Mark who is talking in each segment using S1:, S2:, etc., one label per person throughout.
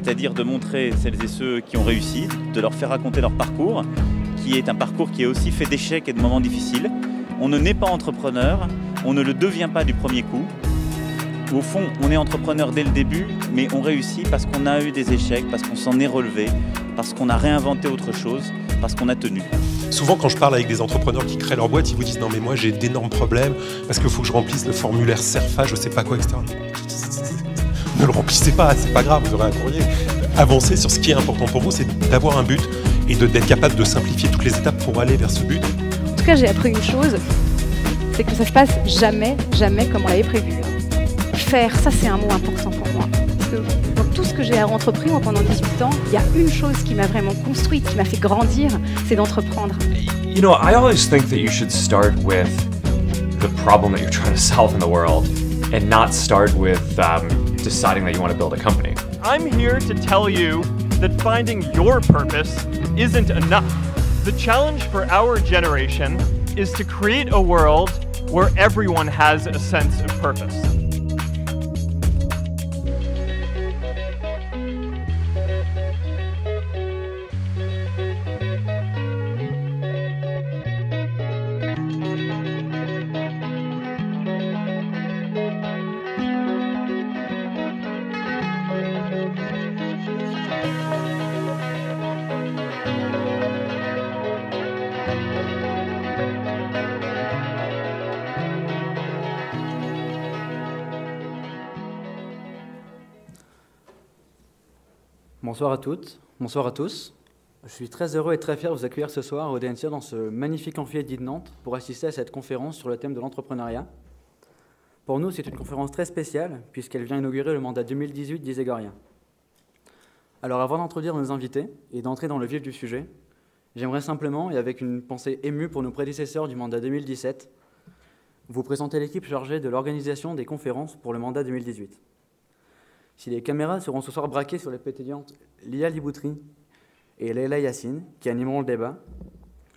S1: c'est-à-dire de montrer celles et ceux qui ont réussi, de leur faire raconter leur parcours, qui est un parcours qui est aussi fait d'échecs et de moments difficiles. On ne naît pas entrepreneur, on ne le devient pas du premier coup. Au fond, on est entrepreneur dès le début, mais on réussit parce qu'on a eu des échecs, parce qu'on s'en est relevé, parce qu'on a réinventé autre chose, parce qu'on a tenu.
S2: Souvent, quand je parle avec des entrepreneurs qui créent leur boîte, ils vous disent « Non mais moi j'ai d'énormes problèmes parce qu'il faut que je remplisse le formulaire CERFA, je sais pas quoi, etc. » Ne le remplissez pas, c'est pas grave, vous aurez un courrier. Avancez sur ce qui est important pour vous, c'est d'avoir un but et d'être capable de simplifier toutes les étapes pour aller vers ce but.
S3: En tout cas, j'ai appris une chose, c'est que ça se passe jamais comme on l'avait prévu. Faire, ça c'est un mot important pour moi. Parce que dans tout ce que j'ai entrepris moi, pendant 18 ans, il y a une chose qui m'a vraiment construite, qui m'a fait grandir, c'est d'entreprendre.
S4: You know, I always think that you should start with the problem that you're trying to solve in the world and not start with deciding that you want to build a company.
S5: I'm here to tell you that finding your purpose isn't enough. The challenge for our generation is to create a world where everyone has a sense of purpose.
S6: Bonsoir à toutes, bonsoir à tous. Je suis très heureux et très fier de vous accueillir ce soir au DNCA dans ce magnifique amphitheâtre de Nantes pour assister à cette conférence sur le thème de l'entrepreneuriat. Pour nous, c'est une conférence très spéciale puisqu'elle vient inaugurer le mandat 2018 d'Isegorien. Alors avant d'introduire nos invités et d'entrer dans le vif du sujet, j'aimerais simplement, et avec une pensée émue pour nos prédécesseurs du mandat 2017, vous présenter l'équipe chargée de l'organisation des conférences pour le mandat 2018. Si les caméras seront ce soir braquées sur les pétillantes Lia Liboutri et Leila Yassine, qui animeront le débat,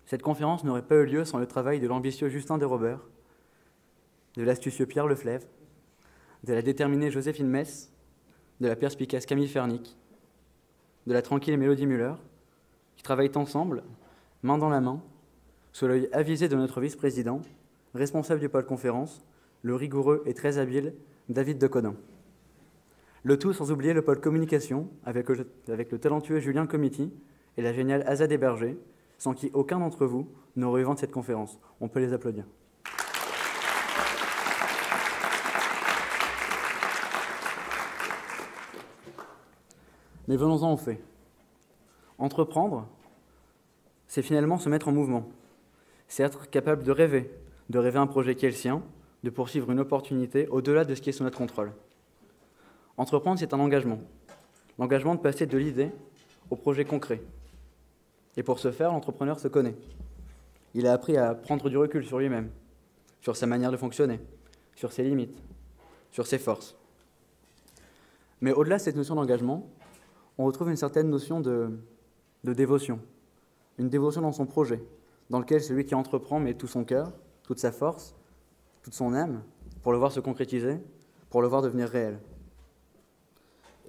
S6: cette conférence n'aurait pas eu lieu sans le travail de l'ambitieux Justin Desrobert, de l'astucieux Pierre Leflèvre, de la déterminée Joséphine Metz, de la perspicace Camille Fernic, de la tranquille Mélodie Muller, qui travaillent ensemble, main dans la main, sous l'œil avisé de notre vice-président, responsable du pôle conférence, le rigoureux et très habile David Decodin. Le tout sans oublier le pôle communication, avec le talentueux Julien Comiti et la géniale Azad Berger, sans qui aucun d'entre vous n'aurait eu vent de cette conférence. On peut les applaudir. Mais venons-en aux faits. Entreprendre, c'est finalement se mettre en mouvement. C'est être capable de rêver un projet qui est le sien, de poursuivre une opportunité au-delà de ce qui est sous notre contrôle. Entreprendre, c'est un engagement. L'engagement de passer de l'idée au projet concret. Et pour ce faire, l'entrepreneur se connaît. Il a appris à prendre du recul sur lui-même, sur sa manière de fonctionner, sur ses limites, sur ses forces. Mais au-delà de cette notion d'engagement, on retrouve une certaine notion de dévotion. Une dévotion dans son projet, dans lequel celui qui entreprend met tout son cœur, toute sa force, toute son âme, pour le voir se concrétiser, pour le voir devenir réel.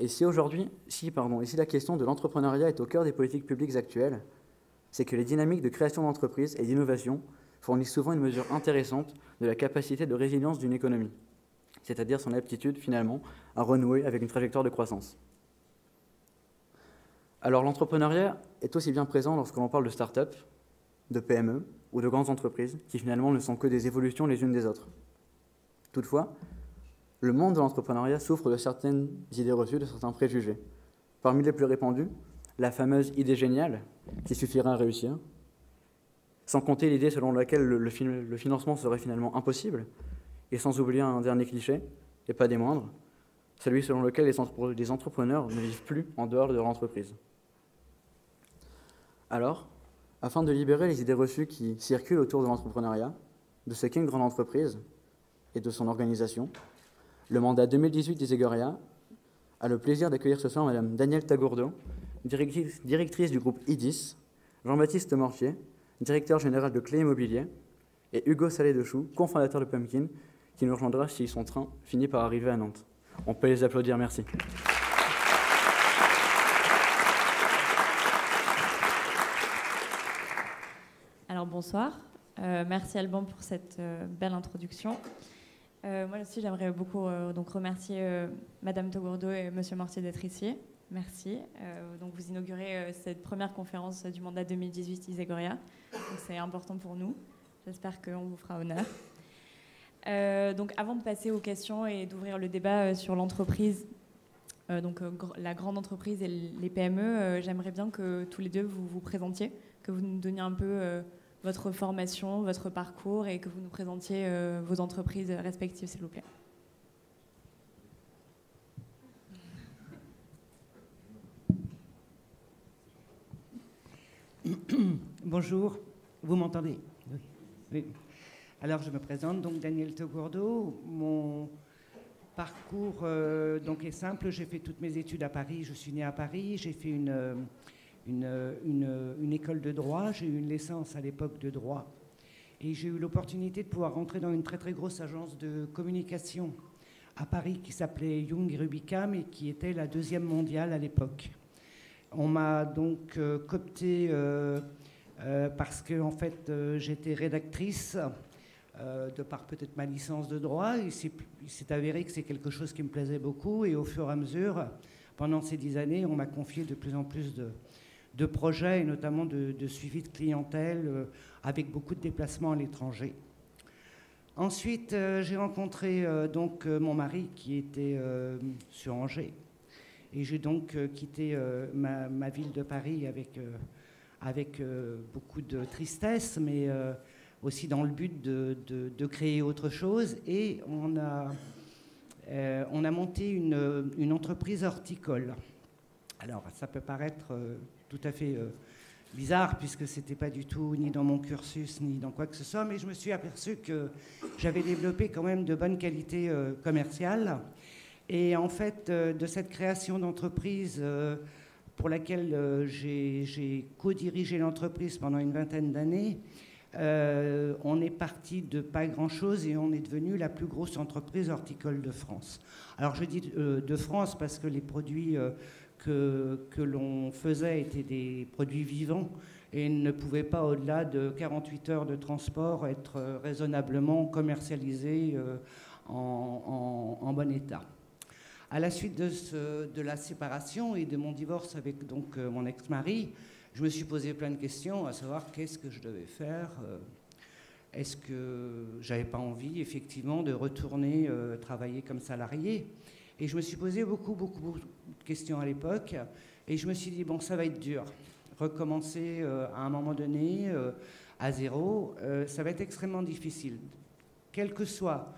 S6: Et si la question de l'entrepreneuriat est au cœur des politiques publiques actuelles, c'est que les dynamiques de création d'entreprises et d'innovation fournissent souvent une mesure intéressante de la capacité de résilience d'une économie, c'est-à-dire son aptitude, finalement, à renouer avec une trajectoire de croissance. Alors l'entrepreneuriat est aussi bien présent lorsque l'on parle de start-up, de PME ou de grandes entreprises, qui finalement ne sont que des évolutions les unes des autres. Toutefois, le monde de l'entrepreneuriat souffre de certaines idées reçues, de certains préjugés. Parmi les plus répandus, la fameuse idée géniale qui suffirait à réussir, sans compter l'idée selon laquelle le financement serait finalement impossible, et sans oublier un dernier cliché, et pas des moindres, celui selon lequel les entrepreneurs ne vivent plus en dehors de leur entreprise. Alors, afin de libérer les idées reçues qui circulent autour de l'entrepreneuriat, de ce qu'est une grande entreprise et de son organisation, le mandat 2018 d'Isegorien a le plaisir d'accueillir ce soir Mme Danielle Tagourdeau, directrice du groupe IDIS, Jean-Baptiste Mortier, directeur général de Clé Immobilier, et Hugo Salé-Dechoux, cofondateur de Pumpkin, qui nous rejoindra si son train finit par arriver à Nantes. On peut les applaudir, merci.
S7: bonsoir. Merci Alban pour cette belle introduction. Moi aussi, j'aimerais beaucoup donc remercier Madame Taugourdeau et Monsieur Mortier d'être ici. Merci. Donc vous inaugurez cette première conférence du mandat 2018 Isegoria. C'est important pour nous. J'espère qu'on vous fera honneur. Donc avant de passer aux questions et d'ouvrir le débat sur l'entreprise, la grande entreprise et les PME, j'aimerais bien que tous les deux vous vous présentiez, que vous nous donniez un peu votre formation, votre parcours et que vous nous présentiez vos entreprises respectives, s'il vous plaît.
S8: Bonjour, vous m'entendez? Oui. Oui. Alors je me présente, donc Danielle Taugourdeau. Mon parcours donc est simple, j'ai fait toutes mes études à Paris, je suis née à Paris, j'ai fait une école de droit, j'ai eu une licence à l'époque de droit et j'ai eu l'opportunité de pouvoir rentrer dans une très très grosse agence de communication à Paris qui s'appelait Young Rubicam et qui était la 2e mondiale à l'époque. On m'a donc coopté parce que en fait j'étais rédactrice de par peut-être ma licence de droit. Il s'est avéré que c'est quelque chose qui me plaisait beaucoup et au fur et à mesure, pendant ces 10 années, on m'a confié de plus en plus de projets et notamment de suivi de clientèle avec beaucoup de déplacements à l'étranger. Ensuite, j'ai rencontré donc mon mari qui était sur Angers et j'ai donc quitté ma ville de Paris avec beaucoup de tristesse, mais aussi dans le but de créer autre chose. Et on a monté une entreprise horticole. Alors, ça peut paraître tout à fait bizarre, puisque ce n'était pas du tout ni dans mon cursus, ni dans quoi que ce soit, mais je me suis aperçu que j'avais développé quand même de bonnes qualités commerciales. Et en fait, de cette création d'entreprise pour laquelle j'ai co-dirigé l'entreprise pendant une vingtaine d'années, on est parti de pas grand-chose et on est devenu la plus grosse entreprise horticole de France. Alors je dis de France parce que les produits que l'on faisait étaient des produits vivants et ne pouvaient pas, au-delà de 48 heures de transport, être raisonnablement commercialisés en bon état. À la suite de la séparation et de mon divorce avec donc mon ex-mari, je me suis posé plein de questions, à savoir qu'est-ce que je devais faire. Est-ce que j'avais pas envie, effectivement, de retourner travailler comme salarié? Et je me suis posé beaucoup de questions à l'époque. Et je me suis dit, bon, ça va être dur. Recommencer à un moment donné, à zéro, ça va être extrêmement difficile. Quel que soit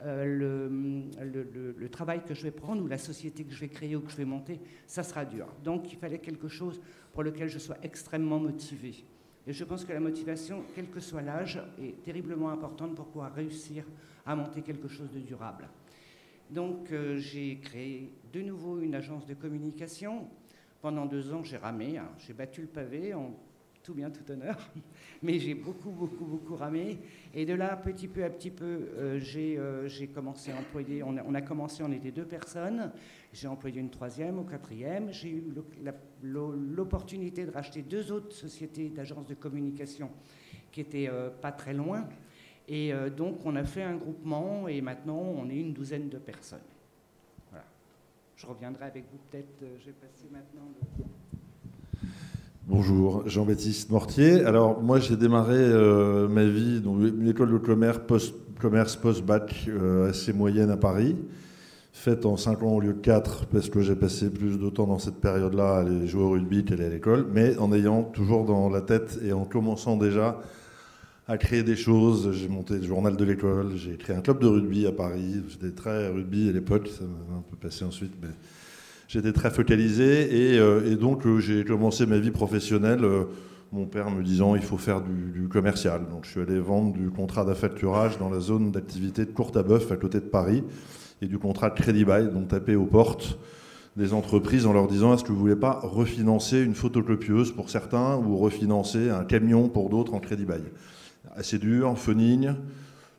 S8: le travail que je vais prendre ou la société que je vais créer ou que je vais monter, ça sera dur. Donc il fallait quelque chose pour lequel je sois extrêmement motivé. Et je pense que la motivation, quel que soit l'âge, est terriblement importante pour pouvoir réussir à monter quelque chose de durable. Donc j'ai créé de nouveau une agence de communication. Pendant 2 ans, j'ai ramé, hein, j'ai battu le pavé en tout bien, tout honneur, mais j'ai beaucoup ramé. Et de là, petit peu à petit peu, j'ai commencé à employer, on a commencé, on était 2 personnes, j'ai employé une 3e, au 4e, j'ai eu l'opportunité de racheter 2 autres sociétés d'agences de communication qui étaient pas très loin, et donc on a fait un groupement, et maintenant on est une 12aine de personnes. Voilà. Je reviendrai avec vous peut-être, je vais passer maintenant
S9: Bonjour, Jean-Baptiste Mortier. Alors moi j'ai démarré ma vie dans une école de commerce post-bac assez moyenne à Paris, faite en 5 ans au lieu de 4 parce que j'ai passé plus de temps dans cette période-là à aller jouer au rugby qu'aller à l'école, mais en ayant toujours dans la tête et en commençant déjà à créer des choses. J'ai monté le journal de l'école, j'ai créé un club de rugby à Paris, j'étais très rugby à l'époque, ça m'a un peu passé ensuite, mais j'étais très focalisé et donc j'ai commencé ma vie professionnelle, mon père me disant il faut faire du commercial. Donc je suis allé vendre du contrat d'affacturage dans la zone d'activité de Courtabœuf à côté de Paris et du contrat de crédit bail, donc taper aux portes des entreprises en leur disant est-ce que vous voulez pas refinancer une photocopieuse pour certains ou refinancer un camion pour d'autres en crédit bail. Assez dur, funigne,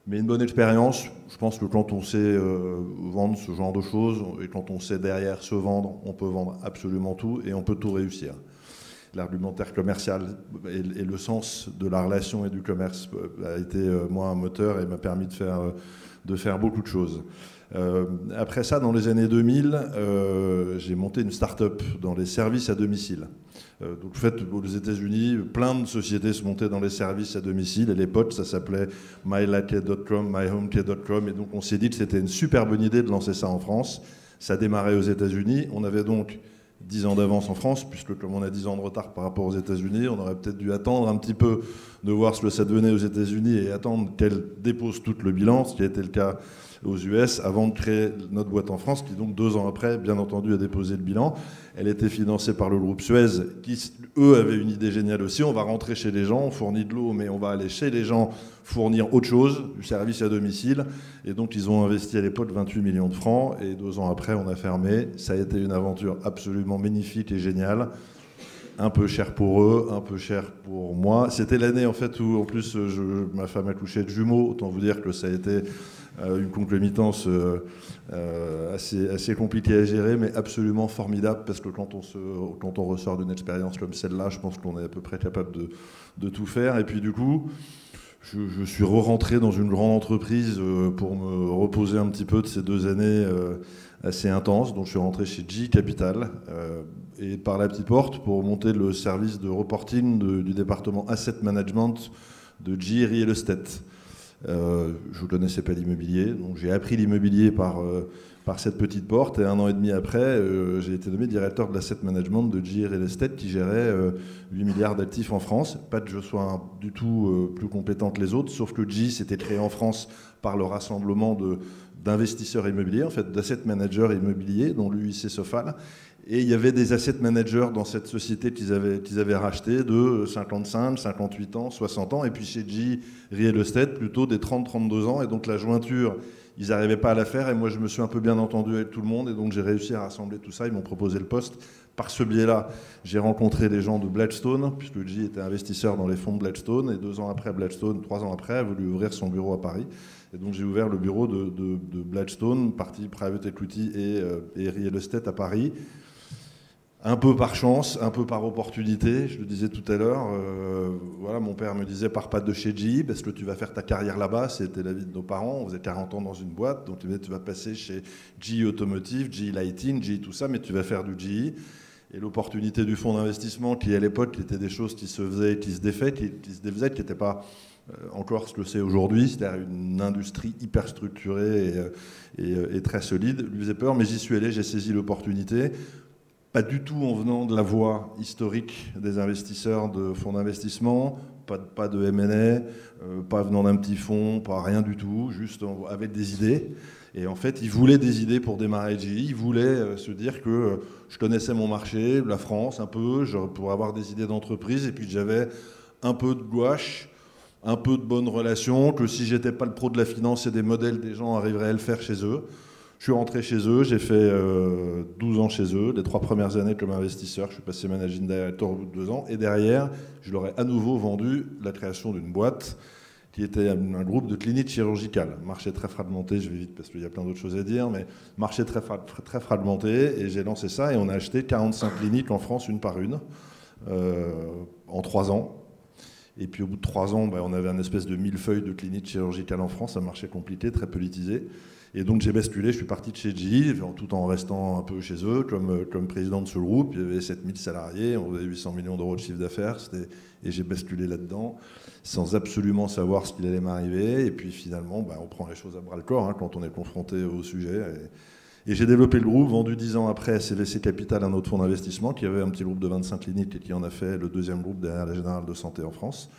S9: mais une bonne expérience. Je pense que quand on sait vendre ce genre de choses et quand on sait derrière se vendre, on peut vendre absolument tout et on peut tout réussir. l'argumentaire commercial et le sens de la relation et du commerce a été, moi, un moteur et m'a permis de faire beaucoup de choses. Après ça, dans les années 2000, j'ai monté une start-up dans les services à domicile. Donc, en fait, aux États-Unis, plein de sociétés se montaient dans les services à domicile. Et les potes, ça s'appelait mylatte.com, myhomekey.com. Et donc, on s'est dit que c'était une super bonne idée de lancer ça en France. Ça démarrait aux États-Unis. On avait donc 10 ans d'avance en France, puisque comme on a 10 ans de retard par rapport aux États-Unis, on aurait peut-être dû attendre un petit peu de voir ce que ça devenait aux États-Unis et attendre qu'elle dépose tout le bilan, ce qui a été le cas aux US, avant de créer notre boîte en France, qui donc 2 ans après, bien entendu, a déposé le bilan. Elle était financée par le groupe Suez, qui, eux, avaient une idée géniale aussi. On va rentrer chez les gens, on fournit de l'eau, mais on va aller chez les gens fournir autre chose, du service à domicile. Et donc, ils ont investi à l'époque 28 millions de francs. Et 2 ans après, on a fermé. Ça a été une aventure absolument magnifique et géniale. Un peu cher pour eux, un peu cher pour moi. C'était l'année, en fait, où, en plus, ma femme a couché de jumeaux. Autant vous dire que ça a été une concomitance assez compliquée à gérer, mais absolument formidable, parce que quand on ressort d'une expérience comme celle-là, je pense qu'on est à peu près capable de tout faire. Et puis du coup, je suis re-rentré dans une grande entreprise pour me reposer un petit peu de ces 2 années assez intenses. Donc je suis rentré chez GE Capital, et par la petite porte pour monter le service de reporting du département Asset Management de GE Real Estate. Je ne connaissais pas l'immobilier, donc j'ai appris l'immobilier par cette petite porte, et 1 an et demi après, j'ai été nommé directeur de l'asset management de GE Real Estate, qui gérait 8 milliards d'actifs en France. Pas que je sois du tout plus compétent que les autres, sauf que GE s'était créé en France par le rassemblement d'investisseurs immobiliers, en fait d'asset managers immobiliers, dont l'UIC Sofal. Et il y avait des asset managers dans cette société qu'ils avaient racheté de 55, 58 ans, 60 ans. Et puis chez GE Real Estate, plutôt des 30-32 ans. Et donc la jointure, ils n'arrivaient pas à la faire. Et moi, je me suis un peu bien entendu avec tout le monde. Et donc j'ai réussi à rassembler tout ça. Ils m'ont proposé le poste. Par ce biais-là, j'ai rencontré les gens de Blackstone, puisque GE était investisseur dans les fonds de Blackstone. Et 2 ans après, Blackstone, 3 ans après, a voulu ouvrir son bureau à Paris. Et donc j'ai ouvert le bureau de Blackstone, partie private equity et real estate à Paris. Un peu par chance, un peu par opportunité, je le disais tout à l'heure. Voilà, mon père me disait, pars pas de chez GE, parce que tu vas faire ta carrière là-bas. C'était l'avis de nos parents. On faisait 40 ans dans une boîte, donc tu vas passer chez GE Automotive, GE Lighting, GE tout ça, mais tu vas faire du GE. Et l'opportunité du fonds d'investissement, qui à l'époque était des choses qui se faisaient, qui se défaisaient, qui n'étaient pas encore ce que c'est aujourd'hui, c'est-à-dire une industrie hyper structurée et très solide, lui faisait peur, mais j'y suis allé, j'ai saisi l'opportunité. Pas du tout en venant de la voie historique des investisseurs de fonds d'investissement, pas de M&A, pas venant d'un petit fonds, pas rien du tout, juste avec des idées. Et en fait, ils voulaient des idées pour démarrer GE. Ils voulaient se dire que je connaissais mon marché, la France un peu, pour avoir des idées d'entreprise, et puis j'avais un peu de gouache, un peu de bonnes relations, que si j'étais pas le pro de la finance et des modèles, des gens arriveraient à le faire chez eux. Je suis rentré chez eux, j'ai fait 12 ans chez eux, les 3 premières années comme investisseur, je suis passé managing director au bout de 2 ans, et derrière, je leur ai à nouveau vendu la création d'une boîte qui était un groupe de cliniques chirurgicales. Marché très fragmenté, je vais vite parce qu'il y a plein d'autres choses à dire, mais marché très fragmenté, et j'ai lancé ça, et on a acheté 45 cliniques en France, une par une, en 3 ans. Et puis au bout de 3 ans, on avait un espèce de millefeuille de cliniques chirurgicales en France, un marché compliqué, très politisé. Et donc j'ai basculé, je suis parti de chez GE, tout en restant un peu chez eux, comme président de ce groupe. Il y avait 7000 salariés, on avait 800 millions d'euros de chiffre d'affaires, et j'ai basculé là-dedans, sans absolument savoir ce qu'il allait m'arriver. Et puis finalement, on prend les choses à bras-le-corps quand on est confronté au sujet. Et j'ai développé le groupe, vendu 10 ans après à CVC Capital, un autre fonds d'investissement, qui avait un petit groupe de 25 cliniques et qui en a fait le 2e groupe derrière la Générale de Santé en France,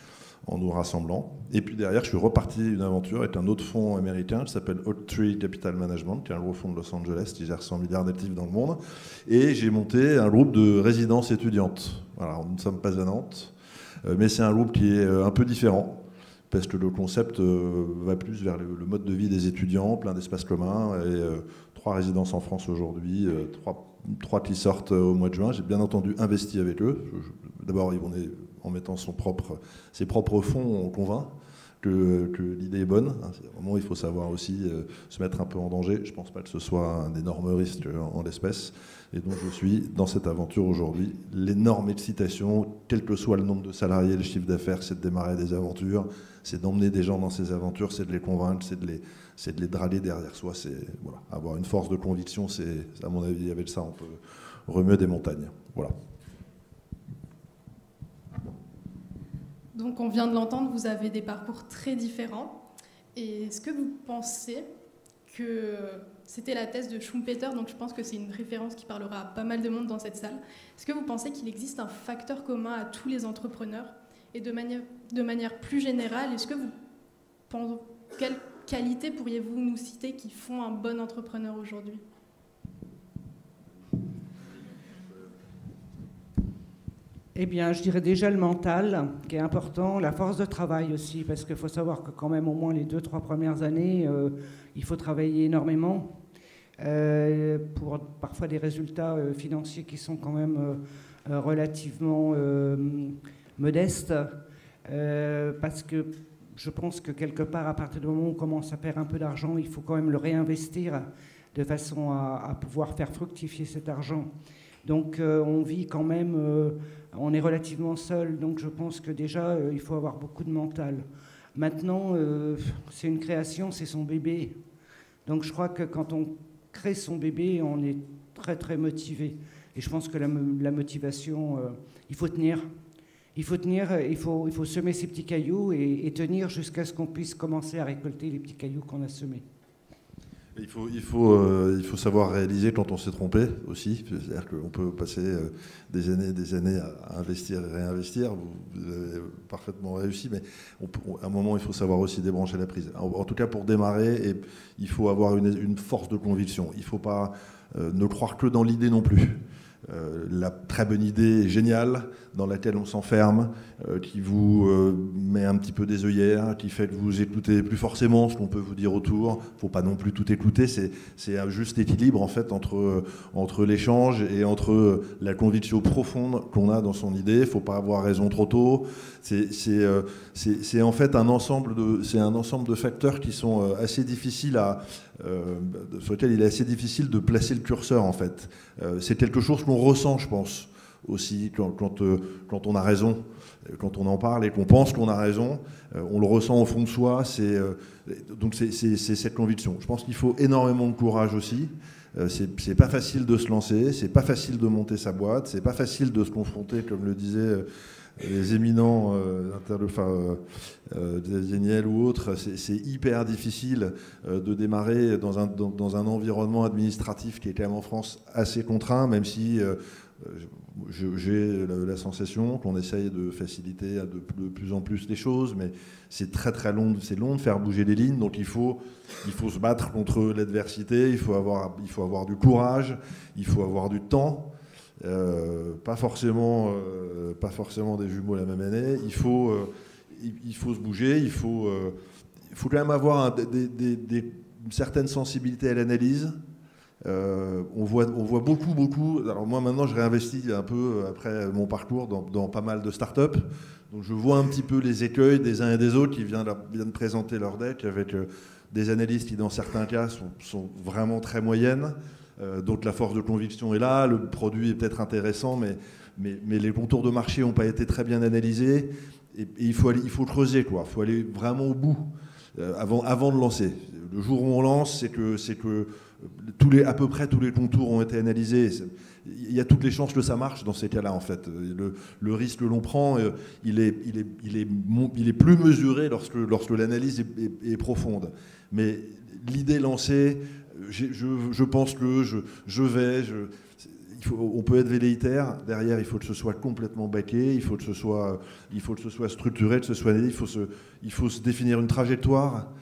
S9: en nous rassemblant. Et puis derrière, je suis reparti une aventure avec un autre fonds américain qui s'appelle Oaktree Capital Management, qui est un gros fonds de Los Angeles qui gère 100 milliards d'actifs dans le monde. Et j'ai monté un groupe de résidences étudiantes. Voilà, nous ne sommes pas à Nantes, mais c'est un groupe qui est un peu différent, parce que le concept va plus vers le mode de vie des étudiants, plein d'espaces communs, et 3 résidences en France aujourd'hui, 3 qui sortent au mois de juin. J'ai bien entendu investi avec eux. D'abord, en mettant ses propres fonds, on convainc que l'idée est bonne. Vraiment, il faut savoir aussi se mettre un peu en danger. Je ne pense pas que ce soit un énorme risque en l'espèce. Et donc, je suis dans cette aventure aujourd'hui. L'énorme excitation, quel que soit le nombre de salariés, le chiffre d'affaires, c'est de démarrer des aventures, c'est d'emmener des gens dans ces aventures, c'est de les convaincre, c'est de les draguer derrière soi. C'est voilà, avoir une force de conviction, c'est, à mon avis, avec ça, on peut remuer des montagnes. Voilà.
S10: Donc on vient de l'entendre, vous avez des parcours très différents. Et est-ce que vous pensez que c'était la thèse de Schumpeter, donc je pense que c'est une référence qui parlera à pas mal de monde dans cette salle. Est-ce que vous pensez qu'il existe un facteur commun à tous les entrepreneurs? Et de manière plus générale, est-ce que vous pensez, quelles qualités pourriez-vous nous citer qui font un bon entrepreneur aujourd'hui?
S8: Eh bien, je dirais déjà le mental, qui est important, la force de travail aussi, parce qu'il faut savoir que quand même, au moins les 2-3 premières années, il faut travailler énormément pour parfois des résultats financiers qui sont quand même relativement modestes, parce que je pense que quelque part, à partir du moment où on commence à perdre un peu d'argent, il faut quand même le réinvestir de façon à pouvoir faire fructifier cet argent. Donc on vit quand même, on est relativement seul, donc je pense que déjà il faut avoir beaucoup de mental. Maintenant, c'est une création, c'est son bébé. Donc je crois que quand on crée son bébé, on est très très motivé. Et je pense que la motivation, il faut tenir. Il faut tenir, il faut semer ses petits cailloux et tenir jusqu'à ce qu'on puisse commencer à récolter les petits cailloux qu'on a semés.
S9: Il faut savoir réaliser quand on s'est trompé aussi. C'est-à-dire qu'on peut passer des années à investir et réinvestir. Vous avez parfaitement réussi, mais à un moment, il faut savoir aussi débrancher la prise. En tout cas, pour démarrer, il faut avoir une force de conviction. Il ne faut pas ne croire que dans l'idée non plus. La très bonne idée est géniale, dans laquelle on s'enferme, qui vous met un petit peu des œillères, qui fait que vous écoutez plus forcément ce qu'on peut vous dire autour. Il ne faut pas non plus tout écouter, c'est un juste équilibre en fait entre l'échange et entre la conviction profonde qu'on a dans son idée. Il ne faut pas avoir raison trop tôt. C'est en fait un ensemble de facteurs qui sont assez difficiles sur lesquels il est assez difficile de placer le curseur en fait. C'est quelque chose qu'on ressent, je pense, aussi quand on a raison, quand on en parle et qu'on pense qu'on a raison, on le ressent au fond de soi. Donc c'est cette conviction. Je pense qu'il faut énormément de courage aussi. C'est pas facile de se lancer, c'est pas facile de monter sa boîte, c'est pas facile de se confronter, comme le disaient les éminents Daniel ou autres, c'est hyper difficile de démarrer dans un environnement administratif qui est quand même en France assez contraint, même si j'ai la sensation qu'on essaye de faciliter de plus en plus les choses, mais c'est très très long, c'est long de faire bouger les lignes, donc il faut se battre contre l'adversité, il faut avoir du courage, il faut avoir du temps. Pas forcément des jumeaux la même année. Il faut se bouger. Il faut quand même avoir une certaine sensibilité à l'analyse. On voit beaucoup. Alors moi maintenant, je réinvestis un peu après mon parcours dans pas mal de startups. Donc je vois un petit peu les écueils des uns et des autres qui viennent présenter leur deck avec des analystes qui dans certains cas sont vraiment très moyennes. Donc la force de conviction est là, le produit est peut-être intéressant, mais les contours de marché n'ont pas été très bien analysés. Et il faut creuser, quoi. Il faut aller vraiment au bout avant de lancer. Le jour où on lance, c'est que à peu près tous les contours ont été analysés. Il y a toutes les chances que ça marche dans ces cas-là, en fait. Le risque que l'on prend, il est plus mesuré lorsque l'analyse est profonde. Mais l'idée lancée, je pense que on peut être velléitaire. Derrière, il faut que ce soit complètement baqué, il faut que ce soit structuré, que ce soit il faut se définir une trajectoire.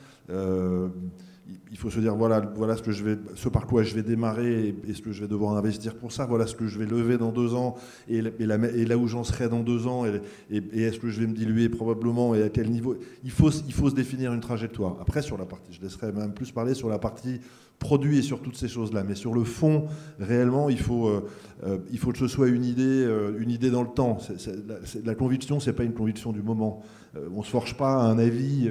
S9: Il faut se dire voilà ce par quoi je vais démarrer et ce que je vais devoir investir pour ça. Voilà ce que je vais lever dans 2 ans et là où j'en serai dans 2 ans et est-ce que je vais me diluer probablement et à quel niveau. Il faut se définir une trajectoire. Après sur la partie, je laisserai même plus parler sur la partie produit et sur toutes ces choses-là. Mais sur le fond, réellement, il faut que ce soit une idée dans le temps. La conviction, c'est pas une conviction du moment. On ne se forge pas à un avis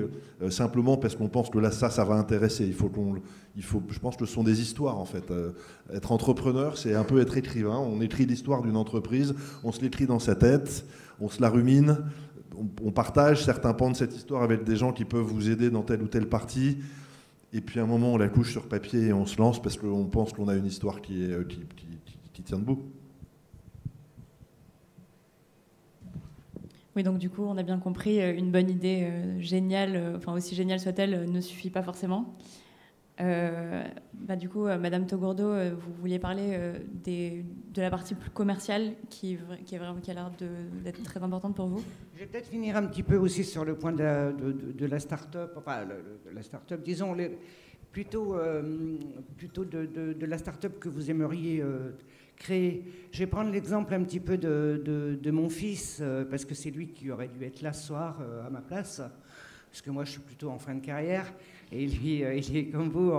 S9: simplement parce qu'on pense que là, ça va intéresser. Je pense que ce sont des histoires, en fait. Être entrepreneur, c'est un peu être écrivain. On écrit l'histoire d'une entreprise, on se l'écrit dans sa tête, on se la rumine, on partage certains pans de cette histoire avec des gens qui peuvent vous aider dans telle ou telle partie. Et puis à un moment, on la couche sur papier et on se lance parce qu'on pense qu'on a une histoire qui tient debout.
S7: Oui, donc du coup, on a bien compris, une bonne idée géniale, enfin aussi géniale soit-elle, ne suffit pas forcément. Du coup, Madame Taugourdeau, vous vouliez parler de la partie plus commerciale qui a l'air d'être très importante pour vous.
S8: Je vais peut-être finir un petit peu aussi sur le point de la start-up, enfin la start-up, disons, plutôt de la start-up que vous aimeriez créer. Je vais prendre l'exemple un petit peu de mon fils, parce que c'est lui qui aurait dû être là ce soir à ma place, parce que moi je suis plutôt en fin de carrière, et lui, il est comme vous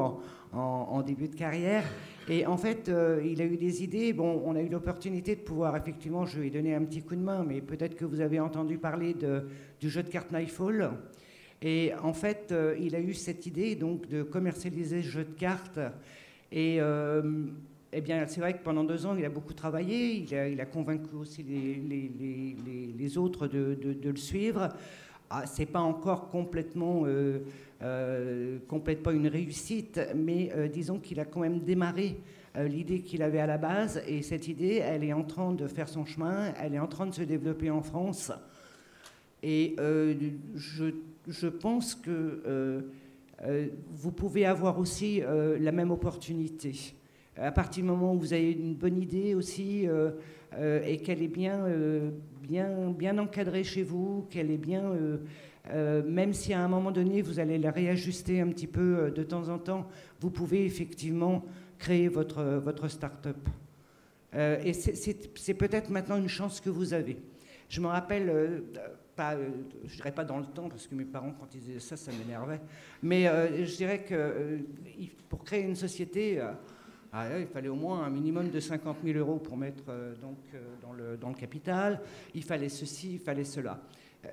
S8: en début de carrière. Et en fait, il a eu des idées. Bon, on a eu l'opportunité de pouvoir, effectivement, je lui ai donné un petit coup de main, mais peut-être que vous avez entendu parler du jeu de cartes Nightfall. Et en fait, il a eu cette idée donc de commercialiser ce jeu de cartes. Et eh bien, c'est vrai que pendant 2 ans, il a beaucoup travaillé. Il a convaincu aussi les autres de le suivre. C'est pas encore complètement une réussite, mais disons qu'il a quand même démarré l'idée qu'il avait à la base, et cette idée, elle est en train de faire son chemin, elle est en train de se développer en France, et je pense que vous pouvez avoir aussi la même opportunité. À partir du moment où vous avez une bonne idée aussi, et qu'elle est bien encadrée chez vous, qu'elle est bien... même si à un moment donné, vous allez la réajuster un petit peu de temps en temps, vous pouvez effectivement créer votre start-up. Et c'est peut-être maintenant une chance que vous avez. Je me rappelle, je dirais pas dans le temps, parce que mes parents, quand ils disaient ça, ça m'énervait, mais je dirais que pour créer une société... il fallait au moins un minimum de 50 000 € pour mettre dans le capital. Il fallait ceci, il fallait cela.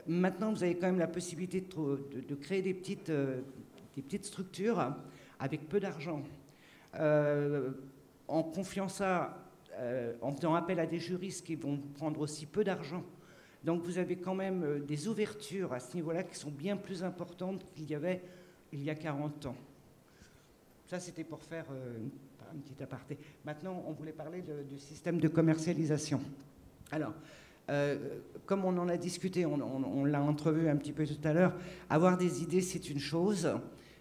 S8: Maintenant, vous avez quand même la possibilité de créer des petites structures avec peu d'argent, en confiant ça, en faisant appel à des juristes qui vont vous prendre aussi peu d'argent. Donc vous avez quand même des ouvertures à ce niveau-là qui sont bien plus importantes qu'il y avait il y a 40 ans. Ça, c'était pour faire un petit aparté. Maintenant, on voulait parler du système de commercialisation. Alors, comme on en a discuté, on l'a entrevu un petit peu tout à l'heure, avoir des idées, c'est une chose.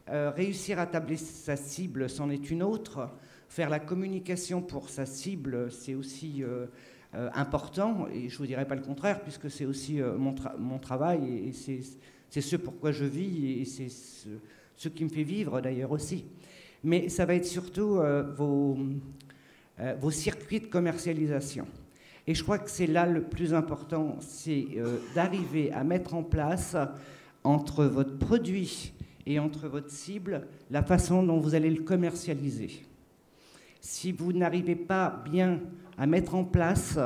S8: Réussir à tabler sa cible, c'en est une autre. Faire la communication pour sa cible, c'est aussi important. Et je ne vous dirai pas le contraire, puisque c'est aussi mon travail. Et c'est ce pourquoi je vis, et c'est ce qui me fait vivre d'ailleurs aussi. Mais ça va être surtout vos circuits de commercialisation. Et je crois que c'est là le plus important, c'est d'arriver à mettre en place, entre votre produit et entre votre cible, la façon dont vous allez le commercialiser. Si vous n'arrivez pas bien à mettre en place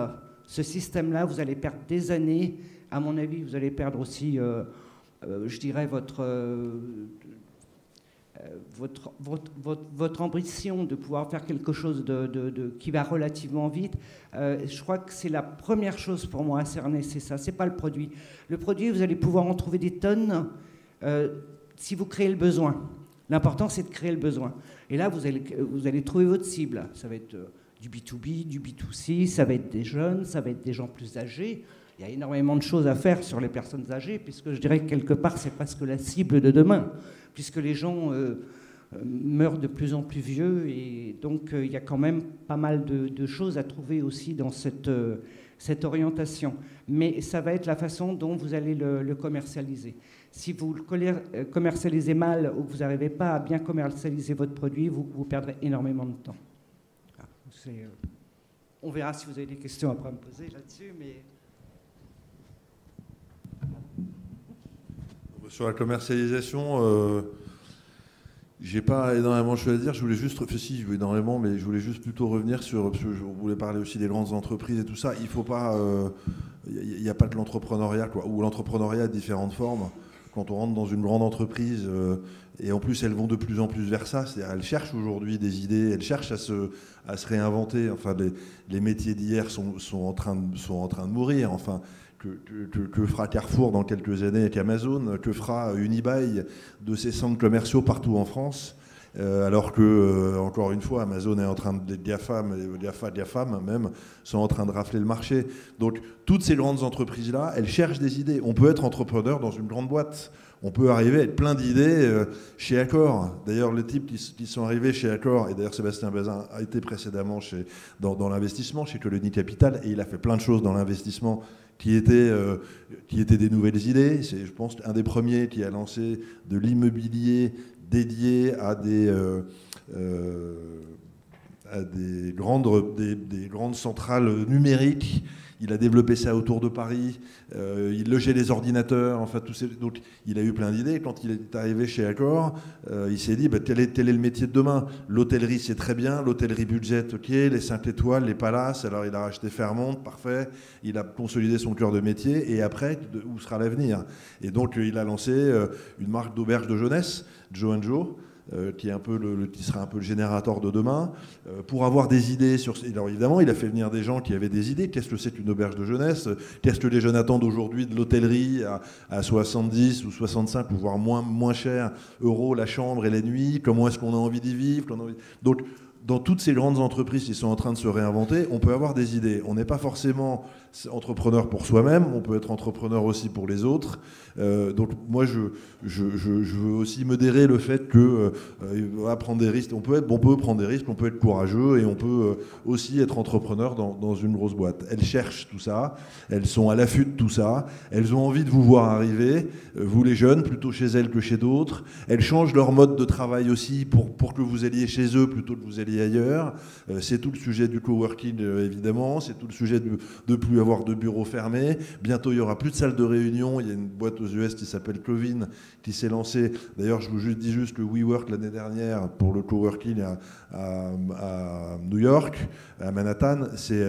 S8: ce système-là, vous allez perdre des années. À mon avis, vous allez perdre aussi, je dirais, votre ambition de pouvoir faire quelque chose qui va relativement vite. Je crois que c'est la première chose pour moi à cerner, c'est ça, c'est pas le produit. Le produit, vous allez pouvoir en trouver des tonnes si vous créez le besoin. L'important, c'est de créer le besoin. Et là, vous allez trouver votre cible. Ça va être du B2B, du B2C, ça va être des jeunes, ça va être des gens plus âgés. Il y a énormément de choses à faire sur les personnes âgées, puisque je dirais que quelque part, c'est presque la cible de demain, puisque les gens meurent de plus en plus vieux, et donc il y a quand même pas mal de choses à trouver aussi dans cette orientation. Mais ça va être la façon dont vous allez le commercialiser. Si vous le commercialisez mal ou que vous n'arrivez pas à bien commercialiser votre produit, vous perdrez énormément de temps. On verra si vous avez des questions après à me poser là-dessus, mais...
S9: Sur la commercialisation, J'ai pas énormément de choses à dire. Je voulais juste, si, je veux énormément, mais je voulais juste plutôt revenir sur, parce que on voulait parler aussi des grandes entreprises et tout ça. Il faut pas, il n'y a pas de l'entrepreneuriat, quoi, ou l'entrepreneuriat a différentes formes. Quand on rentre dans une grande entreprise, et en plus elles vont de plus en plus vers ça, c'est-à-dire elles cherchent aujourd'hui des idées, elles cherchent à se réinventer. Enfin, les métiers d'hier sont en train de mourir. Enfin, que fera Carrefour dans quelques années avec Amazon? Que fera Unibail de ses centres commerciaux partout en France? Alors que, encore une fois, Amazon est en train de... Les GAFAM même, sont en train de rafler le marché. Donc, toutes ces grandes entreprises-là, elles cherchent des idées. On peut être entrepreneur dans une grande boîte. On peut arriver à être plein d'idées chez Accor. D'ailleurs, les types qui sont arrivés chez Accor, et d'ailleurs Sébastien Bazin a été précédemment dans l'investissement, chez Colony Capital, et il a fait plein de choses dans l'investissement qui étaient des nouvelles idées. C'est, je pense, un des premiers qui a lancé de l'immobilier dédié à des grandes centrales numériques. Il a développé ça autour de Paris. Il logeait les ordinateurs. Enfin, donc, il a eu plein d'idées. Quand il est arrivé chez Accor, il s'est dit quel est le métier de demain? L'hôtellerie, c'est très bien. L'hôtellerie budget, ok. Les 5 étoiles, les palaces. Alors, il a racheté Fairmont, parfait. Il a consolidé son cœur de métier. Et après, où sera l'avenir? Et donc, il a lancé une marque d'auberge de jeunesse, Joe & Joe. Qui sera un peu le générateur de demain, pour avoir des idées sur... Alors évidemment, il a fait venir des gens qui avaient des idées. Qu'est-ce que c'est qu'une auberge de jeunesse? Qu'est-ce que les jeunes attendent aujourd'hui de l'hôtellerie à 70 ou 65 ou voire moins cher euros la chambre et les nuits? Comment est-ce qu'on a envie d'y vivre? Donc, dans toutes ces grandes entreprises qui sont en train de se réinventer, on peut avoir des idées. On n'est pas forcément entrepreneur pour soi-même, on peut être entrepreneur aussi pour les autres. Donc moi, je veux aussi modérer le fait que prendre des risques. On peut prendre des risques, on peut être courageux et on peut aussi être entrepreneur dans une grosse boîte. Elles cherchent tout ça, elles sont à l'affût de tout ça, elles ont envie de vous voir arriver, vous les jeunes, plutôt chez elles que chez d'autres. Elles changent leur mode de travail aussi pour que vous alliez chez eux plutôt que vous alliez ailleurs. C'est tout le sujet du coworking, évidemment. C'est tout le sujet de plus avoir de bureaux fermés. Bientôt, il n'y aura plus de salles de réunion. Il y a une boîte aux US qui s'appelle Clovin qui s'est lancée. D'ailleurs, je vous dis juste que WeWork, l'année dernière, pour le coworking à New York, à Manhattan, c'est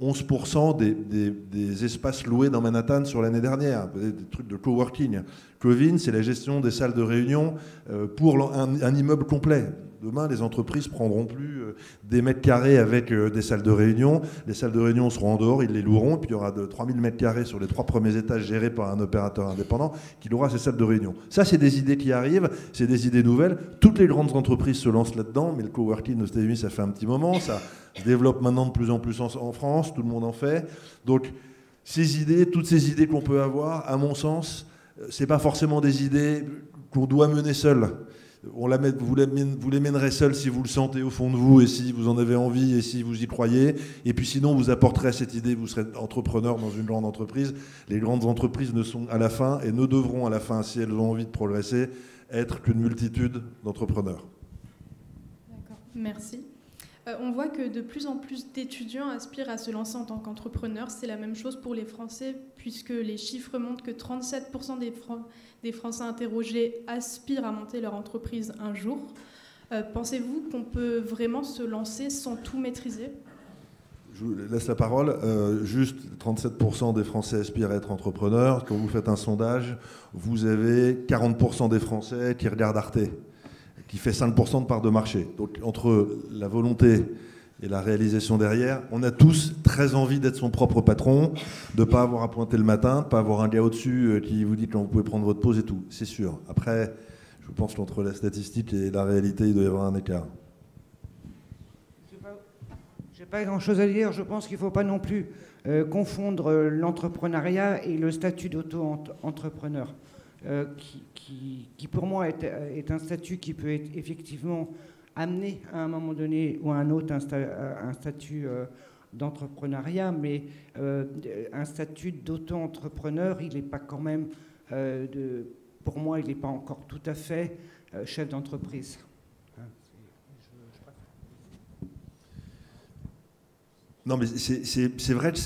S9: 11% des espaces loués dans Manhattan sur l'année dernière. Des trucs de coworking. Clovin, c'est la gestion des salles de réunion pour un immeuble complet. Demain, les entreprises prendront plus des mètres carrés avec des salles de réunion. Les salles de réunion seront en dehors, ils les loueront. Et puis il y aura de 3000 mètres carrés sur les 3 premiers étages gérés par un opérateur indépendant qui louera ces salles de réunion. Ça, c'est des idées qui arrivent, c'est des idées nouvelles. Toutes les grandes entreprises se lancent là-dedans, mais le coworking aux États-Unis, ça fait un petit moment. Ça se développe maintenant de plus en plus en France, tout le monde en fait. Donc, toutes ces idées qu'on peut avoir, à mon sens, c'est pas forcément des idées qu'on doit mener seul. Vous les mènerez seuls si vous le sentez au fond de vous et si vous en avez envie et si vous y croyez. Et puis sinon, vous apporterez cette idée, vous serez entrepreneur dans une grande entreprise. Les grandes entreprises ne sont à la fin et ne devront à la fin, si elles ont envie de progresser, être qu'une multitude d'entrepreneurs.
S10: D'accord, merci. On voit que de plus en plus d'étudiants aspirent à se lancer en tant qu'entrepreneurs. C'est la même chose pour les Français, puisque les chiffres montrent que 37% des Français interrogés aspirent à monter leur entreprise un jour. Pensez-vous qu'on peut vraiment se lancer sans tout maîtriser?
S9: Je vous laisse la parole. Juste 37% des Français aspirent à être entrepreneurs. Quand vous faites un sondage, vous avez 40% des Français qui regardent Arte, qui fait 5% de part de marché. Donc entre la volonté et la réalisation derrière, on a tous très envie d'être son propre patron, de ne pas avoir à pointer le matin, de ne pas avoir un gars au-dessus qui vous dit quand vous pouvez prendre votre pause et tout. C'est sûr. Après, je pense qu'entre la statistique et la réalité, il doit y avoir un écart.
S8: Je n'ai pas grand-chose à dire. Je pense qu'il ne faut pas non plus confondre l'entrepreneuriat et le statut d'auto-entrepreneur. Qui pour moi est un statut qui peut être effectivement amené à un moment donné ou à un autre un statut d'entrepreneuriat, mais un statut d'auto-entrepreneur, il n'est pas quand même, pour moi, il n'est pas encore tout à fait chef d'entreprise.
S9: Non, mais c'est vrai que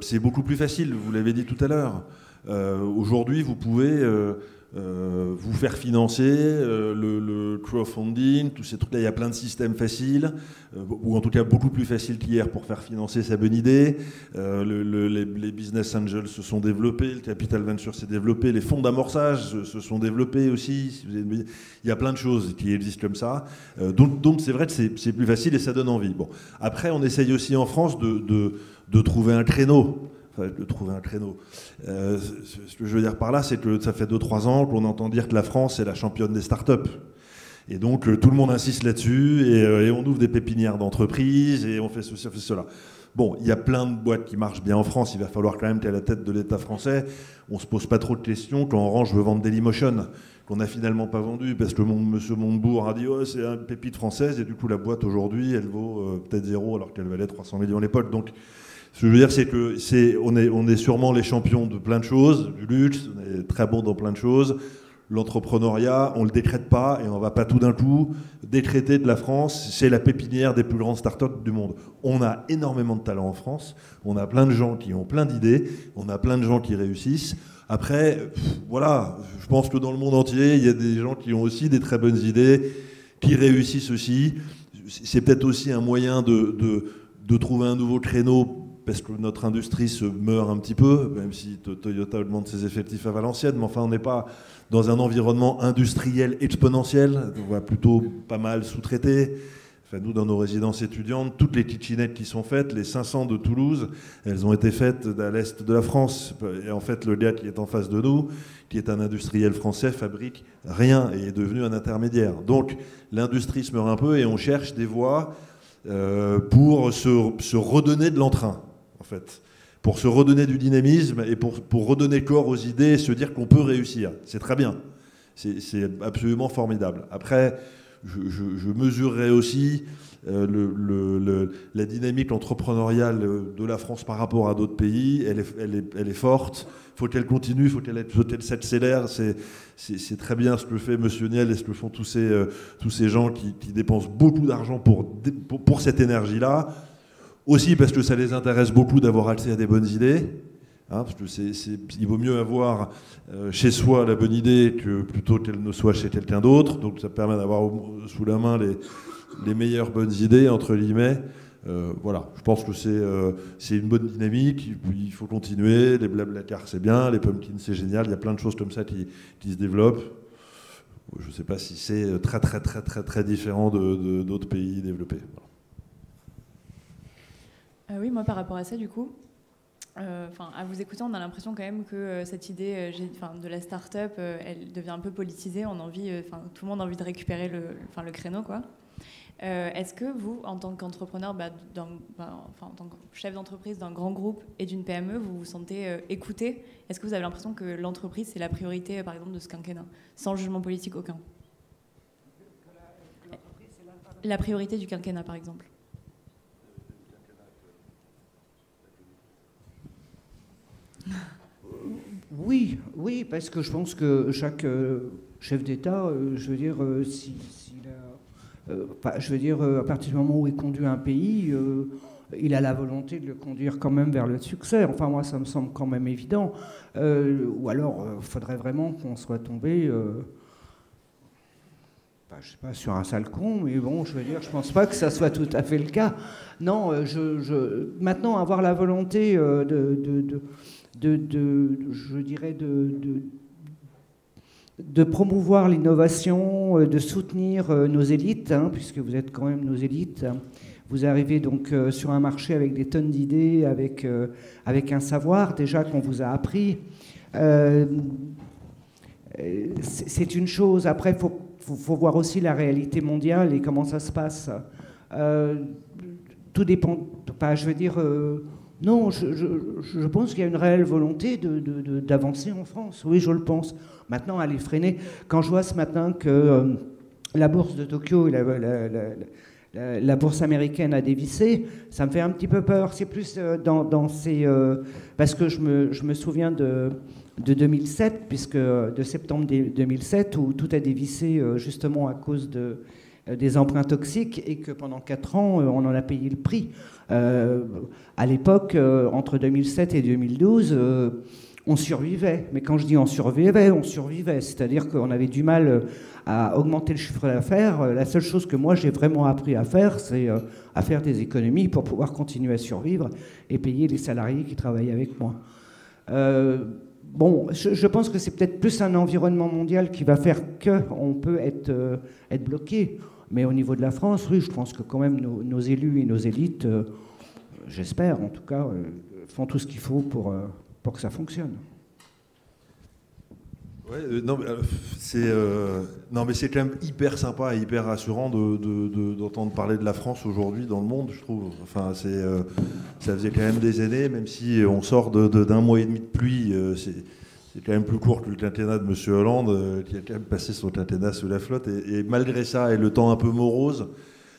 S9: c'est beaucoup plus facile, vous l'avez dit tout à l'heure. Aujourd'hui, vous pouvez vous faire financer, le crowdfunding, tous ces trucs-là, il y a plein de systèmes faciles, ou en tout cas beaucoup plus faciles qu'hier pour faire financer sa bonne idée. Les business angels se sont développés, le capital venture s'est développé, les fonds d'amorçage se sont développés aussi. Il y a plein de choses qui existent comme ça. Donc c'est vrai que c'est plus facile et ça donne envie. Bon. Après, on essaye aussi en France de trouver un créneau. Ce que je veux dire par là, c'est que ça fait 2-3 ans qu'on entend dire que la France est la championne des startups. Et donc tout le monde insiste là-dessus et on ouvre des pépinières d'entreprises et on fait ceci, on fait cela. Bon, il y a plein de boîtes qui marchent bien en France, il va falloir quand même qu'à la tête de l'État français, on ne se pose pas trop de questions quand Orange veut vendre Dailymotion, qu'on n'a finalement pas vendu parce que monsieur Montebourg a dit oh, c'est une pépite française et du coup la boîte aujourd'hui elle vaut peut-être 0 alors qu'elle valait 300 millions à l'époque. Donc ce que je veux dire, c'est que on est sûrement les champions de plein de choses, du luxe, on est très bon dans plein de choses. L'entrepreneuriat, on ne le décrète pas et on ne va pas tout d'un coup décréter de la France, c'est la pépinière des plus grandes startups du monde. On a énormément de talent en France, on a plein de gens qui ont plein d'idées, on a plein de gens qui réussissent. Après, voilà, je pense que dans le monde entier, il y a des gens qui ont aussi des très bonnes idées, qui réussissent aussi. C'est peut-être aussi un moyen de trouver un nouveau créneau parce que notre industrie se meurt un petit peu, même si Toyota augmente ses effectifs à Valenciennes, mais enfin on n'est pas dans un environnement industriel exponentiel, on va plutôt pas mal sous-traiter. Enfin, nous, dans nos résidences étudiantes, toutes les kitchenettes qui sont faites, les 500 de Toulouse, elles ont été faites à l'est de la France. Et en fait, le gars qui est en face de nous, qui est un industriel français, fabrique rien et est devenu un intermédiaire. Donc l'industrie se meurt un peu et on cherche des voies pour se redonner de l'entrain. En fait, pour se redonner du dynamisme et pour redonner corps aux idées et se dire qu'on peut réussir. C'est très bien. C'est absolument formidable. Après, je mesurerai aussi la dynamique entrepreneuriale de la France par rapport à d'autres pays. Elle est forte. Faut qu'elle continue, faut qu'elle s'accélère. C'est très bien ce que fait Monsieur Niel et ce que font tous ces gens qui dépensent beaucoup d'argent pour cette énergie-là. Aussi parce que ça les intéresse beaucoup d'avoir accès à des bonnes idées. Hein, parce que il vaut mieux avoir chez soi la bonne idée que plutôt qu'elle ne soit chez quelqu'un d'autre. Donc ça permet d'avoir sous la main les meilleures bonnes idées, entre guillemets. Voilà, je pense que c'est une bonne dynamique. Il faut continuer. Les Blablacar, c'est bien. Les Pumpkins, c'est génial. Il y a plein de choses comme ça qui se développent. Je ne sais pas si c'est très, très, très, très, très différent d'autres pays développés. Voilà.
S7: Oui, moi par rapport à ça, du coup, à vous écouter, on a l'impression quand même que cette idée de la start-up, elle devient un peu politisée. Tout le monde a envie de récupérer le créneau, quoi. Est-ce que vous, en tant qu'entrepreneur, en tant que chef d'entreprise d'un grand groupe et d'une PME, vous vous sentez écouté? Est-ce que vous avez l'impression que l'entreprise, c'est la priorité, par exemple, de ce quinquennat, sans jugement politique aucun? La priorité du quinquennat, par exemple.
S8: Oui, parce que je pense que chaque chef d'État, à partir du moment où il conduit un pays, il a la volonté de le conduire quand même vers le succès. Enfin, moi, ça me semble quand même évident. Ou alors, il faudrait vraiment qu'on soit tombé, je sais pas, sur un sale con, mais bon, je pense pas que ça soit tout à fait le cas. Non, maintenant, avoir la volonté de promouvoir l'innovation, de soutenir nos élites, puisque vous êtes quand même nos élites. Vous arrivez donc sur un marché avec des tonnes d'idées, avec un savoir déjà qu'on vous a appris. C'est une chose. Après, faut voir aussi la réalité mondiale et comment ça se passe. Tout dépend. Non, je pense qu'il y a une réelle volonté d'avancer en France. Oui, je le pense. Maintenant, aller freiner. Quand je vois ce matin que la bourse de Tokyo et la bourse américaine a dévissé, ça me fait un petit peu peur. C'est plus dans ces... parce que je me souviens de 2007, puisque de septembre 2007, où tout a dévissé justement à cause des emprunts toxiques et que pendant 4 ans, on en a payé le prix. À l'époque, entre 2007 et 2012, on survivait. Mais quand je dis on survivait. C'est-à-dire qu'on avait du mal à augmenter le chiffre d'affaires. La seule chose que moi j'ai vraiment appris à faire, c'est à faire des économies pour pouvoir continuer à survivre et payer les salariés qui travaillent avec moi. Bon, je pense que c'est peut-être plus un environnement mondial qui va faire qu'on peut être bloqué. Mais au niveau de la France, oui, je pense que quand même nos élus et nos élites, j'espère en tout cas, font tout ce qu'il faut pour que ça fonctionne.
S9: Ouais, non, mais c'est quand même hyper sympa et hyper rassurant d'entendre parler de la France aujourd'hui dans le monde, je trouve. Enfin, ça faisait quand même des années, même si on sort d'un mois et demi de pluie, c'est quand même plus court que le quinquennat de M. Hollande, qui a quand même passé son quinquennat sous la flotte. Et malgré ça, et le temps un peu morose,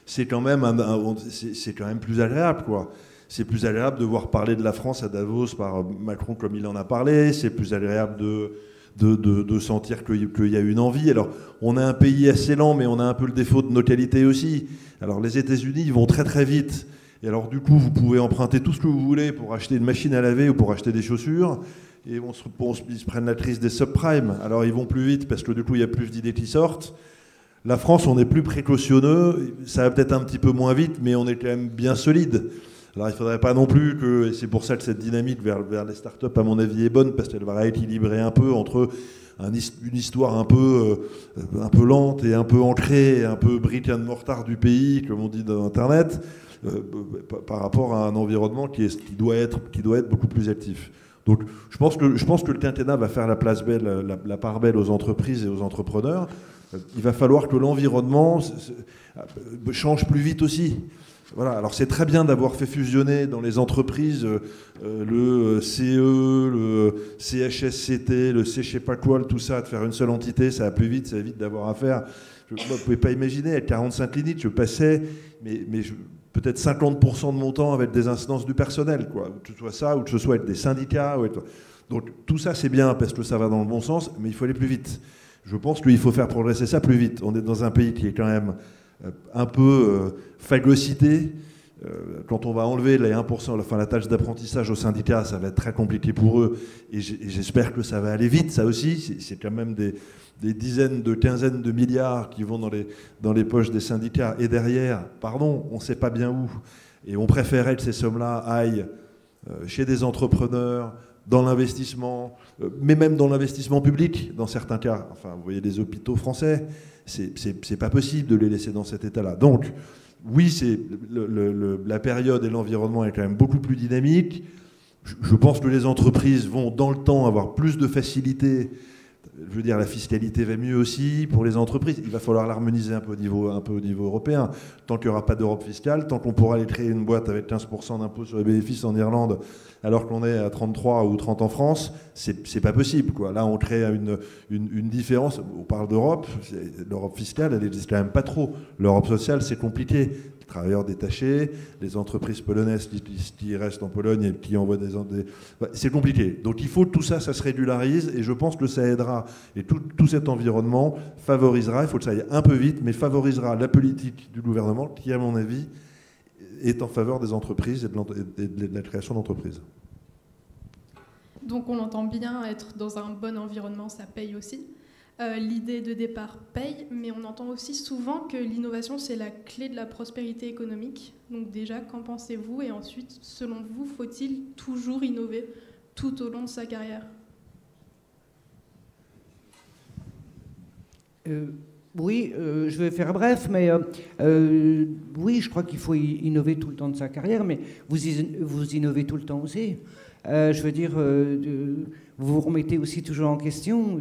S9: c'est quand même plus agréable, quoi. C'est plus agréable de voir parler de la France à Davos par Macron comme il en a parlé. C'est plus agréable de sentir qu'il y a une envie. Alors, on a un pays assez lent, mais on a un peu le défaut de nos qualités aussi. Alors, les États-Unis, ils vont très très vite. Et alors, du coup, vous pouvez emprunter tout ce que vous voulez pour acheter une machine à laver ou pour acheter des chaussures. Et ils se prennent la crise des subprimes. Alors, ils vont plus vite parce que du coup, il y a plus d'idées qui sortent. La France, on est plus précautionneux. Ça va peut-être un petit peu moins vite, mais on est quand même bien solide. Alors, il ne faudrait pas non plus que, et c'est pour ça que cette dynamique vers les startups, à mon avis, est bonne, parce qu'elle va rééquilibrer un peu entre une histoire un peu lente et un peu ancrée, un peu brick and mortar du pays, comme on dit dans Internet, par rapport à un environnement qui doit être beaucoup plus actif. Donc, je pense que le quinquennat va faire la part belle aux entreprises et aux entrepreneurs. Il va falloir que l'environnement change plus vite aussi. Voilà, alors c'est très bien d'avoir fait fusionner dans les entreprises le CE, le CHSCT, le C je sais pas quoi, tout ça, de faire une seule entité, ça va plus vite, ça évite d'avoir à faire. Vous ne pouvez pas imaginer, avec 45 cliniques, je passais peut-être 50% de mon temps avec des instances du personnel, quoi. Que ce soit ça, ou que ce soit avec des syndicats. Donc tout ça c'est bien parce que ça va dans le bon sens, mais il faut aller plus vite. Je pense qu'il faut faire progresser ça plus vite. On est dans un pays qui est quand même un peu phagocyté. Quand on va enlever les 1%, enfin la tâche d'apprentissage aux syndicats, ça va être très compliqué pour eux. Et j'espère que ça va aller vite, ça aussi. C'est quand même des dizaines de quinzaines de milliards qui vont dans les poches des syndicats. Et derrière, on ne sait pas bien où. Et on préférait que ces sommes-là aillent chez des entrepreneurs, dans l'investissement, mais même dans l'investissement public, dans certains cas. Enfin, vous voyez les hôpitaux français, c'est pas possible de les laisser dans cet état-là. Donc, oui, la période et l'environnement est quand même beaucoup plus dynamique. Je pense que les entreprises vont, dans le temps, avoir plus de facilité. Je veux dire, la fiscalité va mieux aussi pour les entreprises. Il va falloir l'harmoniser un peu au niveau européen. Tant qu'il n'y aura pas d'Europe fiscale, tant qu'on pourra aller créer une boîte avec 15% d'impôt sur les bénéfices en Irlande, alors qu'on est à 33 ou 30 en France, c'est pas possible, quoi. Là, on crée une différence. On parle d'Europe. L'Europe fiscale, elle n'existe quand même pas trop. L'Europe sociale, c'est compliqué. Les travailleurs détachés, les entreprises polonaises qui restent en Pologne et qui envoient c'est compliqué. Donc il faut que tout ça se régularise, et je pense que ça aidera. Et tout cet environnement favorisera, il faut que ça aille un peu vite, mais favorisera la politique du gouvernement qui, à mon avis, est en faveur des entreprises et de la création d'entreprises.
S10: Donc on entend bien, être dans un bon environnement, ça paye aussi. L'idée de départ paye, mais on entend aussi souvent que l'innovation, c'est la clé de la prospérité économique. Donc déjà, qu'en pensez-vous? Et ensuite, selon vous, faut-il toujours innover tout au long de sa carrière?
S8: Oui, je vais faire bref, mais oui, je crois qu'il faut innover tout le temps de sa carrière, mais vous innovez tout le temps aussi. Je veux dire, vous vous remettez aussi toujours en question.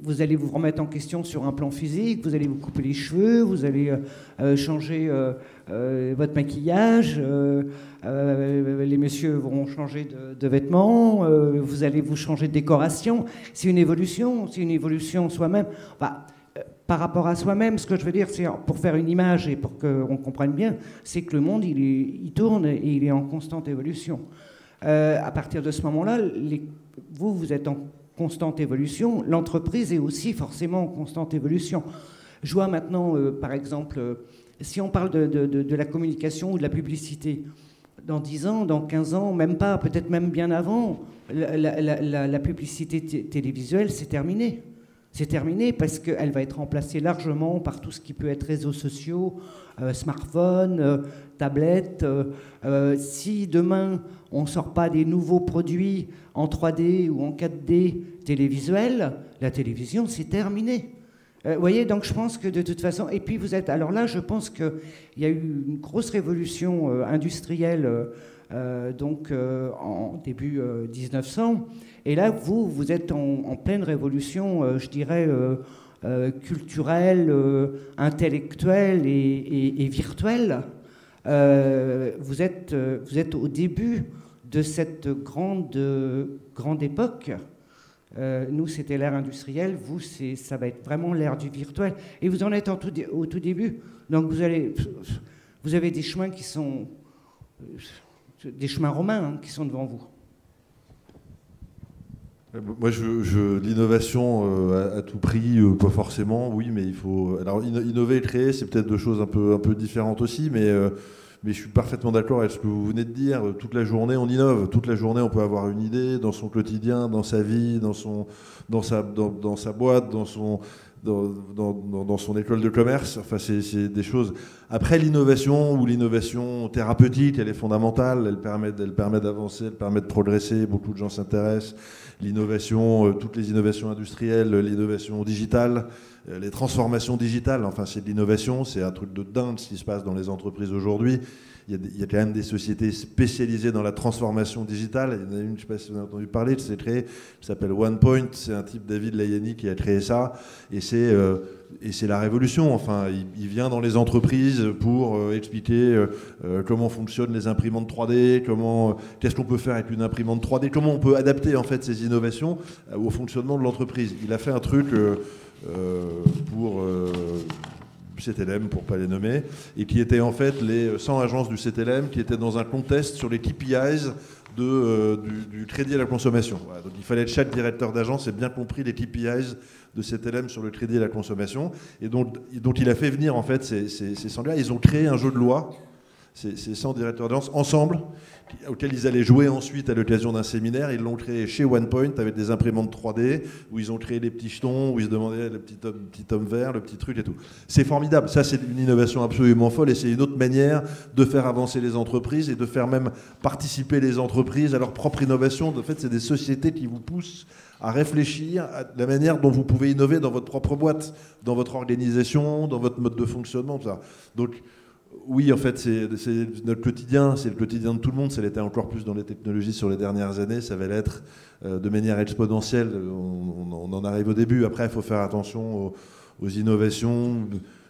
S8: Vous allez vous remettre en question sur un plan physique, vous allez vous couper les cheveux, vous allez changer votre maquillage, les messieurs vont changer de vêtements, vous allez vous changer de décoration. C'est une évolution soi-même. Enfin, par rapport à soi-même, ce que je veux dire, c'est pour faire une image et pour qu'on comprenne bien, c'est que le monde, il tourne et il est en constante évolution. À partir de ce moment-là, vous êtes en constante évolution, l'entreprise est aussi forcément en constante évolution. Je vois maintenant, par exemple, si on parle de la communication ou de la publicité, dans 10 ans, dans 15 ans, même pas, peut-être même bien avant, la publicité télévisuelle, c'est terminé. C'est terminé parce qu'elle va être remplacée largement par tout ce qui peut être réseaux sociaux, smartphones, tablettes. Si demain, on ne sort pas des nouveaux produits en 3D ou en 4D télévisuels, la télévision, c'est terminé. Vous voyez, donc je pense que de toute façon... Et puis vous êtes... Alors là, je pense qu'il y a eu une grosse révolution industrielle en début 1900. Et là, vous êtes en pleine révolution, je dirais, culturelle, intellectuelle et virtuelle. Vous êtes au début de cette grande époque. Nous, c'était l'ère industrielle. Vous, ça va être vraiment l'ère du virtuel. Et vous en êtes au tout début. Donc, vous avez des chemins qui sont... des chemins romains qui sont devant vous.
S9: Moi, l'innovation à tout prix, pas forcément, oui, mais il faut... Alors, innover et créer, c'est peut-être deux choses un peu différentes aussi, mais je suis parfaitement d'accord avec ce que vous venez de dire. Toute la journée, on innove. Toute la journée, on peut avoir une idée dans son quotidien, dans sa vie, dans sa boîte, dans son école de commerce. Enfin, c'est des choses... Après, l'innovation ou l'innovation thérapeutique, elle est fondamentale. Elle permet d'avancer, elle permet de progresser. Beaucoup de gens s'intéressent. L'innovation, toutes les innovations industrielles, l'innovation digitale, les transformations digitales. Enfin, c'est de l'innovation. C'est un truc de dingue ce qui se passe dans les entreprises aujourd'hui. Il y a quand même des sociétés spécialisées dans la transformation digitale. Il y en a une, je ne sais pas si vous avez entendu parler, c'est créé, qui s'appelle OnePoint. C'est un type, David Layani, qui a créé ça. Et c'est la révolution. Enfin, il vient dans les entreprises pour expliquer comment fonctionnent les imprimantes 3D, qu'est-ce qu'on peut faire avec une imprimante 3D, comment on peut adapter en fait ces innovations au fonctionnement de l'entreprise. Il a fait un truc pour... CTLM, pour ne pas les nommer, et qui étaient en fait les 100 agences du CTLM qui étaient dans un contest sur les KPIs du crédit à la consommation. Voilà, donc il fallait que chaque directeur d'agence ait bien compris les KPIs de CTLM sur le crédit à la consommation. Et donc il a fait venir en fait ces 100 gars. Ils ont créé un jeu de loi, ces 100 directeurs d'agence, ensemble, auxquels ils allaient jouer ensuite à l'occasion d'un séminaire. Ils l'ont créé chez OnePoint avec des imprimantes 3D, où ils ont créé des petits jetons, où ils se demandaient le petit homme vert, le petit truc et tout. C'est formidable. Ça, c'est une innovation absolument folle, et c'est une autre manière de faire avancer les entreprises et de faire même participer les entreprises à leur propre innovation. En fait, c'est des sociétés qui vous poussent à réfléchir à la manière dont vous pouvez innover dans votre propre boîte, dans votre organisation, dans votre mode de fonctionnement, tout ça. Donc, oui, en fait, c'est notre quotidien, c'est le quotidien de tout le monde. Ça l'était encore plus dans les technologies sur les dernières années. Ça va l'être de manière exponentielle. On en arrive au début. Après, il faut faire attention aux innovations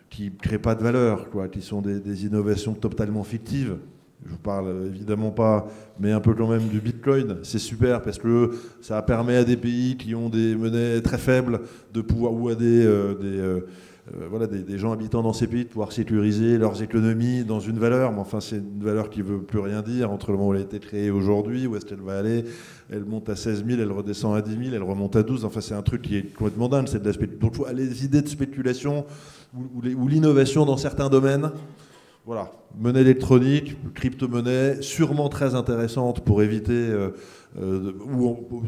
S9: qui ne créent pas de valeur, quoi, qui sont des innovations totalement fictives. Je vous parle évidemment pas, mais un peu quand même du Bitcoin. C'est super parce que ça permet à des pays qui ont des monnaies très faibles de pouvoir, ou à des gens habitant dans ces pays, de pouvoir sécuriser leurs économies dans une valeur. Mais enfin, c'est une valeur qui ne veut plus rien dire entre le moment où elle a été créée aujourd'hui, où est-ce qu'elle va aller. Elle monte à 16 000, elle redescend à 10 000, elle remonte à 12. Enfin, c'est un truc qui est complètement dingue. C'est de la donc, les idées de spéculation ou l'innovation dans certains domaines. Voilà, monnaie électronique, crypto-monnaie, sûrement très intéressante pour éviter...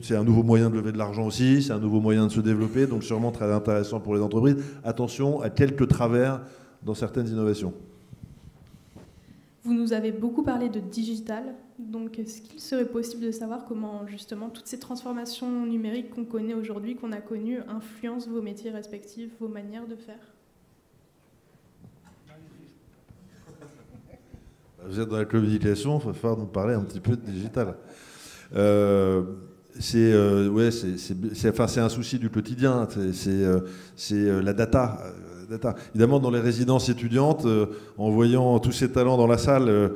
S9: c'est un nouveau moyen de lever de l'argent aussi, c'est un nouveau moyen de se développer, donc sûrement très intéressant pour les entreprises. Attention à quelques travers dans certaines innovations.
S10: Vous nous avez beaucoup parlé de digital, donc est-ce qu'il serait possible de savoir comment justement toutes ces transformations numériques qu'on connaît aujourd'hui, qu'on a connues, influencent vos métiers respectifs, vos manières de faire ?
S9: Vous êtes dans la communication, il va falloir nous parler un petit peu de digital. C'est un souci du quotidien, c'est la data. Évidemment, dans les résidences étudiantes, en voyant tous ces talents dans la salle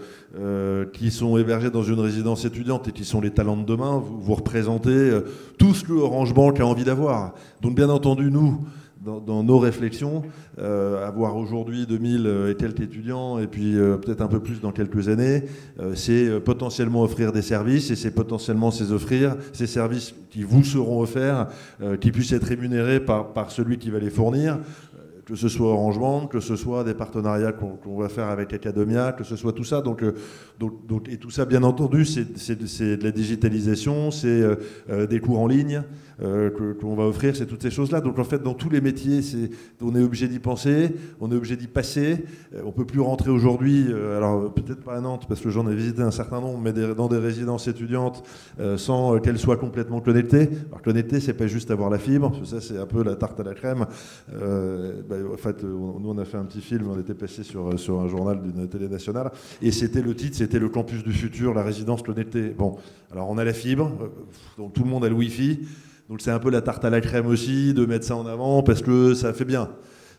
S9: qui sont hébergés dans une résidence étudiante et qui sont les talents de demain, vous représentez tout ce que Orange Bank a envie d'avoir. Donc bien entendu, nous, dans nos réflexions, avoir aujourd'hui 2000 et quelques étudiants, et puis peut-être un peu plus dans quelques années, c'est potentiellement offrir des services, et c'est potentiellement offrir ces services qui vous seront offerts, qui puissent être rémunérés par celui qui va les fournir. que ce soit Orange Bank, que ce soit des partenariats qu'on va faire avec Academia, que ce soit tout ça. Et tout ça, bien entendu, c'est de la digitalisation, c'est des cours en ligne qu'on va offrir, c'est toutes ces choses-là. Donc en fait, dans tous les métiers, on est obligé d'y penser, on est obligé d'y passer. On ne peut plus rentrer aujourd'hui, alors peut-être pas à Nantes, parce que j'en ai visité un certain nombre, mais dans des résidences étudiantes sans qu'elles soient complètement connectées. Alors connectées, c'est pas juste avoir la fibre, parce que ça c'est un peu la tarte à la crème. En fait, nous on a fait un petit film, on était passé sur un journal d'une télé nationale, et le titre, c'était le campus du futur, la résidence connectée. Bon, alors on a la fibre, donc tout le monde a le Wi-Fi. Donc c'est un peu la tarte à la crème aussi de mettre ça en avant parce que ça fait bien.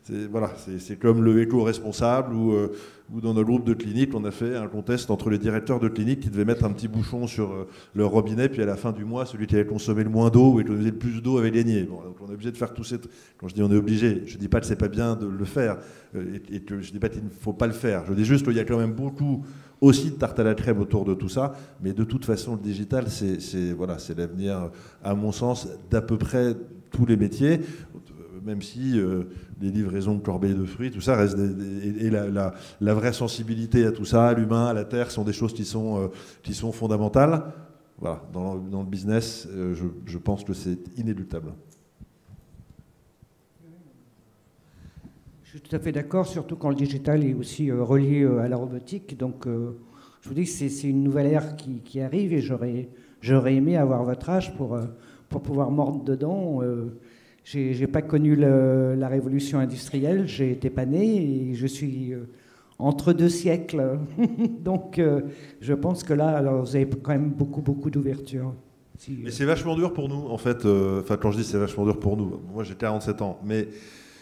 S9: C'est comme le éco-responsable où dans notre groupe de clinique, on a fait un contest entre les directeurs de clinique qui devaient mettre un petit bouchon sur leur robinet, puis à la fin du mois, celui qui avait consommé le moins d'eau ou économisé le plus d'eau avait gagné. Bon, donc on est obligé de faire tout ça. Quand je dis on est obligé, je ne dis pas que c'est pas bien de le faire et que je ne dis pas qu'il ne faut pas le faire. Je dis juste qu'il y a quand même beaucoup aussi de tarte à la crème autour de tout ça, mais de toute façon, le digital, c'est l'avenir, à mon sens, d'à peu près tous les métiers, même si les livraisons de corbeilles de fruits, tout ça reste la vraie sensibilité à tout ça, à l'humain, à la terre, sont des choses qui sont fondamentales. Voilà, dans le business, je pense que c'est inéluctable.
S8: Je suis tout à fait d'accord, surtout quand le digital est aussi relié à la robotique. Donc, je vous dis que c'est une nouvelle ère qui arrive et j'aurais aimé avoir votre âge pour pouvoir mordre dedans. J'ai pas connu la révolution industrielle, j'ai été pas né et je suis entre deux siècles. Donc, je pense que là, alors, vous avez quand même beaucoup d'ouverture.
S9: Mais c'est vachement dur pour nous, en fait. Enfin, quand je dis c'est vachement dur pour nous, moi j'ai 47 ans, mais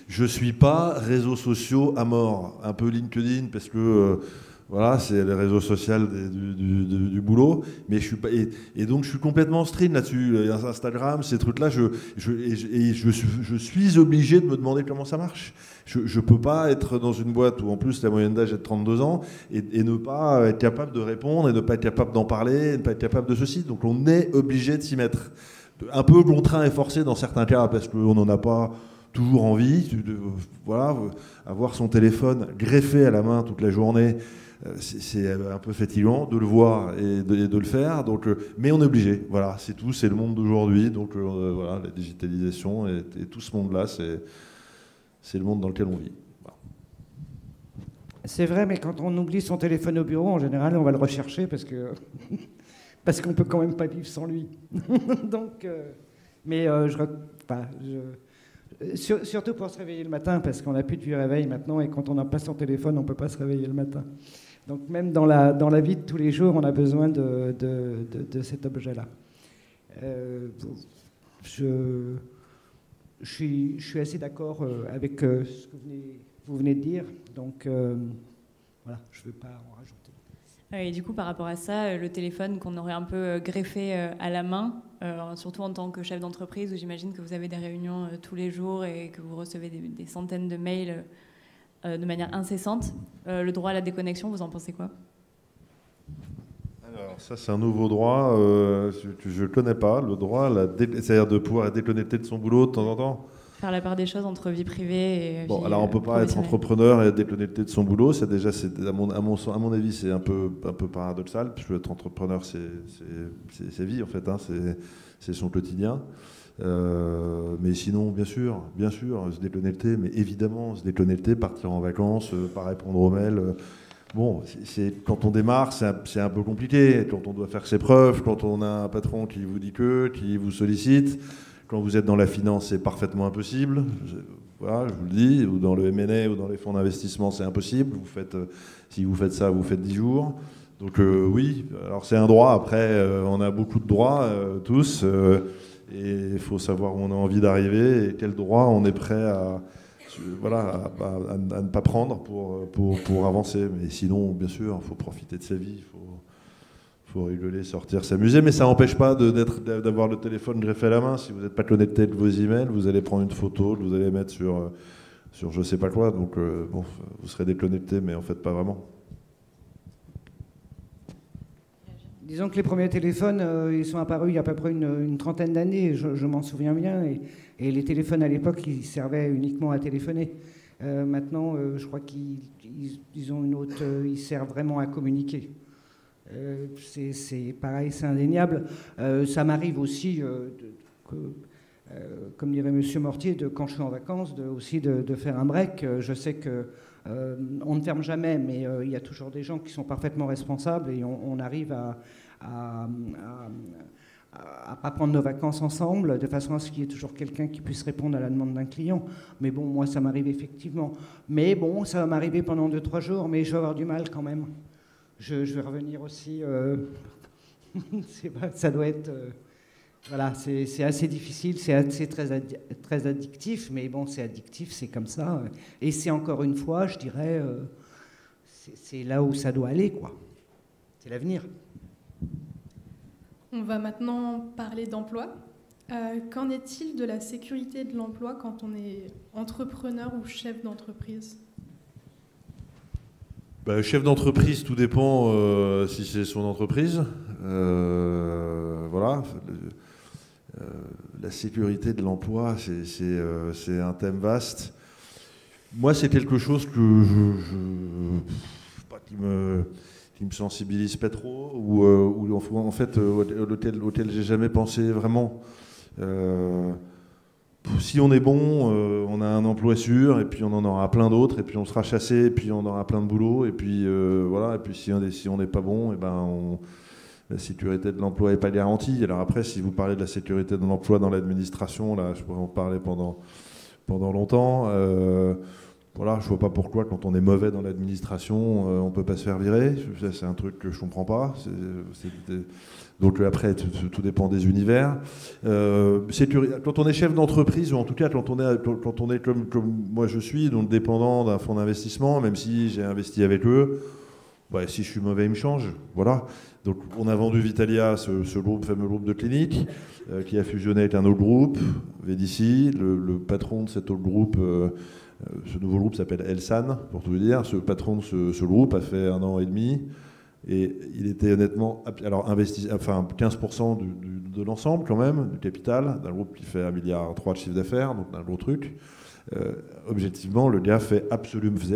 S9: je suis pas réseaux sociaux à mort. Un peu LinkedIn parce que voilà, c'est les réseaux sociaux du boulot, mais je suis pas et donc je suis complètement stream là-dessus. Instagram, ces trucs-là, je suis obligé de me demander comment ça marche. Je peux pas être dans une boîte où en plus la moyenne d'âge est de 32 ans et ne pas être capable de répondre et ne pas être capable d'en parler, et ne pas être capable de ceci. Donc on est obligé de s'y mettre. Un peu contraint et forcé dans certains cas parce qu'on n'en a pas toujours envie. Voilà, avoir son téléphone greffé à la main toute la journée. C'est un peu fatigant de le voir et de le faire, donc, mais on est obligé. Voilà, c'est tout, c'est le monde d'aujourd'hui. Donc voilà, la digitalisation et tout ce monde-là, c'est le monde dans lequel on vit. Voilà.
S8: C'est vrai, mais quand on oublie son téléphone au bureau, en général, on va le rechercher parce qu'on peut quand même pas vivre sans lui. Donc, mais surtout pour se réveiller le matin, parce qu'on n'a plus de vieux réveil maintenant, et quand on n'a pas son téléphone, on ne peut pas se réveiller le matin. Donc même dans la vie de tous les jours, on a besoin de cet objet-là. Je suis assez d'accord avec ce que vous venez de dire, donc voilà, je ne veux pas en rajouter.
S7: Et du coup, par rapport à ça, le téléphone qu'on aurait un peu greffé à la main, surtout en tant que chef d'entreprise, où j'imagine que vous avez des réunions tous les jours et que vous recevez des centaines de mails de manière incessante, le droit à la déconnexion, vous en pensez quoi?
S9: Alors ça, c'est un nouveau droit, je ne connais pas, le droit, c'est-à-dire de pouvoir être déconnecté de son boulot de temps en temps.
S7: Faire la part des choses entre vie privée et
S9: bon,
S7: vie
S9: alors on peut pas être entrepreneur et être déconnecté de son boulot. C'est déjà, à mon avis, c'est un peu paradoxal, puisque être entrepreneur, c'est sa vie en fait, hein, c'est son quotidien. Mais sinon, bien sûr, se déconnecter, mais évidemment, se déconnecter, partir en vacances, pas répondre aux mails. Bon, quand on démarre, c'est un peu compliqué. Quand on doit faire ses preuves, quand on a un patron qui vous dit qui vous sollicite. Quand vous êtes dans la finance, c'est parfaitement impossible. Voilà, je vous le dis. Ou dans le M&A ou dans les fonds d'investissement, c'est impossible. Si vous faites ça, vous faites 10 jours. Donc oui, alors c'est un droit. Après, on a beaucoup de droits, tous. Et il faut savoir où on a envie d'arriver et quel droit on est prêt à ne pas prendre pour avancer. Mais sinon, bien sûr, il faut profiter de sa vie. Il faut rigoler, sortir, s'amuser, mais ça n'empêche pas d'avoir le téléphone greffé à la main. Si vous n'êtes pas connecté avec vos emails, vous allez prendre une photo, vous allez mettre sur je ne sais pas quoi, donc bon, vous serez déconnecté, mais en fait pas vraiment.
S8: Disons que les premiers téléphones, ils sont apparus il y a à peu près une trentaine d'années, je m'en souviens bien, et les téléphones à l'époque, ils servaient uniquement à téléphoner. Maintenant, je crois qu'ils ont une autre... ils servent vraiment à communiquer. C'est pareil, c'est indéniable. Ça m'arrive aussi, comme dirait M. Mortier, quand je suis en vacances, aussi de faire un break. Je sais qu'on ne ferme jamais, mais il y a toujours des gens qui sont parfaitement responsables et on arrive à pas prendre nos vacances ensemble, de façon à ce qu'il y ait toujours quelqu'un qui puisse répondre à la demande d'un client. Mais bon, moi, ça m'arrive effectivement. Mais bon, ça va m'arriver pendant 2-3 jours, mais je vais avoir du mal quand même. Je vais revenir aussi... ça doit être... voilà, c'est assez difficile, c'est très addictif, mais bon, c'est addictif, c'est comme ça. Et c'est encore une fois, je dirais, c'est là où ça doit aller, quoi. C'est l'avenir.
S10: On va maintenant parler d'emploi. Qu'en est-il de la sécurité de l'emploi quand on est entrepreneur ou chef d'entreprise ?
S9: Chef d'entreprise, tout dépend si c'est son entreprise. Voilà. La sécurité de l'emploi, c'est un thème vaste. Moi, c'est quelque chose que qui me sensibilise pas trop, ou en fait auquel j'ai jamais pensé vraiment. Si on est bon, on a un emploi sûr, et puis on en aura plein d'autres, et puis on sera chassé, et puis on aura plein de boulot, et puis voilà. Et puis si on n'est pas bon, et la sécurité de l'emploi n'est pas garantie. Alors après, si vous parlez de la sécurité de l'emploi dans l'administration, là, je pourrais en parler pendant longtemps. Voilà, je vois pas pourquoi, quand on est mauvais dans l'administration, on peut pas se faire virer. C'est un truc que je comprends pas. Donc après, tout dépend des univers. Quand on est chef d'entreprise, ou en tout cas quand on est comme moi je suis, donc dépendant d'un fonds d'investissement, même si j'ai investi avec eux, si je suis mauvais, ils me changent. Voilà. Donc on a vendu Vitalia, ce fameux groupe de cliniques, qui a fusionné avec un autre groupe, Védici. Le patron de cet autre groupe, ce nouveau groupe s'appelle Elsan, pour tout vous dire. Ce patron de ce groupe a fait 1 an et demi. Et il était honnêtement investi, 15% de l'ensemble quand même, du capital, d'un groupe qui fait 1,3 milliard de chiffre d'affaires, donc d'un gros truc. Objectivement, le gars faisait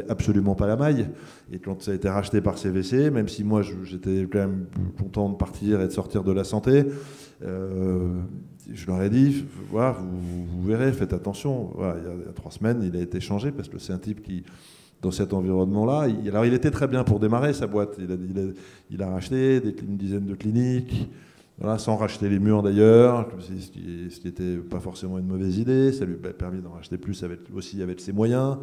S9: absolument pas la maille. Et quand ça a été racheté par CVC, même si moi j'étais quand même content de partir et de sortir de la santé, je leur ai dit, voilà, vous verrez, faites attention. Voilà, il y a 3 semaines, il a été changé parce que c'est un type qui, dans cet environnement-là, il était très bien pour démarrer sa boîte. Il a racheté une dizaine de cliniques. Voilà, sans racheter les murs d'ailleurs, ce qui n'était pas forcément une mauvaise idée. Ça lui a permis d'en racheter plus aussi avec ses moyens.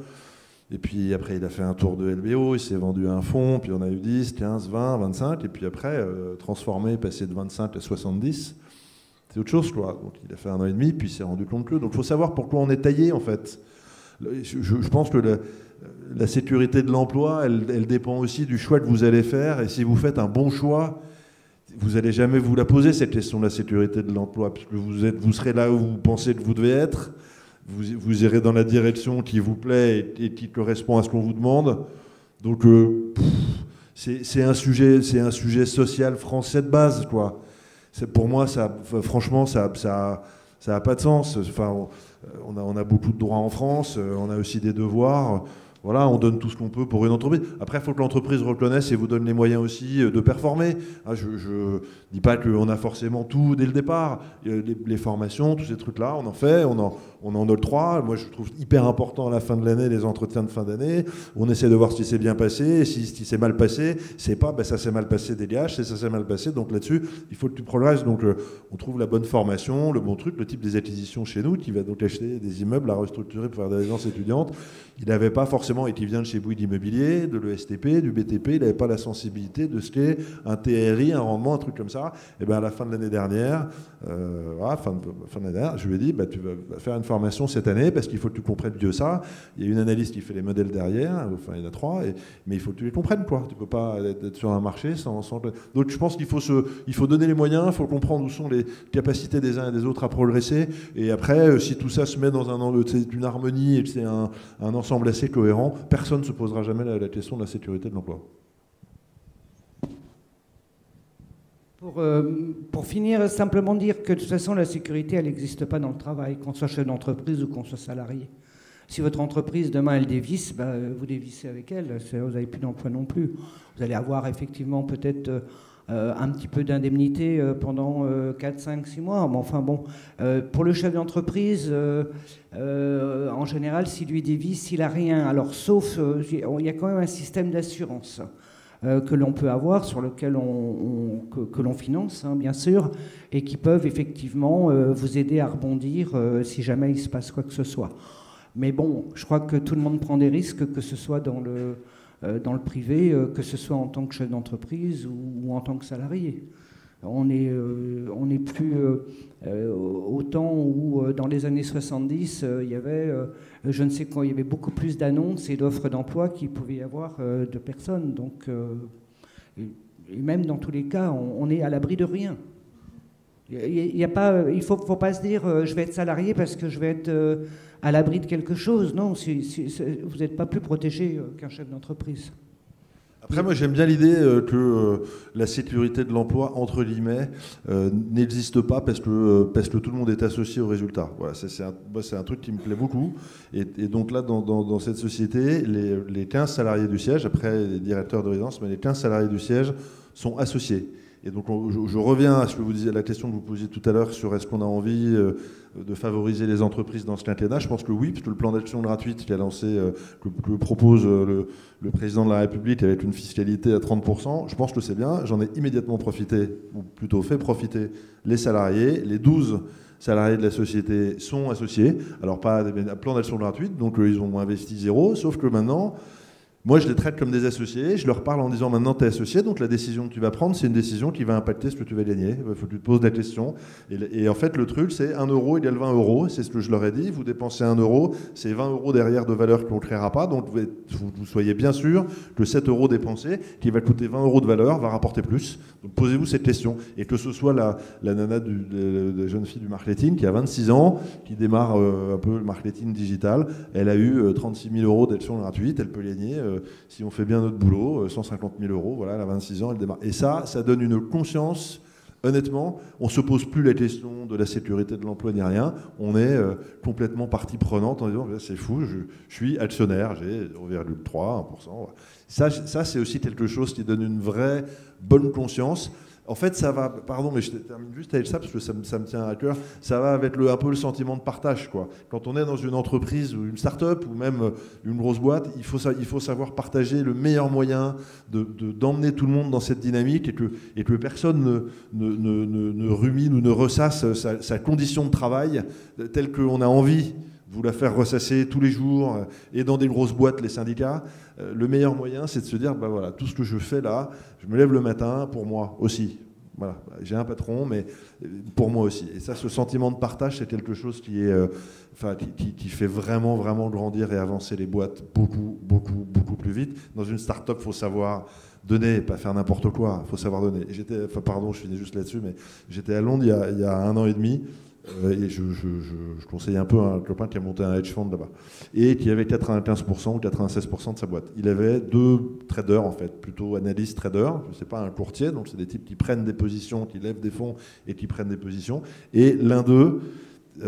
S9: Et puis après, il a fait un tour de LBO, il s'est vendu à un fonds, puis on a eu 10, 15, 20, 25, et puis après, transformé, passé de 25 à 70, c'est autre chose, quoi. Donc il a fait 1 an et demi, puis il s'est rendu compte que... Donc il faut savoir pourquoi on est taillé, en fait. Je pense que la sécurité de l'emploi, elle dépend aussi du choix que vous allez faire, et si vous faites un bon choix, vous n'allez jamais vous la poser, cette question de la sécurité de l'emploi, puisque vous serez là où vous pensez que vous devez être, vous irez dans la direction qui vous plaît et qui correspond à ce qu'on vous demande. Donc c'est un sujet social français de base, quoi. Pour moi, franchement, ça n'a pas de sens. Enfin, on a beaucoup de droits en France, on a aussi des devoirs. Voilà, on donne tout ce qu'on peut pour une entreprise. Après, il faut que l'entreprise reconnaisse et vous donne les moyens aussi de performer. Je ne dis pas qu'on a forcément tout dès le départ. Les formations, tous ces trucs-là, on en fait, on en octroie. Moi, je trouve hyper important à la fin de l'année, les entretiens de fin d'année. On essaie de voir si c'est bien passé. Et si c'est mal passé, c'est pas ça s'est mal passé, dégage. Ça s'est mal passé. Donc là-dessus, il faut que tu progresses. Donc on trouve la bonne formation, le bon truc, le type des acquisitions chez nous, qui va donc acheter des immeubles à restructurer pour faire des résidences étudiantes. Il n'avait pas forcément, et qui vient de chez Bouygues Immobilier, de l'ESTP, du BTP, il n'avait pas la sensibilité de ce qu'est un TRI, un rendement, un truc comme ça. Et bien à la fin de l'année dernière, je lui ai dit, tu vas faire une formation cette année parce qu'il faut que tu comprennes mieux ça. Il y a une analyste qui fait les modèles derrière, enfin il y en a 3, mais il faut que tu les comprennes, quoi. Tu ne peux pas être sur un marché sans... Donc je pense qu'il faut donner les moyens, il faut comprendre où sont les capacités des uns et des autres à progresser. Et après, si tout ça se met dans une harmonie et que c'est un ensemble assez cohérent, personne ne se posera jamais la question de la sécurité de l'emploi.
S8: Pour finir, simplement dire que de toute façon, la sécurité, elle n'existe pas dans le travail, qu'on soit chef d'entreprise ou qu'on soit salarié. Si votre entreprise, demain, elle dévisse, vous dévissez avec elle. Vous n'avez plus d'emploi non plus. Vous allez avoir effectivement peut-être un petit peu d'indemnité pendant 4, 5, 6 mois. Mais enfin bon, pour le chef d'entreprise, en général, s'il lui dévisse, il n'a rien. Alors, sauf, il y a quand même un système d'assurance que l'on peut avoir, sur lequel que l'on finance, hein, bien sûr, et qui peuvent effectivement vous aider à rebondir si jamais il se passe quoi que ce soit. Mais bon, je crois que tout le monde prend des risques, que ce soit dans le privé, que ce soit en tant que chef d'entreprise ou en tant que salarié. On n'est plus au temps où, dans les années 70, il y avait, je ne sais quoi, il y avait beaucoup plus d'annonces et d'offres d'emploi qu'il pouvait y avoir de personnes. Donc, et même dans tous les cas, on est à l'abri de rien. Il ne faut pas se dire je vais être salarié parce que je vais être à l'abri de quelque chose. Non, vous n'êtes pas plus protégé qu'un chef d'entreprise.
S9: Après, moi, j'aime bien l'idée que la sécurité de l'emploi, entre guillemets, n'existe pas parce que tout le monde est associé au résultat. Voilà, c'est un truc qui me plaît beaucoup. Et donc là, dans cette société, les 15 salariés du siège, après les directeurs de résidence, mais les 15 salariés du siège sont associés. Et donc, je reviens à ce que vous disiez, à la question que vous posiez tout à l'heure sur est-ce qu'on a envie de favoriser les entreprises dans ce quinquennat. Je pense que oui, parce que le plan d'action gratuite qu'a lancé, que propose le président de la République avec une fiscalité à 30%, je pense que c'est bien. J'en ai immédiatement profité, ou plutôt fait profiter les salariés. Les 12 salariés de la société sont associés. Alors, pas un plan d'action gratuite, donc ils ont investi 0, sauf que maintenant... Moi, je les traite comme des associés, je leur parle en disant maintenant tu es associé, donc la décision que tu vas prendre, c'est une décision qui va impacter ce que tu vas gagner. Il faut que tu te poses la question. Et en fait, le truc, c'est 1 euro égale 20 euros, c'est ce que je leur ai dit. Vous dépensez 1 euro, c'est 20 euros derrière de valeur qu'on ne créera pas, donc vous soyez bien sûr que 7 euros dépensés, qui va coûter 20 euros de valeur, va rapporter plus. Donc posez-vous cette question. Et que ce soit la nana de jeune fille du marketing qui a 26 ans, qui démarre un peu le marketing digital, elle a eu 36 000 euros d'action gratuite, elle peut gagner... si on fait bien notre boulot, 150 000 euros, voilà, elle a 26 ans, elle démarre. Et ça donne une conscience, honnêtement, on ne se pose plus la question de la sécurité de l'emploi ni rien, on est complètement partie prenante en disant, c'est fou, je suis actionnaire, j'ai 0,3%, 1%. Ça, c'est aussi quelque chose qui donne une vraie bonne conscience. En fait, ça va, pardon, mais je termine juste avec ça parce que ça me tient à cœur, ça va avec un peu le sentiment de partage, quoi. Quand on est dans une entreprise ou une start-up ou même une grosse boîte, il faut savoir partager le meilleur moyen d'emmener tout le monde dans cette dynamique et que personne ne rumine ou ne ressasse sa condition de travail telle qu'on a envie vous la faire ressasser tous les jours, et dans des grosses boîtes, les syndicats, le meilleur moyen, c'est de se dire, voilà, tout ce que je fais là, je me lève le matin pour moi aussi. Voilà, j'ai un patron, mais pour moi aussi. Et ça, ce sentiment de partage, c'est quelque chose qui fait vraiment, vraiment grandir et avancer les boîtes beaucoup, beaucoup, beaucoup plus vite. Dans une start-up, il faut savoir donner, pas faire n'importe quoi, il faut savoir donner. Et pardon, je finis juste là-dessus, mais j'étais à Londres il y a 1 an et demi, et je conseille un peu un copain qui a monté un hedge fund là-bas et qui avait 95% ou 96% de sa boîte. Il avait 2 traders en fait, plutôt analystes traders, c'est pas un courtier, donc c'est des types qui prennent des positions, qui lèvent des fonds et qui prennent des positions. Et l'un d'eux est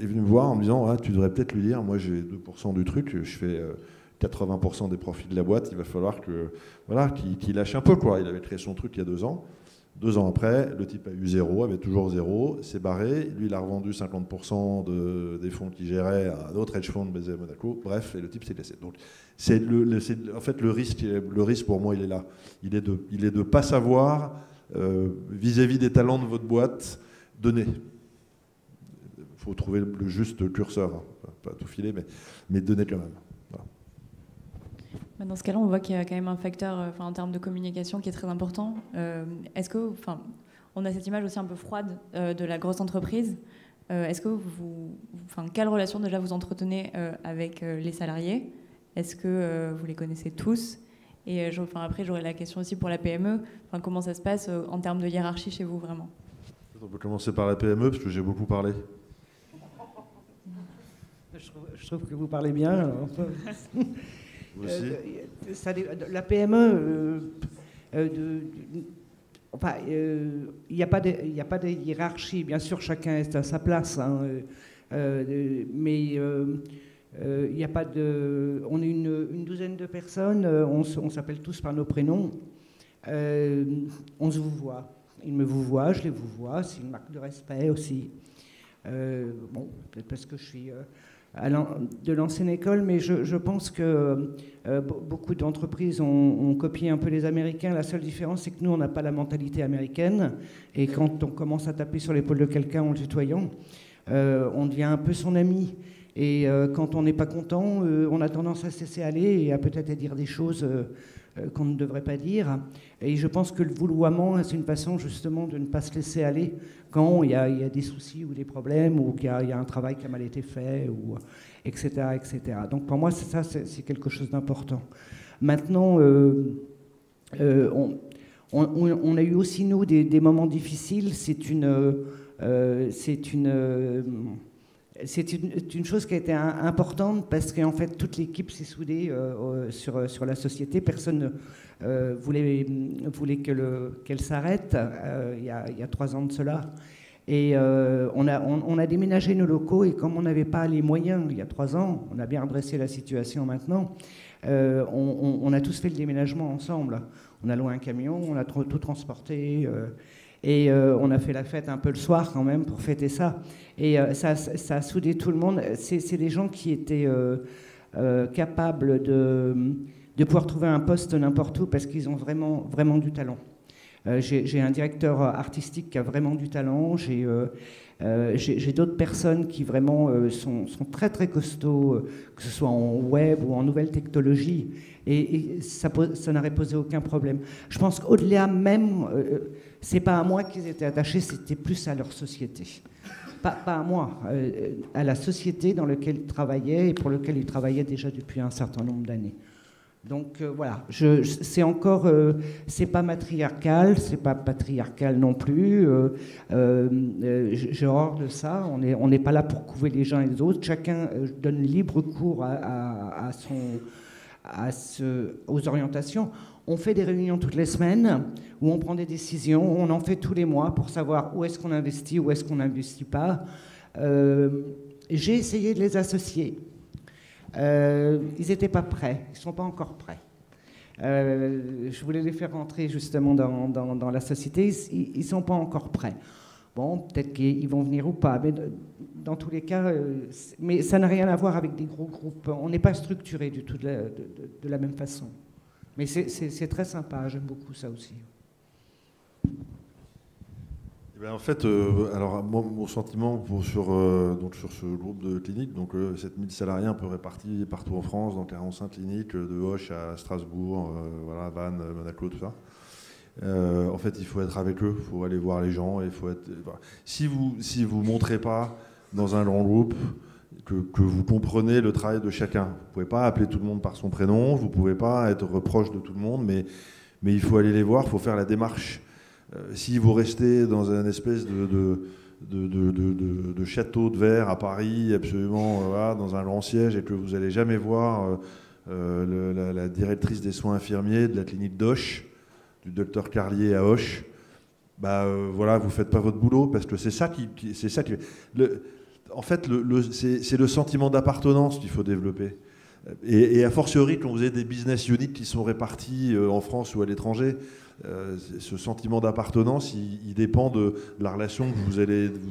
S9: venu me voir en me disant ah, tu devrais peut-être lui dire, moi j'ai 2% du truc, je fais 80% des profits de la boîte, il va falloir que voilà, qu'il lâche un peu quoi. Il avait créé son truc il y a 2 ans. 2 ans après, le type a eu 0, avait toujours 0, s'est barré. Lui, il a revendu 50% des fonds qu'il gérait à un autre hedge fund basé à Monaco. Bref, et le type s'est cassé. Donc, en fait, le risque pour moi, il est là. Il est de pas savoir, vis-à-vis des talents de votre boîte, donner. Il faut trouver le juste curseur. Hein. Pas tout filer, mais donner quand même. Voilà.
S7: Dans ce cas-là, on voit qu'il y a quand même un facteur en termes de communication qui est très important. Est-ce que, on a cette image aussi un peu froide de la grosse entreprise. Est-ce que quelle relation déjà vous entretenez avec les salariés? Est-ce que vous les connaissez tous? Et après, j'aurais la question aussi pour la PME. Comment ça se passe en termes de hiérarchie chez vous vraiment?
S9: On peut commencer par la PME parce que j'ai beaucoup parlé.
S8: Je trouve que vous parlez bien. Alors. La PME, il n'y a pas de hiérarchie. Bien sûr, chacun est à sa place. Hein, mais Il y a pas de, on est une douzaine de personnes, on s'appelle tous par nos prénoms. On se vous voit. Ils me vous voient, je les vous vois. C'est une marque de respect aussi. Bon, peut-être parce que je suis de l'ancienne école, mais je pense que beaucoup d'entreprises ont copié un peu les Américains. La seule différence, c'est que nous, on n'a pas la mentalité américaine. Et quand on commence à taper sur l'épaule de quelqu'un en le tutoyant, on devient un peu son ami. Et quand on n'est pas content, on a tendance à se laisser aller et à peut-être à dire des choses qu'on ne devrait pas dire. Et je pense que le vouloiement, c'est une façon justement de ne pas se laisser aller quand il y a des soucis ou des problèmes ou qu'il y a un travail qui a mal été fait, ou, etc., etc. Donc pour moi, c'est quelque chose d'important. Maintenant, on a eu aussi, nous, des moments difficiles. C'est une chose qui a été importante parce qu'en fait toute l'équipe s'est soudée sur la société. Personne voulait qu'elle s'arrête il y a 3 ans de cela. Et on a déménagé nos locaux et comme on n'avait pas les moyens il y a 3 ans, on a bien redressé la situation maintenant, on a tous fait le déménagement ensemble. On a loué un camion, on a tout transporté et on a fait la fête un peu le soir quand même pour fêter ça. Et ça a soudé tout le monde. C'est des gens qui étaient capables de pouvoir trouver un poste n'importe où parce qu'ils ont vraiment, vraiment du talent. J'ai un directeur artistique qui a vraiment du talent. J'ai d'autres personnes qui vraiment sont très, très costauds, que ce soit en web ou en nouvelles technologies. Et ça n'aurait posé aucun problème. Je pense qu'au-delà même, c'est pas à moi qu'ils étaient attachés, c'était plus à leur société. Pas à moi, à la société dans laquelle ils travaillaient et pour laquelle ils travaillaient déjà depuis un certain nombre d'années. Donc voilà, c'est pas matriarcal, c'est pas patriarcal non plus. J'ai horreur de ça. On n'est pas là pour couver les uns et les autres. Chacun donne libre cours aux orientations. On fait des réunions toutes les semaines où on prend des décisions. On en fait tous les mois pour savoir où est-ce qu'on investit, où est-ce qu'on n'investit pas. J'ai essayé de les associer. Ils n'étaient pas prêts, ils ne sont pas encore prêts. Je voulais les faire rentrer justement dans la société, ils ne sont pas encore prêts. Bon, peut-être qu'ils vont venir ou pas, mais dans tous les cas, mais ça n'a rien à voir avec des gros groupes. On n'est pas structuré du tout de la même façon. Mais c'est très sympa, j'aime beaucoup ça aussi.
S9: En fait, alors moi, mon sentiment sur ce groupe de cliniques, donc 7000 salariés un peu répartis partout en France, dans 45 cliniques, de Auch à Strasbourg, voilà, Vannes, Monaco, tout ça. En fait, il faut être avec eux, il faut aller voir les gens. Et faut être, voilà. Si vous montrez pas dans un grand groupe que vous comprenez le travail de chacun, vous pouvez pas appeler tout le monde par son prénom, vous pouvez pas être proche de tout le monde, mais il faut aller les voir, il faut faire la démarche. Si vous restez dans une espèce de château de verre à Paris, absolument voilà, dans un grand siège, et que vous n'allez jamais voir la directrice des soins infirmiers de la clinique d'Auch, du docteur Carlier à Auch, voilà, vous ne faites pas votre boulot, parce que c'est ça qui en fait, c'est le sentiment d'appartenance qu'il faut développer. Et a fortiori, quand vous avez des business units qui sont répartis en France ou à l'étranger, ce sentiment d'appartenance, il dépend de la relation que vous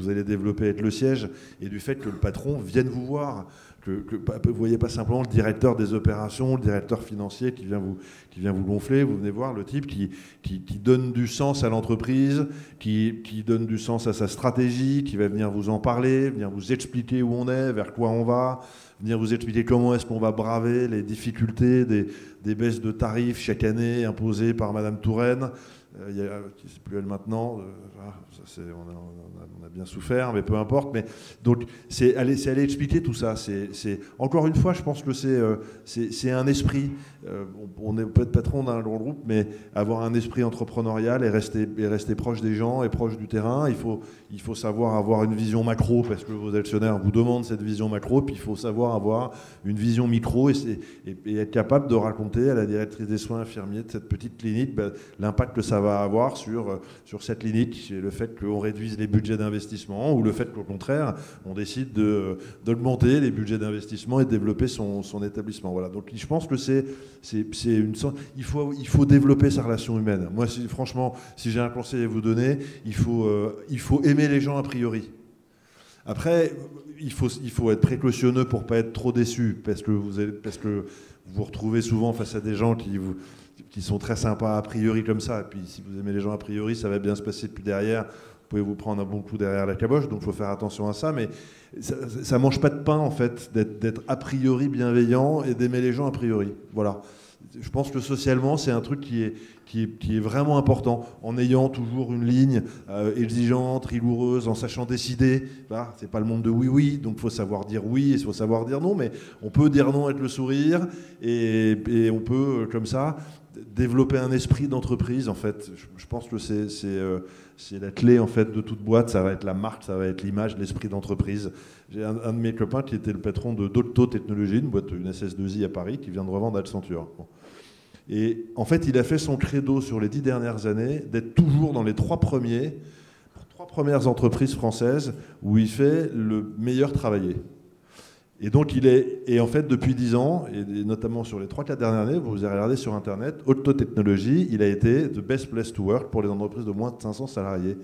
S9: allez développer avec le siège et du fait que le patron vienne vous voir. Que vous ne voyez pas simplement le directeur des opérations, le directeur financier qui vient vous gonfler. Vous venez voir le type qui donne du sens à l'entreprise, qui donne du sens à sa stratégie, qui va venir vous en parler, venir vous expliquer où on est, vers quoi on va, venir vous expliquer comment est-ce qu'on va braver les difficultés des baisses de tarifs chaque année imposées par Madame Touraine. C'est plus elle maintenant, on a bien souffert, mais peu importe. Mais donc c'est aller expliquer tout ça. Encore une fois, je pense que c'est un esprit. On peut être patron d'un grand groupe, mais avoir un esprit entrepreneurial et rester proche des gens et proche du terrain. Il faut savoir avoir une vision macro parce que vos actionnaires vous demandent cette vision macro. Puis il faut savoir avoir une vision micro et être capable de raconter à la directrice des soins infirmiers de cette petite clinique l'impact que ça va va avoir sur cette clinique, le fait qu'on réduise les budgets d'investissement ou le fait qu'au contraire, on décide d'augmenter les budgets d'investissement et de développer son établissement. Voilà. Donc je pense que il faut développer sa relation humaine. Moi, franchement, si j'ai un conseil à vous donner, il faut aimer les gens a priori. Après, il faut être précautionneux pour ne pas être trop déçu, parce que vous vous retrouvez souvent face à des gens qui sont très sympas a priori comme ça, et puis si vous aimez les gens a priori, ça va bien se passer, puis derrière, vous pouvez vous prendre un bon coup derrière la caboche, donc il faut faire attention à ça, mais ça mange pas de pain, en fait, d'être a priori bienveillant et d'aimer les gens a priori. Voilà. Je pense que socialement, c'est un truc qui est vraiment important, en ayant toujours une ligne exigeante, rigoureuse, en sachant décider. Voilà, c'est pas le monde de oui-oui, donc il faut savoir dire oui et il faut savoir dire non, mais on peut dire non avec le sourire et on peut, comme ça, développer un esprit d'entreprise. En fait, je pense que c'est la clé en fait de toute boîte. Ça va être la marque, ça va être l'image, l'esprit d'entreprise. J'ai un de mes copains qui était le patron de Dolto Technologies, une boîte, une SS2I à Paris, qui vient de revendre Accenture. Bon. Et en fait, il a fait son credo sur les 10 dernières années d'être toujours dans les 3 premières entreprises françaises où il fait le meilleur travailler. Et donc, en fait, depuis 10 ans, et notamment sur les 3-4 dernières années, vous avez regardé sur Internet, Dolto Technologies, il a été the best place to work pour les entreprises de moins de 500 salariés.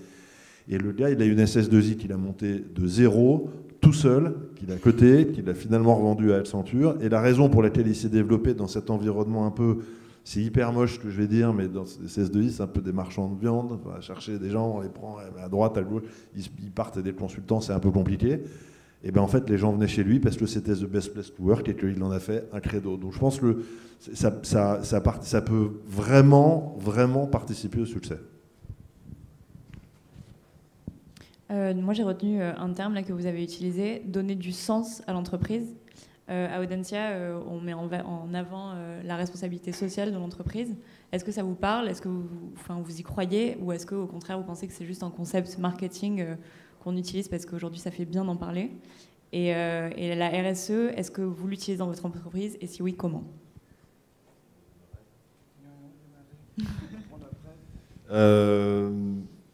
S9: Et le gars, il a une SS2I qu'il a montée de zéro, tout seul, qu'il a coté, qu'il a finalement revendu à Accenture. Et la raison pour laquelle il s'est développé dans cet environnement un peu... C'est hyper moche ce que je vais dire, mais dans les SS2I, c'est un peu des marchands de viande. On va chercher des gens, on les prend à droite, à gauche, ils partent des consultants, c'est un peu compliqué. Et bien en fait, les gens venaient chez lui parce que c'était the best place to work et qu'il en a fait un credo. Donc je pense que ça peut vraiment, vraiment participer au succès.
S7: Moi, j'ai retenu un terme là, que vous avez utilisé, donner du sens à l'entreprise. À Audencia, on met en avant la responsabilité sociale de l'entreprise. Est-ce que ça vous parle? Est-ce que vous y croyez? Ou est-ce qu'au contraire, vous pensez que c'est juste un concept marketing qu'on utilise parce qu'aujourd'hui, ça fait bien d'en parler? Et la RSE, est-ce que vous l'utilisez dans votre entreprise? Et si oui, comment?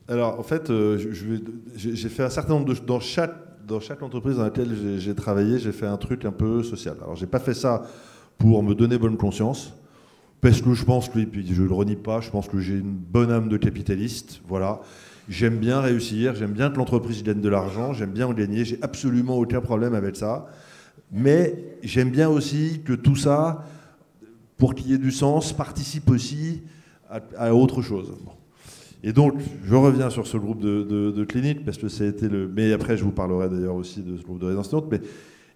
S9: Alors, en fait, j'ai fait un certain nombre de... Dans chaque entreprise dans laquelle j'ai travaillé, j'ai fait un truc un peu social. Alors, j'ai pas fait ça pour me donner bonne conscience, parce que je pense que, et puis je le renie pas, je pense que j'ai une bonne âme de capitaliste, voilà. J'aime bien réussir, j'aime bien que l'entreprise gagne de l'argent, j'aime bien en gagner, j'ai absolument aucun problème avec ça. Mais j'aime bien aussi que tout ça, pour qu'il y ait du sens, participe aussi à autre chose. Bon. Et donc, je reviens sur ce groupe de cliniques, parce que ça a été le... Mais après, je vous parlerai d'ailleurs aussi de ce groupe de résidence étudiante.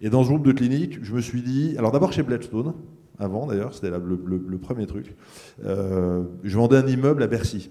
S9: Et dans ce groupe de cliniques, je me suis dit... Alors d'abord chez Blackstone, avant d'ailleurs, c'était le premier truc. Je vendais un immeuble à Bercy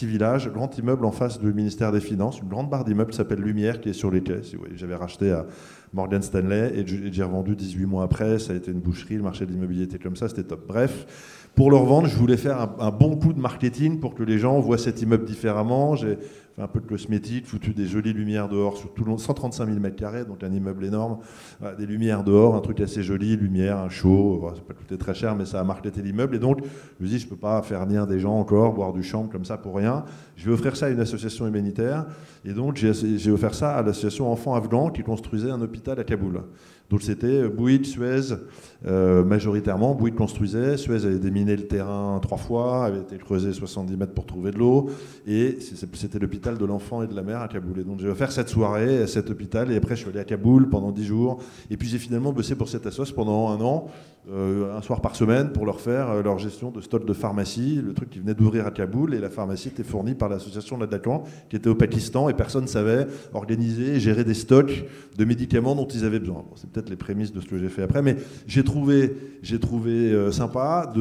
S9: Village, grand immeuble en face du ministère des Finances, une grande barre d'immeuble qui s'appelle Lumière, qui est sur les quais. Si vous voyez, j'avais racheté à Morgan Stanley et j'ai revendu 18 mois après. Ça a été une boucherie, le marché de l'immobilier était comme ça, c'était top. Bref, pour le revendre, je voulais faire un bon coup de marketing pour que les gens voient cet immeuble différemment. J'ai fait un peu de cosmétique, foutu des jolies lumières dehors sur tout le long, 135 000 m², donc un immeuble énorme. Voilà, des lumières dehors, un truc assez joli, lumière, un show. Voilà, ça peut coûter très cher, mais ça a marketé l'immeuble. Et donc, je me dis, je ne peux pas faire venir des gens encore, boire du champ comme ça pour rien. Je vais offrir ça à une association humanitaire. Et donc, j'ai offert ça à l'association Enfants Afghans qui construisait un hôpital à Kaboul. Donc c'était Bouygues, Suez, majoritairement. Bouygues construisait, Suez avait déminé le terrain 3 fois, avait été creusé 70 mètres pour trouver de l'eau, et c'était l'hôpital de l'enfant et de la mère à Kaboul. Et donc j'ai offert cette soirée à cet hôpital, et après je suis allé à Kaboul pendant 10 jours, et puis j'ai finalement bossé pour cette association pendant 1 an, un soir par semaine, pour leur faire leur gestion de stock de pharmacie, le truc qui venait d'ouvrir à Kaboul, et la pharmacie était fournie par l'association Ladakan, qui était au Pakistan, et personne ne savait organiser et gérer des stocks de médicaments dont ils avaient besoin. Bon, c'est peut-être les prémices de ce que j'ai fait après, mais j'ai trouvé sympa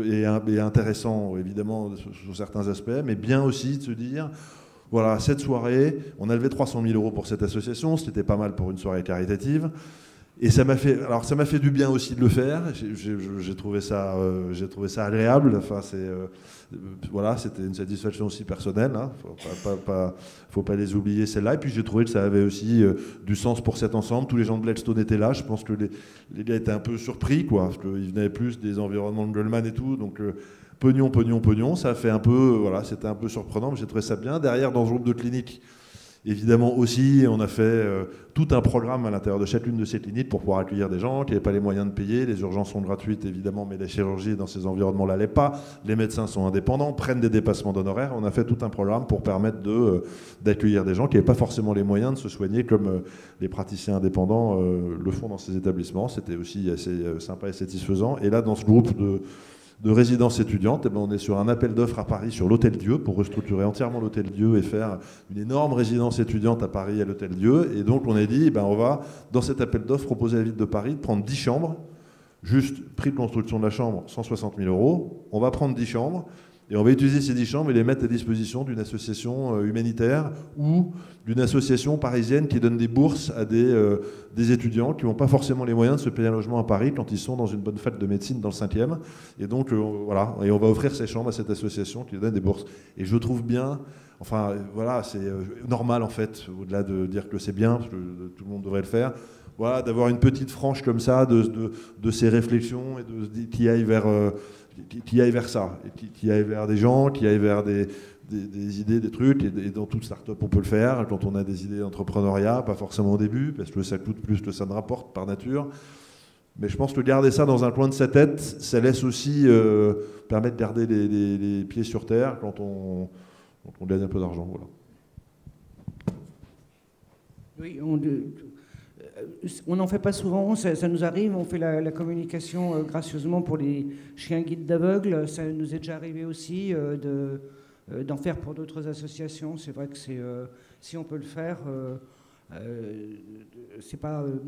S9: et intéressant, évidemment, sur certains aspects, mais bien aussi de se dire, voilà, cette soirée, on a levé 300 000 € pour cette association, c'était pas mal pour une soirée caritative. Et ça m'a fait du bien aussi de le faire. J'ai trouvé ça agréable. Enfin, voilà, c'était une satisfaction aussi personnelle. Hein. Faut pas les oublier celles-là. Et puis j'ai trouvé que ça avait aussi du sens pour cet ensemble. Tous les gens de Blackstone étaient là. Je pense que les gars étaient un peu surpris, quoi, parce qu'ils venaient plus des environnements de Goldman et tout. Donc Pognon, pognon, pognon, ça a fait un peu, voilà, c'était un peu surprenant, mais j'ai trouvé ça bien. Derrière, dans ce groupe de cliniques, évidemment aussi, on a fait tout un programme à l'intérieur de chacune de ces cliniques pour pouvoir accueillir des gens qui n'avaient pas les moyens de payer. Les urgences sont gratuites, évidemment, mais la chirurgie dans ces environnements-là l'est pas. Les médecins sont indépendants, prennent des dépassements d'honoraires. On a fait tout un programme pour permettre d'accueillir des gens qui n'avaient pas forcément les moyens de se soigner comme les praticiens indépendants le font dans ces établissements. C'était aussi assez sympa et satisfaisant. Et là, dans ce groupe de résidence étudiante, eh ben on est sur un appel d'offres à Paris sur l'Hôtel Dieu pour restructurer entièrement l'Hôtel Dieu et faire une énorme résidence étudiante à Paris à l'Hôtel Dieu. Et donc on a dit, ben on va, dans cet appel d'offres, proposer à la ville de Paris de prendre 10 chambres, juste prix de construction de la chambre, 160 000 €. On va prendre 10 chambres et on va utiliser ces 10 chambres et les mettre à disposition d'une association humanitaire ou d'une association parisienne qui donne des bourses à des étudiants qui n'ont pas forcément les moyens de se payer un logement à Paris quand ils sont dans une bonne fac de médecine dans le 5e. Et donc, voilà, et on va offrir ces chambres à cette association qui donne des bourses. Et je trouve bien, enfin, voilà, c'est normal en fait, au-delà de dire que c'est bien, parce que tout le monde devrait le faire, voilà, d'avoir une petite frange comme ça de ces réflexions et qui aille vers... qui aille vers ça, et qui aille vers des gens, qui aille vers des idées, des trucs, et dans toute start-up on peut le faire, quand on a des idées d'entrepreneuriat, pas forcément au début, parce que ça coûte plus que ça ne rapporte par nature, mais je pense que garder ça dans un coin de sa tête, ça laisse aussi permettre de garder les pieds sur terre quand on gagne un peu d'argent. Voilà.
S8: Oui, on n'en fait pas souvent, ça nous arrive, on fait la communication gracieusement pour les chiens guides d'aveugles, ça nous est déjà arrivé aussi d'en faire pour d'autres associations. C'est vrai que si on peut le faire,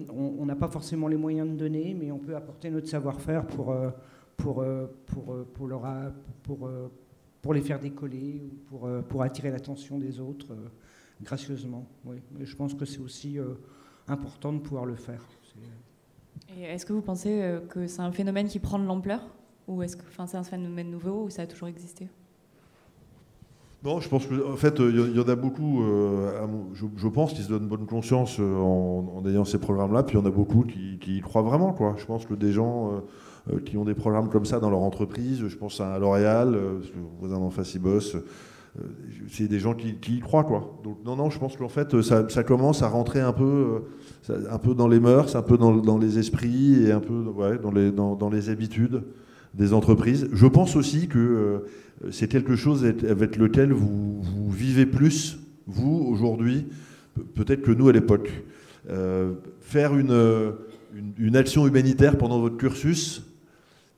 S8: on n'a pas forcément les moyens de donner, mais on peut apporter notre savoir-faire pour les faire décoller ou pour attirer l'attention des autres gracieusement. Oui. Mais je pense que c'est aussi important de pouvoir le faire.
S7: Et est-ce que vous pensez que c'est un phénomène qui prend de l'ampleur, ou est-ce que c'est un phénomène nouveau, ou ça a toujours existé?
S9: Non, je pense qu'en fait, il y en a beaucoup, je pense, qui se donnent bonne conscience en ayant ces programmes-là, puis il y en a beaucoup qui y croient vraiment, quoi. Je pense que des gens qui ont des programmes comme ça dans leur entreprise, je pense à L'Oréal, le voisin d'en face y bosse, c'est des gens qui y croient, quoi. Donc non, je pense qu'en fait, ça commence à rentrer un peu dans les mœurs, un peu dans les esprits et un peu dans les habitudes des entreprises. Je pense aussi que c'est quelque chose avec lequel vous vivez plus, vous, aujourd'hui, peut-être que nous, à l'époque. Faire une action humanitaire pendant votre cursus,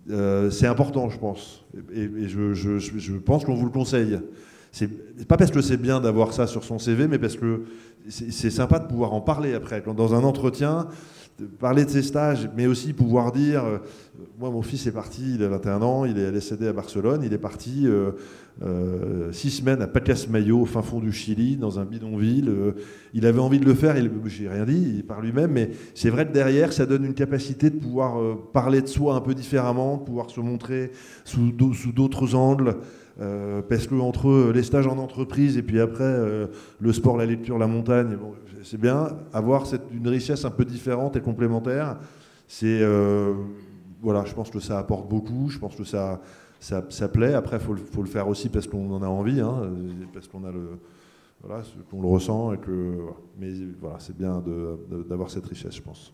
S9: c'est important, je pense. Et je pense qu'on vous le conseille. C'est pas parce que c'est bien d'avoir ça sur son CV, mais parce que c'est sympa de pouvoir en parler après. Quand dans un entretien, parler de ses stages, mais aussi pouvoir dire, moi mon fils est parti, il a 21 ans, il est à l'ESCD à Barcelone, il est parti 6 semaines à Pacasmayo, au fin fond du Chili, dans un bidonville. Il avait envie de le faire, j'ai rien dit, par lui-même, mais c'est vrai que derrière, ça donne une capacité de pouvoir parler de soi un peu différemment, de pouvoir se montrer sous d'autres angles. Parce que entre les stages en entreprise et puis après le sport, la lecture, la montagne, bon, c'est bien. Avoir une richesse un peu différente et complémentaire, c'est voilà, je pense que ça apporte beaucoup. Je pense que ça plaît. Après, faut le faire aussi parce qu'on en a envie, hein, parce qu'on a qu'on le ressent et que. Mais voilà, c'est bien d'avoir cette richesse, je pense.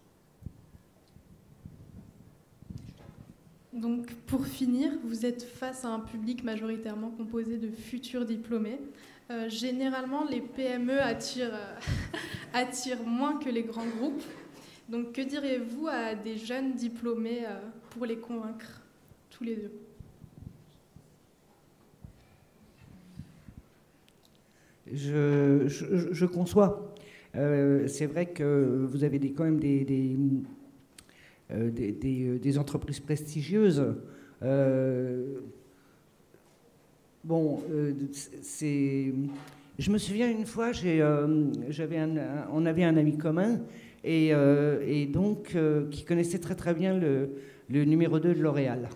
S10: Donc, pour finir, vous êtes face à un public majoritairement composé de futurs diplômés. Généralement, les PME attirent moins que les grands groupes. Donc, que direz-vous à des jeunes diplômés pour les convaincre, tous les deux?
S8: Je conçois. C'est vrai que vous avez quand même des entreprises prestigieuses. Je me souviens une fois, on avait un ami commun et donc qui connaissait très très bien le numéro 2 de L'Oréal.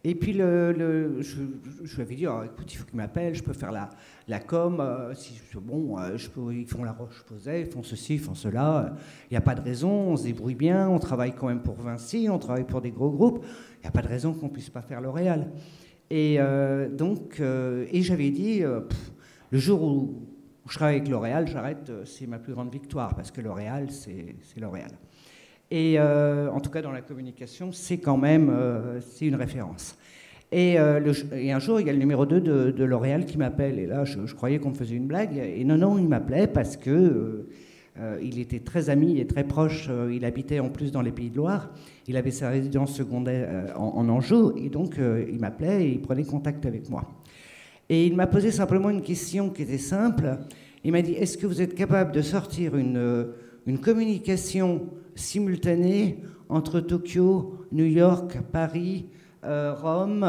S8: Et puis je lui avais dit, oh, écoute, il faut qu'il m'appelle, je peux faire la com, ils font la Roche-Posay, ils font ceci, ils font cela, il n'y a pas de raison, on se débrouille bien, on travaille quand même pour Vinci, on travaille pour des gros groupes, il n'y a pas de raison qu'on ne puisse pas faire L'Oréal. Et j'avais dit, le jour où je travaille avec L'Oréal, j'arrête, c'est ma plus grande victoire, parce que L'Oréal, c'est L'Oréal. Et en tout cas, dans la communication, c'est quand même c'est une référence. Et un jour, il y a le numéro 2 de L'Oréal qui m'appelle. Et là, je croyais qu'on me faisait une blague. Et non, il m'appelait parce que il était très ami et très proche. Il habitait en plus dans les Pays de Loire. Il avait sa résidence secondaire en Anjou. Et donc, il m'appelait et il prenait contact avec moi. Et il m'a posé simplement une question qui était simple. Il m'a dit, est-ce que vous êtes capable de sortir une communication simultanée entre Tokyo, New York, Paris, Rome,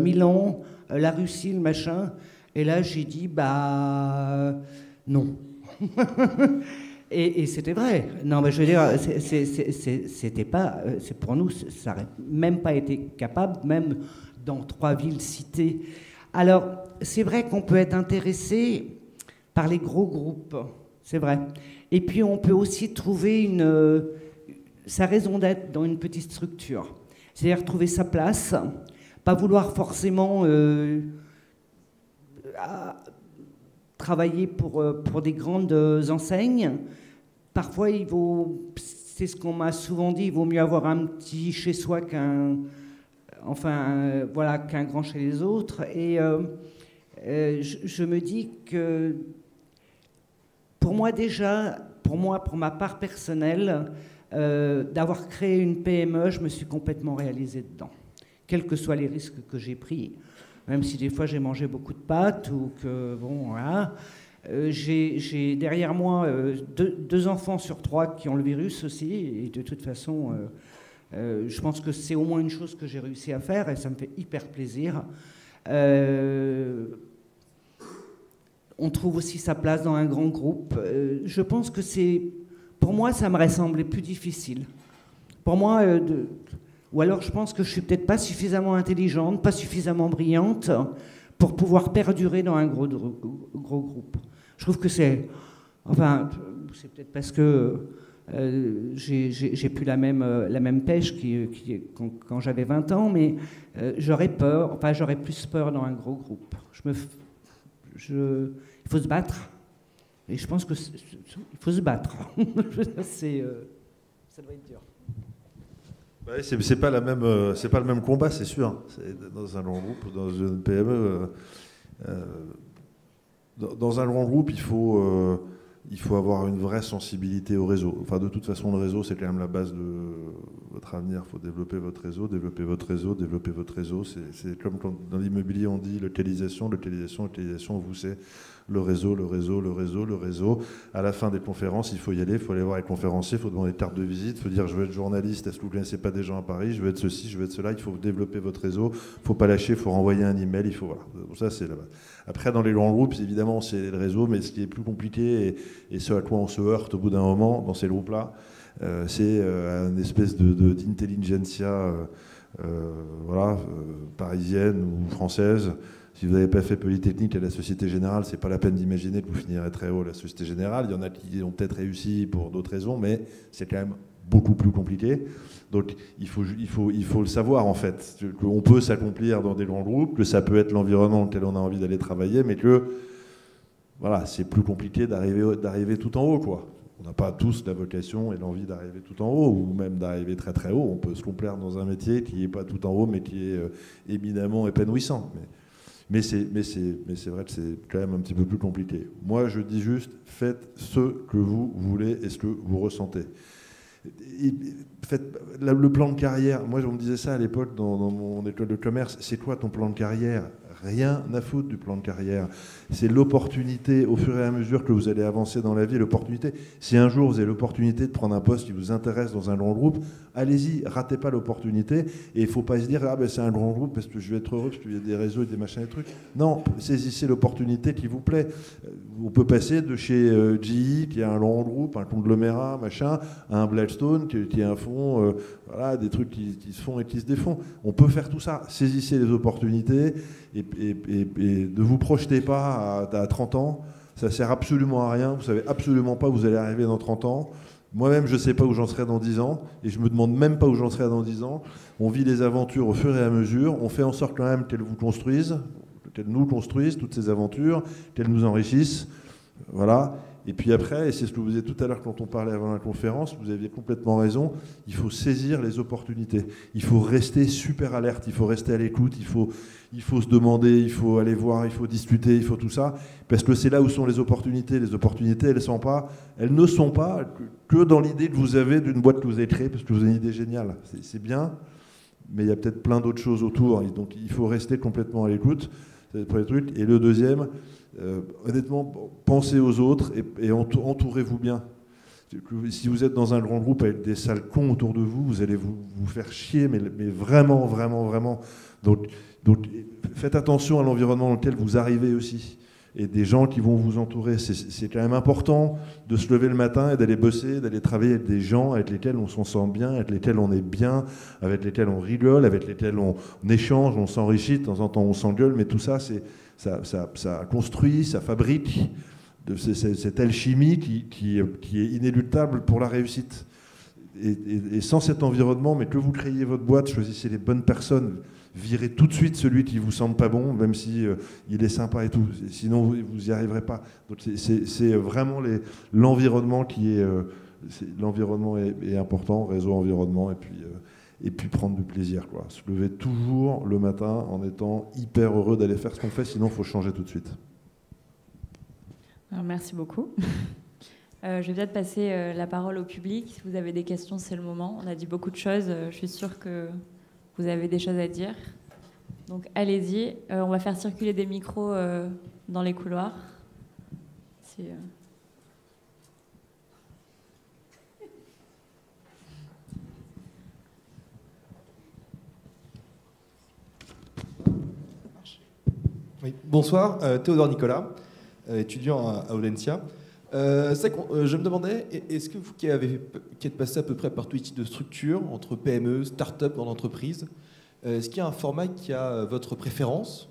S8: Milan, la Russie, le machin? Et là, j'ai dit, bah non. et c'était vrai. Non, mais je veux dire, c'était pas, pour nous, ça n'aurait même pas été capable, même dans 3 villes citées. Alors, c'est vrai qu'on peut être intéressé par les gros groupes, c'est vrai. Et puis, on peut aussi trouver sa raison d'être dans une petite structure. C'est-à-dire trouver sa place, pas vouloir forcément travailler pour des grandes enseignes. Parfois, c'est ce qu'on m'a souvent dit, il vaut mieux avoir un petit chez soi qu'un grand chez les autres. Et je me dis que pour ma part personnelle, d'avoir créé une PME, je me suis complètement réalisé dedans. Quels que soient les risques que j'ai pris, même si des fois j'ai mangé beaucoup de pâtes ou que, bon, voilà. J'ai derrière moi 2 enfants sur 3 qui ont le virus aussi, et de toute façon, je pense que c'est au moins une chose que j'ai réussi à faire, et ça me fait hyper plaisir. On trouve aussi sa place dans un grand groupe. Je pense que pour moi, ça me semblait plus difficile. Pour moi, ou alors je pense que je suis peut-être pas suffisamment intelligente, pas suffisamment brillante pour pouvoir perdurer dans un gros groupe. Je trouve que c'est peut-être parce que j'ai plus la même pêche quand j'avais 20 ans, mais j'aurais plus peur dans un gros groupe. Il faut se battre. Et je pense qu'il faut se battre. Ça doit être dur.
S9: Ouais, c'est pas le même combat, c'est sûr. Dans un grand groupe, dans une PME, dans un grand groupe, il faut avoir une vraie sensibilité au réseau. Enfin, de toute façon, le réseau, c'est quand même la base de votre avenir. Il faut développer votre réseau, développer votre réseau, développer votre réseau. C'est comme quand dans l'immobilier, on dit localisation. Vous, c'est le réseau. À la fin des conférences, il faut y aller, il faut aller voir les conférenciers, il faut demander des cartes de visite, il faut dire je veux être journaliste, est-ce que vous ne connaissez pas des gens à Paris, je veux être ceci, je veux être cela, il faut développer votre réseau, il ne faut pas lâcher, il faut renvoyer un email, il faut voilà. Ça, c'est là-bas. Après, dans les grands groupes, évidemment, c'est le réseau, mais ce qui est plus compliqué et ce à quoi on se heurte au bout d'un moment dans ces groupes-là, c'est une espèce d'intelligentsia parisienne ou française. Si vous n'avez pas fait Polytechnique à la Société Générale, c'est pas la peine d'imaginer que vous finirez très haut à la Société Générale. Il y en a qui ont peut-être réussi pour d'autres raisons, mais c'est quand même beaucoup plus compliqué. Donc il faut le savoir en fait, qu'on peut s'accomplir dans des grands groupes, que ça peut être l'environnement dans lequel on a envie d'aller travailler, mais que voilà, c'est plus compliqué d'arriver tout en haut, quoi. On n'a pas tous la vocation et l'envie d'arriver tout en haut, ou même d'arriver très très haut. On peut se complaire dans un métier qui n'est pas tout en haut, mais qui est éminemment épanouissant. Mais c'est vrai que c'est quand même un petit peu plus compliqué. Moi, je dis juste, faites ce que vous voulez et ce que vous ressentez. Faites le plan de carrière. Moi, on me disait ça à l'époque dans mon école de commerce. C'est quoi ton plan de carrière ? Rien à foutre du plan de carrière. C'est l'opportunité, au fur et à mesure que vous allez avancer dans la vie, l'opportunité. Si un jour vous avez l'opportunité de prendre un poste qui vous intéresse dans un grand groupe, allez-y, ratez pas l'opportunité. Et il ne faut pas se dire, ah ben c'est un grand groupe parce que je vais être heureux, parce qu'il y a des réseaux et des machins et des trucs. Non, saisissez l'opportunité qui vous plaît. On peut passer de chez GE, qui est un grand groupe, un conglomérat, machin, à un Blackstone, qui est un fonds Voilà, des trucs qui se font et qui se défont. On peut faire tout ça. Saisissez les opportunités et ne vous projetez pas à 30 ans. Ça ne sert absolument à rien. Vous ne savez absolument pas où vous allez arriver dans 30 ans. Moi-même, je ne sais pas où j'en serai dans 10 ans. Et je ne me demande même pas où j'en serai dans 10 ans. On vit les aventures au fur et à mesure. On fait en sorte quand même qu'elles vous construisent, qu'elles nous construisent, toutes ces aventures, qu'elles nous enrichissent. Voilà. Et puis après, et c'est ce que vous disiez tout à l'heure quand on parlait avant la conférence, vous aviez complètement raison, il faut saisir les opportunités. Il faut rester super alerte, il faut rester à l'écoute, il faut se demander, il faut aller voir, il faut discuter, il faut tout ça. Parce que c'est là où sont les opportunités. Les opportunités, elles ne sont pas que dans l'idée que vous avez d'une boîte que vous avez créée, parce que vous avez une idée géniale. C'est bien, mais il y a peut-être plein d'autres choses autour. Donc il faut rester complètement à l'écoute. C'est le premier truc. Et le deuxième, honnêtement, pensez aux autres et entourez-vous bien. Si vous êtes dans un grand groupe avec des sales cons autour de vous, vous allez vous faire chier, mais vraiment, vraiment, vraiment. Donc faites attention à l'environnement dans lequel vous arrivez aussi. Et des gens qui vont vous entourer. C'est quand même important de se lever le matin et d'aller bosser, d'aller travailler avec des gens avec lesquels on s'en sent bien, avec lesquels on est bien, avec lesquels on rigole, avec lesquels on échange, on s'enrichit, de temps en temps on s'engueule, mais tout ça, ça construit, ça fabrique cette alchimie qui est inéluctable pour la réussite. Et sans cet environnement, mais que vous créiez votre boîte, choisissez les bonnes personnes, virez tout de suite celui qui vous semble pas bon, même si il est sympa et tout. Sinon, vous n'y arriverez pas. Donc c'est vraiment l'environnement qui est... l'environnement est important, réseau environnement, et puis prendre du plaisir, quoi. Se lever toujours le matin en étant hyper heureux d'aller faire ce qu'on fait, sinon il faut changer tout de suite.
S7: Alors, merci beaucoup. Je vais peut-être passer la parole au public. Si vous avez des questions, c'est le moment. On a dit beaucoup de choses. Je suis sûre que vous avez des choses à dire. Donc allez-y. On va faire circuler des micros dans les couloirs.
S11: Oui. Bonsoir, Théodore Nicolas, étudiant à Audencia. Je me demandais, est-ce que vous qui êtes passé à peu près par tous les types de structures, entre PME, start-up, dans l'entreprise, est-ce qu'il y a un format qui a votre préférence,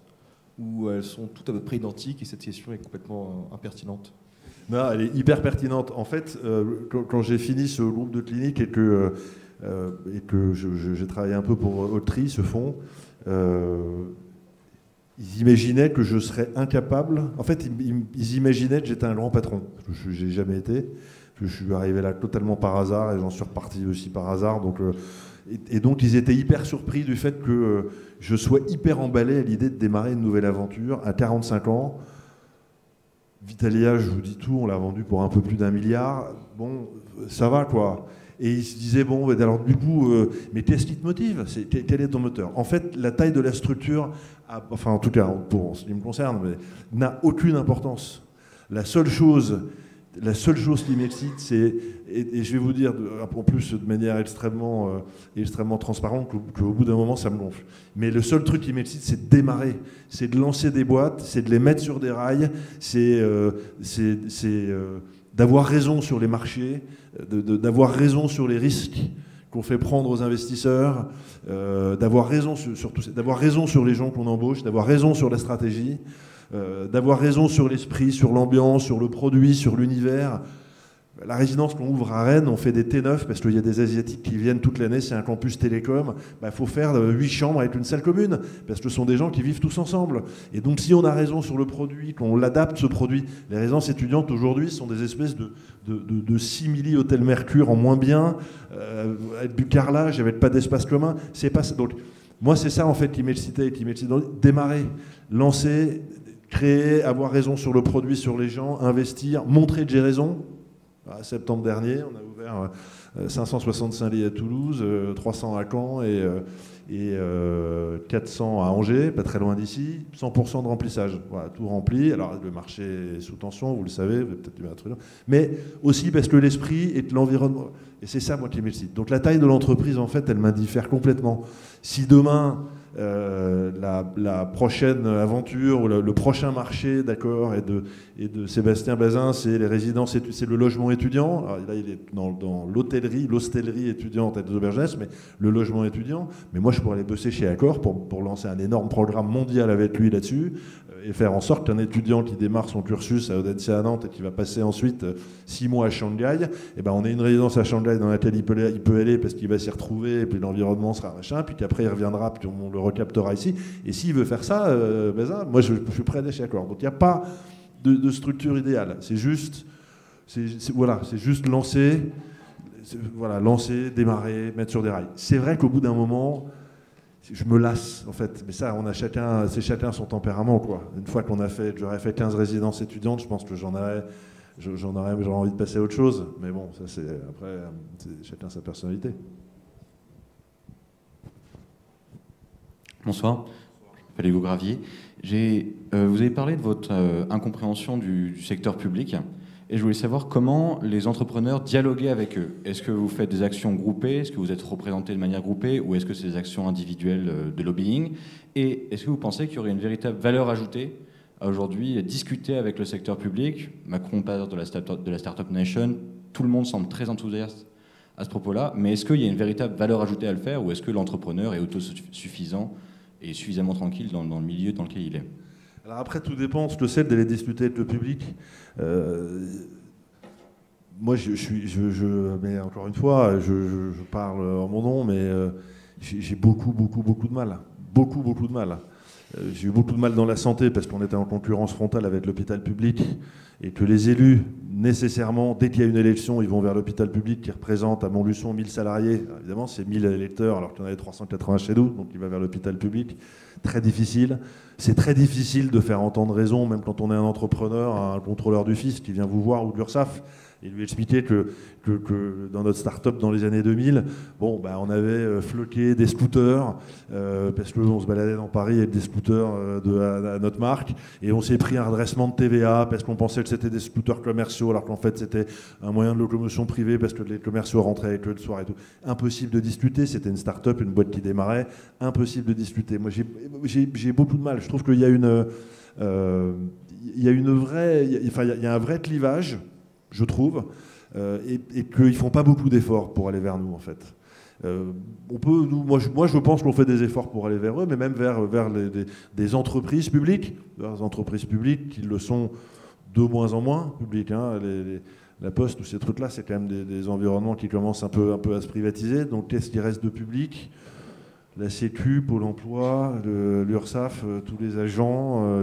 S11: ou elles sont toutes à peu près identiques et cette question est complètement impertinente?
S9: Non, elle est hyper pertinente. En fait, quand j'ai fini ce groupe de cliniques et que j'ai travaillé un peu pour Autry, ce fonds, ils imaginaient que je serais incapable. En fait, ils imaginaient que j'étais un grand patron. Je n'ai jamais été. Je suis arrivé là totalement par hasard et j'en suis reparti aussi par hasard. Donc, ils étaient hyper surpris du fait que je sois hyper emballé à l'idée de démarrer une nouvelle aventure à 45 ans. Vitalia, je vous dis tout, on l'a vendu pour un peu plus d'1 milliard. Bon, ça va, quoi. Et ils se disaient, bon, alors du coup, mais qu'est-ce qui te motive? Quel est ton moteur? En fait, la taille de la structure, enfin en tout cas, pour ce qui me concerne, n'a aucune importance. La seule chose qui m'excite, c'est, et je vais vous dire, en plus de manière extrêmement transparente, qu'au bout d'un moment, ça me gonfle. Mais le seul truc qui m'excite, c'est de démarrer, c'est de lancer des boîtes, c'est de les mettre sur des rails, c'est d'avoir raison sur les marchés, d'avoir raison sur les risques qu'on fait prendre aux investisseurs, d'avoir raison sur les gens qu'on embauche, d'avoir raison sur la stratégie, d'avoir raison sur l'esprit, sur l'ambiance, sur le produit, sur l'univers. La résidence qu'on ouvre à Rennes, on fait des T9 parce qu'il y a des Asiatiques qui viennent toute l'année, c'est un campus télécom. Il faut faire 8 chambres avec une salle commune parce que ce sont des gens qui vivent tous ensemble. Et donc si on a raison sur le produit, qu'on l'adapte ce produit, les résidences étudiantes aujourd'hui sont des espèces de simili Hôtel Mercure en moins bien, avec du carrelage, avec pas d'espace commun. C'est pas ça. Donc moi c'est ça en fait qui m'excitait, démarrer, lancer, créer, avoir raison sur le produit, sur les gens, investir, montrer que j'ai raison. Septembre dernier, on a ouvert 565 lits à Toulouse, 300 à Caen et 400 à Angers, pas très loin d'ici, 100% de remplissage. Voilà, tout rempli. Alors le marché est sous tension, vous le savez, vous avez peut-être dû mettre un truc, mais aussi parce que l'esprit et l'environnement, et c'est ça moi qui m'excite. Donc la taille de l'entreprise, en fait, elle m'indiffère complètement. Si demain la prochaine aventure, ou le prochain marché, d'accord, et de Sébastien Bazin, c'est les résidences, c'est le logement étudiant. Alors là, il est dans l'hostellerie étudiante à des auberges, mais le logement étudiant. Mais moi, je pourrais aller bosser chez Accor pour lancer un énorme programme mondial avec lui là-dessus, et faire en sorte qu'un étudiant qui démarre son cursus à Audencia à Nantes et qui va passer ensuite 6 mois à Shanghai, eh ben on a une résidence à Shanghai dans laquelle il peut aller parce qu'il va s'y retrouver, et puis l'environnement sera machin, puis qu'après il reviendra, puis on le recaptera ici. Et s'il veut faire ça, moi je suis prêt à aller chez Accor. Donc il n'y a pas de structure idéale. C'est juste, voilà, c'est juste lancer, démarrer, mettre sur des rails. C'est vrai qu'au bout d'un moment, je me lasse, en fait. Mais ça, c'est chacun son tempérament, quoi. Une fois j'aurais fait 15 résidences étudiantes, je pense que j'aurais envie de passer à autre chose. Mais bon, ça, c'est chacun sa personnalité.
S12: Bonsoir, je m'appelle Hugo Gravier. Vous avez parlé de votre incompréhension du secteur public. Et je voulais savoir comment les entrepreneurs dialoguaient avec eux. Est-ce que vous faites des actions groupées? Est-ce que vous êtes représentés de manière groupée? Ou est-ce que c'est des actions individuelles de lobbying? Et est-ce que vous pensez qu'il y aurait une véritable valeur ajoutée à aujourd'hui discuter avec le secteur public? Macron parle de la Startup Nation. Tout le monde semble très enthousiaste à ce propos-là. Mais est-ce qu'il y a une véritable valeur ajoutée à le faire? Ou est-ce que l'entrepreneur est autosuffisant et suffisamment tranquille dans le milieu dans lequel il est?
S9: Alors après, tout dépend, je sais, d'aller discuter avec le public. Moi, mais encore une fois, je parle en mon nom, mais j'ai beaucoup de mal. Beaucoup de mal. J'ai eu beaucoup de mal dans la santé parce qu'on était en concurrence frontale avec l'hôpital public et que les élus, nécessairement, dès qu'il y a une élection, ils vont vers l'hôpital public qui représente à Montluçon 1000 salariés. Alors, évidemment, c'est 1000 électeurs alors qu'il y en avait 380 chez nous, donc il va vers l'hôpital public. Très difficile. C'est très difficile de faire entendre raison, même quand on est un entrepreneur, un contrôleur du fisc qui vient vous voir ou de l'URSSAF, et lui expliquer que dans notre start-up dans les années 2000, on avait floqué des scooters, parce qu'on se baladait dans Paris avec des scooters à notre marque, et on s'est pris un redressement de TVA parce qu'on pensait que c'était des scooters commerciaux, alors qu'en fait c'était un moyen de locomotion privé parce que les commerciaux rentraient avec eux le soir et tout. Impossible de discuter, c'était une start-up, une boîte qui démarrait, impossible de discuter. Moi j'ai beaucoup de mal, je trouve qu'il y a il y a un vrai clivage, je trouve, et qu'ils ne font pas beaucoup d'efforts pour aller vers nous, en fait. Moi, je pense qu'on fait des efforts pour aller vers eux, mais même vers des entreprises publiques, des entreprises publiques qui le sont de moins en moins publiques. Hein, la Poste, tous ces trucs-là, c'est quand même des environnements qui commencent un peu à se privatiser. Donc, qu'est-ce qui reste de public? La Sécu, Pôle emploi, l'URSSAF, tous les agents,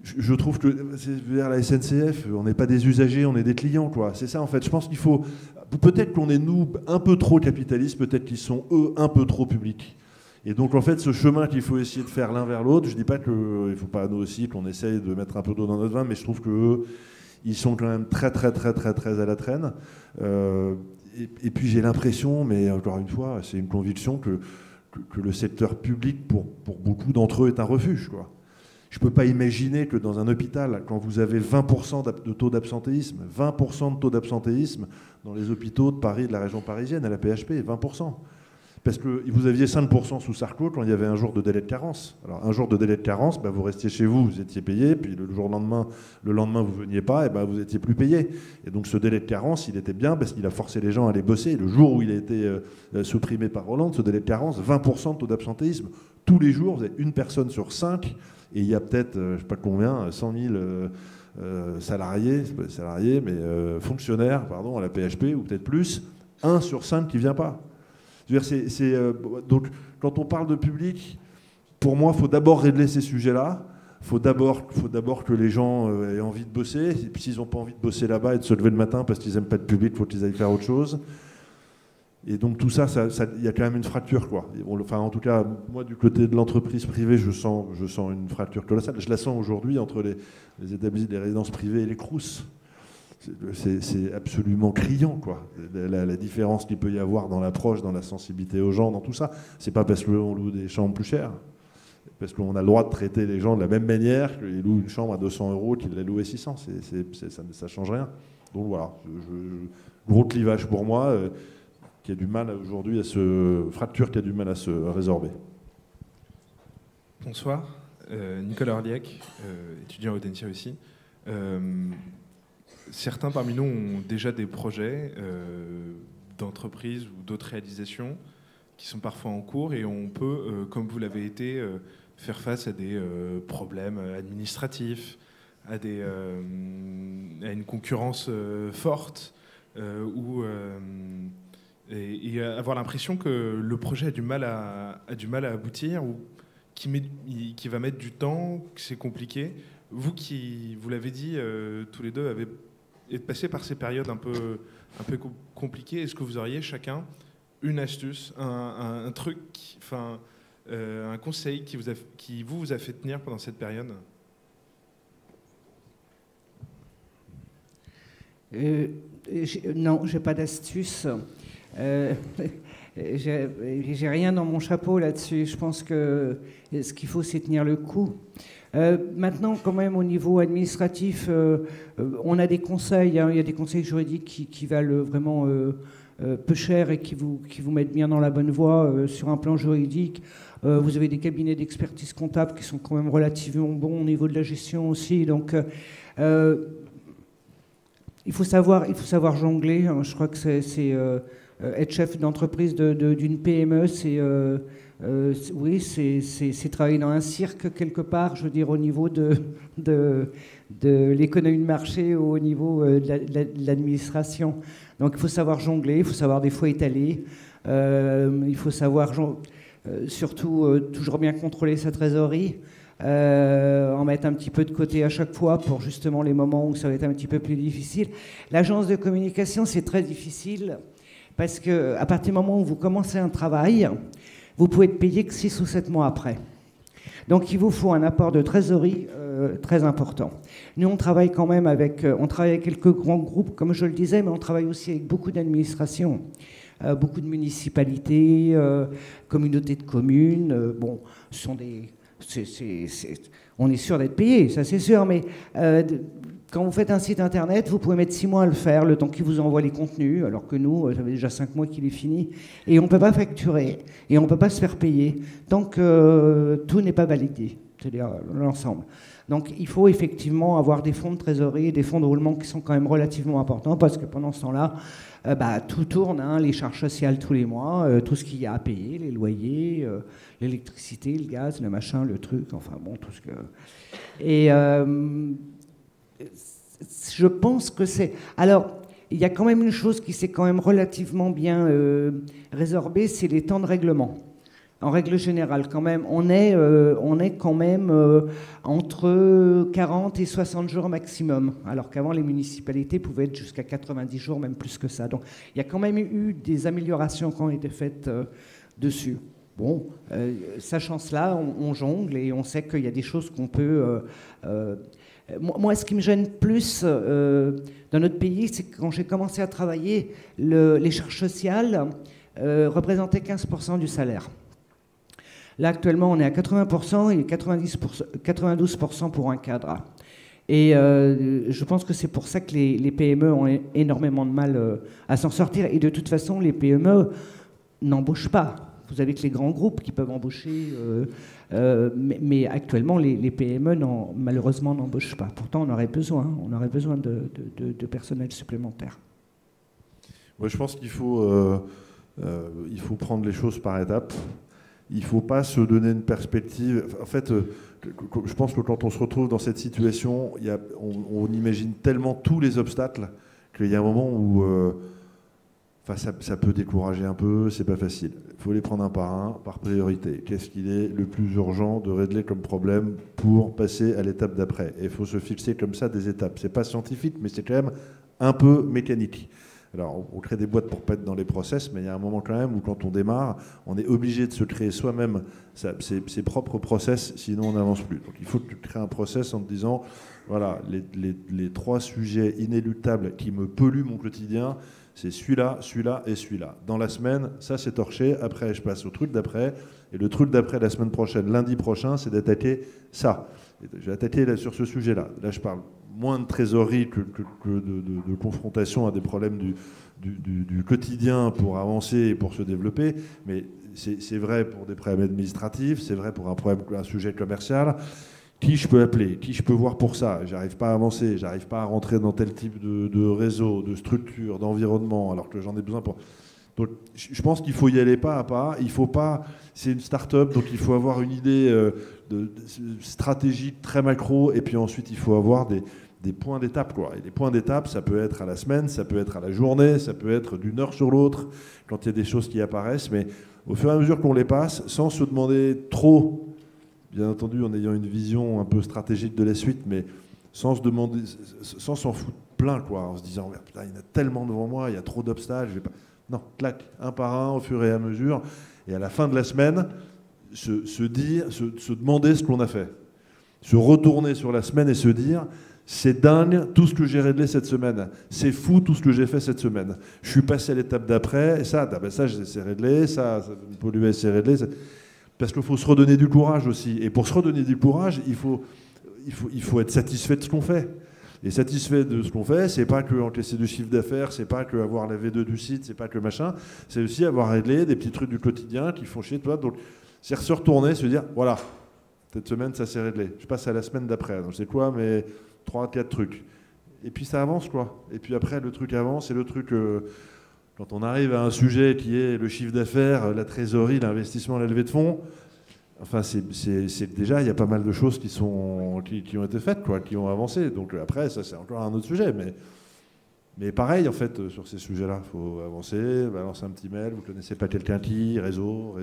S9: Je trouve que vers la SNCF, on n'est pas des usagers, on est des clients, quoi. C'est ça, en fait. Je pense qu'il faut... Peut-être qu'on est, nous, un peu trop capitalistes, peut-être qu'ils sont, eux, un peu trop publics. Et donc, en fait, ce chemin qu'il faut essayer de faire l'un vers l'autre, je ne dis pas qu'il ne faut pas, nous aussi, qu'on essaye de mettre un peu d'eau dans notre vin, mais je trouve qu'eux, ils sont quand même très à la traîne. Et puis, j'ai l'impression, mais encore une fois, c'est une conviction, que le secteur public, pour beaucoup d'entre eux, est un refuge, quoi. Je ne peux pas imaginer que dans un hôpital, quand vous avez 20% de taux d'absentéisme, 20% de taux d'absentéisme dans les hôpitaux de Paris, de la région parisienne, à la PHP, 20%. Parce que vous aviez 5% sous Sarko quand il y avait un jour de délai de carence. Alors un jour de délai de carence, vous restiez chez vous, vous étiez payé, puis le lendemain, vous ne veniez pas, et vous n'étiez plus payé. Et donc ce délai de carence, il était bien parce qu'il a forcé les gens à aller bosser. Et le jour où il a été supprimé par Hollande, ce délai de carence, 20% de taux d'absentéisme. Tous les jours, vous avez une personne sur 5, et il y a peut-être, je ne sais pas combien, 100 000 salariés, c'est pas des salariés, mais fonctionnaires, pardon, à la PHP, ou peut-être plus, 1 sur 5 qui ne vient pas. Je veux dire, donc, quand on parle de public, pour moi, il faut d'abord régler ces sujets-là. Il faut d'abord que les gens aient envie de bosser. Et puis, s'ils n'ont pas envie de bosser là-bas et de se lever le matin parce qu'ils n'aiment pas le public, il faut qu'ils aillent faire autre chose. Et donc, tout ça, il y a quand même une fracture, quoi. Enfin, en tout cas, moi, du côté de l'entreprise privée, je sens une fracture colossale. Je la sens aujourd'hui entre les établissements, les résidences privées et les CROUS. C'est absolument criant, quoi. La différence qu'il peut y avoir dans l'approche, dans la sensibilité aux gens, dans tout ça. C'est pas parce qu'on loue des chambres plus chères, parce qu'on a le droit de traiter les gens de la même manière qu'ils louent une chambre à 200 € qu'ils la louent à 600. Ça change rien. Donc voilà, gros clivage pour moi, qui a du mal aujourd'hui fracture qui a du mal à se résorber.
S13: Bonsoir, Nicolas Orliac, étudiant à Audencia aussi. Certains parmi nous ont déjà des projets d'entreprise ou d'autres réalisations qui sont parfois en cours et on peut, comme vous l'avez été, faire face à des problèmes administratifs, à une concurrence forte et avoir l'impression que le projet a du mal à aboutir ou qui va mettre du temps, que c'est compliqué. Vous l'avez dit, tous les deux êtes passés par ces périodes un peu compliquées. Est-ce que vous auriez chacun une astuce, un truc, un conseil qui vous a fait tenir pendant cette période?
S8: Non, j'ai pas d'astuce. J'ai rien dans mon chapeau là-dessus. Je pense que ce qu'il faut, c'est tenir le coup. Maintenant, quand même, au niveau administratif, on a des conseils. Hein, il y a des conseils juridiques qui valent vraiment peu cher et qui vous mettent bien dans la bonne voie sur un plan juridique. Vous avez des cabinets d'expertise comptable qui sont quand même relativement bons au niveau de la gestion aussi. Donc, il faut savoir jongler. Hein. Je crois que c'est être chef d'entreprise d'une PME, oui, c'est travailler dans un cirque quelque part, je veux dire, au niveau de l'économie de marché ou au niveau de l'administration. Donc il faut savoir jongler, il faut savoir des fois étaler, il faut savoir surtout toujours bien contrôler sa trésorerie, en mettre un petit peu de côté à chaque fois pour justement les moments où ça va être un petit peu plus difficile. L'agence de communication, c'est très difficile. Parce qu'à partir du moment où vous commencez un travail, vous pouvez être payé que 6 ou 7 mois après. Donc il vous faut un apport de trésorerie très important. Nous, on travaille quand même avec quelques grands groupes, comme je le disais, mais on travaille aussi avec beaucoup d'administrations, beaucoup de municipalités, communautés de communes. Bon, ce sont on est sûr d'être payé, ça c'est sûr, mais quand vous faites un site internet, vous pouvez mettre 6 mois à le faire, le temps qu'il vous envoie les contenus, alors que nous, ça fait déjà 5 mois qu'il est fini. Et on ne peut pas facturer, et on ne peut pas se faire payer, tant que tout n'est pas validé, c'est-à-dire l'ensemble. Donc il faut effectivement avoir des fonds de trésorerie, des fonds de roulement qui sont quand même relativement importants, parce que pendant ce temps-là, tout tourne, hein, les charges sociales tous les mois, tout ce qu'il y a à payer, les loyers, l'électricité, le gaz, le machin, le truc, enfin bon, tout ce que... Et... je pense que c'est... Alors, il y a quand même une chose qui s'est quand même relativement bien résorbée, c'est les temps de règlement. En règle générale, quand même, on est quand même entre 40 et 60 jours maximum, alors qu'avant, les municipalités pouvaient être jusqu'à 90 jours, même plus que ça. Donc, il y a quand même eu des améliorations qui ont été faites dessus. Bon, sachant cela, on jongle et on sait qu'il y a des choses qu'on peut... Moi, ce qui me gêne plus dans notre pays, c'est que quand j'ai commencé à travailler, les charges sociales représentaient 15% du salaire. Là, actuellement, on est à 80% et 92% pour un cadre. Et je pense que c'est pour ça que les PME ont énormément de mal à s'en sortir. Et de toute façon, les PME n'embauchent pas. Vous avez que les grands groupes qui peuvent embaucher, mais actuellement, les PME, malheureusement, n'embauchent pas. Pourtant, on aurait besoin de personnel supplémentaire.
S9: Ouais, je pense qu'il faut prendre les choses par étapes. Il ne faut pas se donner une perspective. En fait, je pense que quand on se retrouve dans cette situation, on imagine tellement tous les obstacles qu'il y a un moment où ça peut décourager un peu, c'est pas facile. Il faut les prendre un, par priorité. Qu'est-ce qu'il est le plus urgent de régler comme problème pour passer à l'étape d'après? Et il faut se fixer comme ça des étapes. C'est pas scientifique, mais c'est quand même un peu mécanique. Alors, on crée des boîtes pour pas être dans les process, mais il y a un moment quand même où, quand on démarre, on est obligé de se créer soi-même ses propres process, sinon on n'avance plus. Donc, il faut que tu crées un process en te disant, voilà, les 3 sujets inéluctables qui me polluent mon quotidien, c'est celui-là, celui-là et celui-là. Dans la semaine, ça c'est torché, après je passe au truc d'après, et le truc d'après la semaine prochaine, lundi prochain, c'est d'attaquer ça. Je vais attaquer sur ce sujet-là. Là, je parle moins de trésorerie que de confrontation à des problèmes du quotidien pour avancer et pour se développer, mais c'est vrai pour des problèmes administratifs, c'est vrai pour un sujet commercial. Qui je peux appeler? Qui je peux voir pour ça? J'arrive pas à avancer, j'arrive pas à rentrer dans tel type de réseau, de structure, d'environnement, alors que j'en ai besoin pour... Donc, je pense qu'il faut y aller pas à pas. Il faut pas... C'est une start-up, donc il faut avoir une idée stratégique très macro, et puis ensuite il faut avoir des points d'étape, quoi. Et les points d'étape, ça peut être à la semaine, ça peut être à la journée, ça peut être d'une heure sur l'autre, quand il y a des choses qui apparaissent, mais au fur et à mesure qu'on les passe, sans se demander trop, bien entendu en ayant une vision un peu stratégique de la suite, mais sans s'en foutre plein, quoi, en se disant putain, il y en a tellement devant moi, il y a trop d'obstacles, je vais pas... Non, clac, un par un, au fur et à mesure, et à la fin de la semaine, se demander ce qu'on a fait, se retourner sur la semaine et se dire c'est dingue tout ce que j'ai réglé cette semaine, c'est fou tout ce que j'ai fait cette semaine, je suis passé à l'étape d'après, et ça c'est réglé, ça polluer, c'est réglé, parce qu'il faut se redonner du courage aussi, et pour se redonner du courage, il faut être satisfait de ce qu'on fait. Et satisfait de ce qu'on fait, c'est pas que encaisser du chiffre d'affaires, c'est pas que avoir la V2 du site, c'est pas que machin, c'est aussi avoir réglé des petits trucs du quotidien qui font chier toi. Donc c'est se retourner, se dire voilà, cette semaine ça s'est réglé. Je passe à la semaine d'après. Donc c'est quoi, mais 3-4 trucs. Et puis ça avance, quoi. Et puis après le truc avance, et le truc quand on arrive à un sujet qui est le chiffre d'affaires, la trésorerie, l'investissement, la levée de fonds. Enfin, c'est déjà, il y a pas mal de choses qui ont été faites, quoi, qui ont avancé. Donc après, ça c'est encore un autre sujet. Mais pareil, en fait, sur ces sujets-là, il faut avancer, balancer un petit mail, vous ne connaissez pas quelqu'un qui, réseau.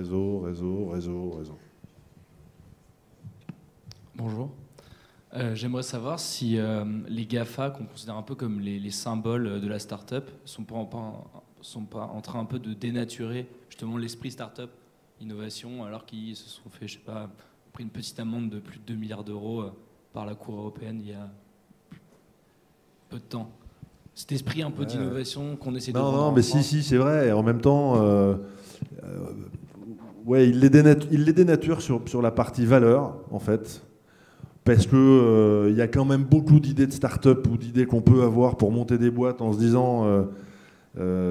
S14: Bonjour. J'aimerais savoir si les GAFA, qu'on considère un peu comme les symboles de la start-up, sont pas en train un peu de dénaturer justement l'esprit start-up, innovation, alors qu'ils se sont fait, je sais pas, pris une petite amende de plus de 2 milliards d'euros par la Cour européenne il y a peu de temps. Cet esprit un peu d'innovation qu'on essaie de...
S9: Non, mais si, c'est vrai. Et en même temps, ouais, il les dénature sur la partie valeur, en fait. Parce que y a quand même beaucoup d'idées de start-up ou d'idées qu'on peut avoir pour monter des boîtes en se disant...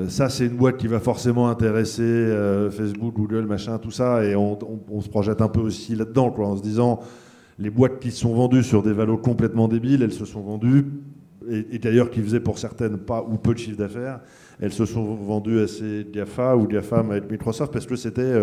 S9: ça c'est une boîte qui va forcément intéresser Facebook, Google, machin, tout ça, et on se projette un peu aussi là-dedans, quoi, en se disant les boîtes qui se sont vendues sur des valos complètement débiles, elles se sont vendues, et d'ailleurs qui faisaient pour certaines pas ou peu de chiffre d'affaires, elles se sont vendues à ces GAFA ou GAFAM avec Microsoft parce que c'était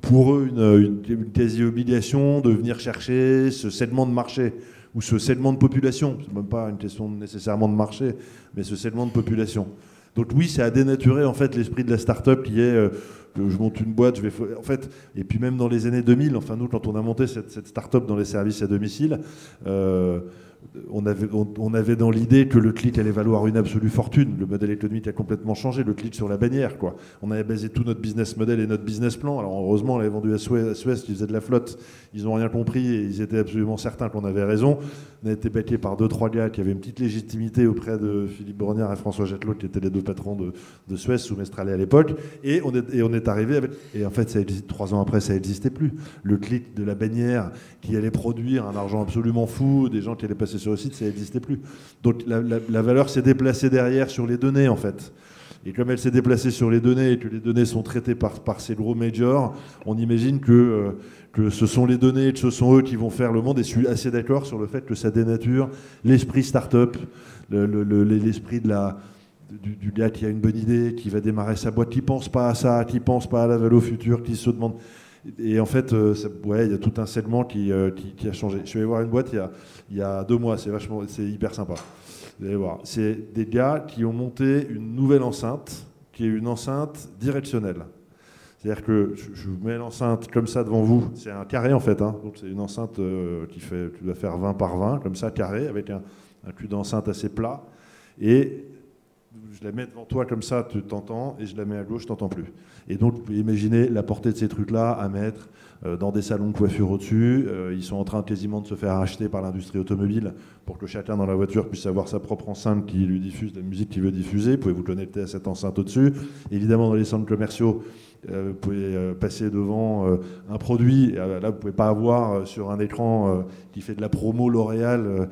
S9: pour eux une quasi-obligation de venir chercher ce segment de marché ou ce segment de population. C'est même pas une question nécessairement de marché, mais ce segment de population. Donc oui, ça a dénaturé en fait l'esprit de la start-up qui est je monte une boîte, je vais en fait, et puis même dans les années 2000, enfin nous quand on a monté cette start-up dans les services à domicile, on avait dans l'idée que le clic allait valoir une absolue fortune. Le modèle économique a complètement changé, le clic sur la bannière, quoi. On avait basé tout notre business model et notre business plan. Alors heureusement, on l'avait vendu à Suez qui faisait de la flotte. Ils n'ont rien compris et ils étaient absolument certains qu'on avait raison. On a été baqué par 2-3 gars qui avaient une petite légitimité auprès de Philippe Brognard et François Jatelot, qui étaient les deux patrons de Suez sous Mestrallet à l'époque. Et on est arrivé avec... Et en fait, 3 ans après, ça n'existait plus. Le clic de la bannière qui allait produire un argent absolument fou, des gens qui allaient passer sur le site, ça n'existait plus. Donc la valeur s'est déplacée derrière sur les données, en fait. Et comme elle s'est déplacée sur les données et que les données sont traitées par ces gros majors, on imagine que ce sont les données, que ce sont eux qui vont faire le monde. Et je suis assez d'accord sur le fait que ça dénature l'esprit start-up, l'esprit du gars qui a une bonne idée, qui va démarrer sa boîte, qui pense pas à ça, qui pense pas à la valeur future, qui se demande... Et en fait, ouais, il y a tout un segment qui a changé. Je suis allé voir une boîte il y a 2 mois, c'est hyper sympa. Vous allez voir. C'est des gars qui ont monté une nouvelle enceinte, qui est une enceinte directionnelle. C'est-à-dire que je vous mets l'enceinte comme ça devant vous, c'est un carré en fait, hein. Donc c'est une enceinte qui doit faire 20 par 20, comme ça, carré, avec un cul d'enceinte assez plat. Et je la mets devant toi comme ça, tu t'entends, et je la mets à gauche, je t'entends plus. Et donc, vous pouvez imaginer la portée de ces trucs-là à mettre dans des salons de coiffure au-dessus. Ils sont en train quasiment de se faire racheter par l'industrie automobile pour que chacun dans la voiture puisse avoir sa propre enceinte qui lui diffuse la musique qu'il veut diffuser. Vous pouvez vous connecter à cette enceinte au-dessus. Évidemment, dans les centres commerciaux, vous pouvez passer devant un produit. Là, vous ne pouvez pas avoir sur un écran qui fait de la promo L'Oréal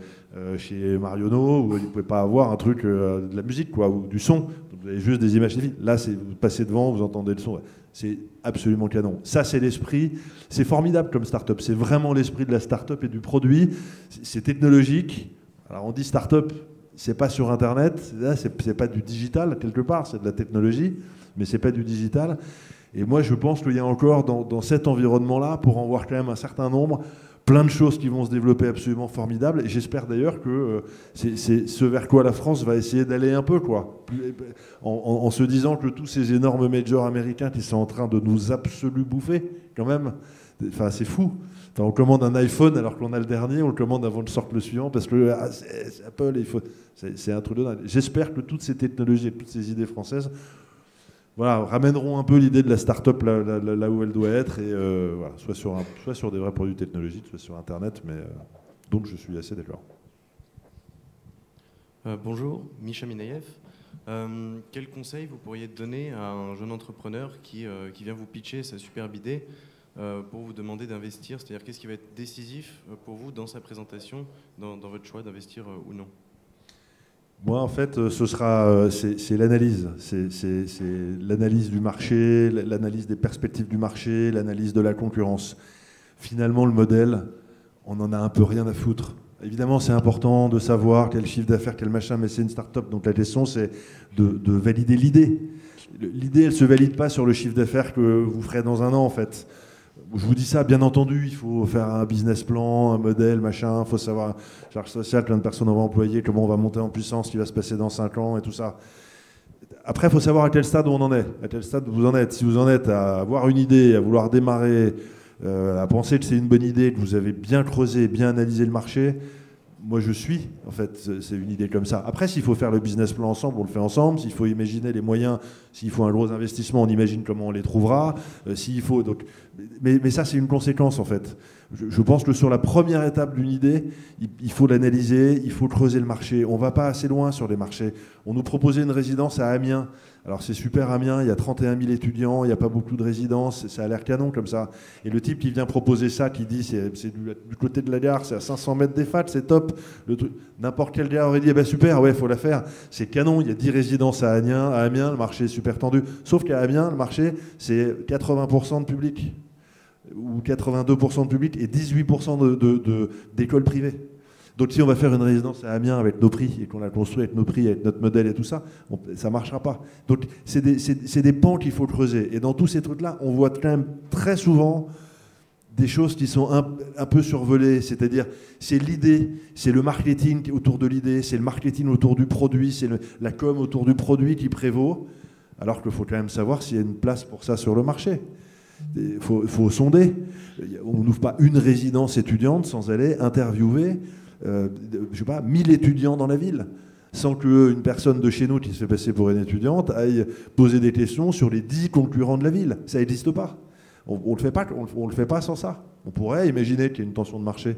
S9: chez Marionneau, ou vous ne pouvez pas avoir un truc de la musique, quoi, ou du son. Vous avez juste des images téléphoniques. Là, vous passez devant, vous entendez le son. C'est absolument canon. Ça, c'est l'esprit. C'est formidable comme start-up. C'est vraiment l'esprit de la start-up et du produit. C'est technologique. Alors, on dit start-up, c'est pas sur Internet. Là, c'est pas du digital, quelque part. C'est de la technologie, mais c'est pas du digital. Et moi, je pense qu'il y a encore dans cet environnement-là, pour en voir quand même un certain nombre, plein de choses qui vont se développer absolument formidables. Et j'espère d'ailleurs que c'est ce vers quoi la France va essayer d'aller un peu, quoi. En se disant que tous ces énormes majors américains qui sont en train de nous absolument bouffer, quand même, enfin, c'est fou. Enfin, on commande un iPhone alors qu'on a le dernier, on le commande avant de sortir le suivant parce que c'est Apple, c'est un truc de dingue. J'espère que toutes ces technologies et toutes ces idées françaises, voilà, ramèneront un peu l'idée de la start-up là où elle doit être, et voilà, soit sur des vrais produits technologiques, soit sur Internet, mais donc je suis assez d'accord.
S15: Bonjour, Misha Minayev. Quel conseil vous pourriez donner à un jeune entrepreneur qui vient vous pitcher sa superbe idée pour vous demander d'investir? C'est-à-dire, qu'est-ce qui va être décisif pour vous dans sa présentation, dans votre choix d'investir ou non?
S9: Moi, en fait, c'est l'analyse. C'est l'analyse du marché, l'analyse des perspectives du marché, l'analyse de la concurrence. Finalement, le modèle, on n'en a un peu rien à foutre. Évidemment, c'est important de savoir quel chiffre d'affaires, quel machin, mais c'est une start-up. Donc la question, c'est de valider l'idée. L'idée, elle ne se valide pas sur le chiffre d'affaires que vous ferez dans un an, en fait. Je vous dis ça, bien entendu, il faut faire un business plan, un modèle, machin, il faut savoir charge sociale, combien de personnes on va employer, comment on va monter en puissance, ce qui va se passer dans 5 ans et tout ça. Après, il faut savoir à quel stade on en est, à quel stade vous en êtes. Si vous en êtes à avoir une idée, à vouloir démarrer, à penser que c'est une bonne idée, que vous avez bien creusé, bien analysé le marché, moi je suis, en fait, c'est une idée comme ça. Après, s'il faut faire le business plan ensemble, on le fait ensemble. S'il faut imaginer les moyens, s'il faut un gros investissement, on imagine comment on les trouvera. S'il faut, donc, mais ça, c'est une conséquence, en fait. Je pense que sur la première étape d'une idée, il faut l'analyser, il faut creuser le marché. On ne va pas assez loin sur les marchés. On nous proposait une résidence à Amiens. Alors c'est super Amiens, il y a 31 000 étudiants, il n'y a pas beaucoup de résidences, ça a l'air canon comme ça. Et le type qui vient proposer ça, qui dit c'est du côté de la gare, c'est à 500 mètres des FAT, c'est top. N'importe quel gars aurait dit eh ben super, ouais, il faut la faire. C'est canon, il y a 10 résidences à Amiens, le marché est super tendu. Sauf qu'à Amiens, le marché, c'est 80% de public, ou 82% de public, et 18% d'écoles privées. Donc si on va faire une résidence à Amiens avec nos prix, et qu'on la construit avec nos prix, avec notre modèle et tout ça, ça ne marchera pas. Donc c'est des pans qu'il faut creuser. Et dans tous ces trucs-là, on voit quand même très souvent des choses qui sont un peu survolées. C'est-à-dire, c'est l'idée, c'est le marketing autour de l'idée, c'est le marketing autour du produit, c'est la com autour du produit qui prévaut, alors qu'il faut quand même savoir s'il y a une place pour ça sur le marché. Il faut sonder. On n'ouvre pas une résidence étudiante sans aller interviewer je sais pas, 1000 étudiants dans la ville, sans qu'une personne de chez nous qui se fait passer pour une étudiante aille poser des questions sur les 10 concurrents de la ville. Ça n'existe pas. On le fait pas sans ça. On pourrait imaginer qu'il y a une tension de marché.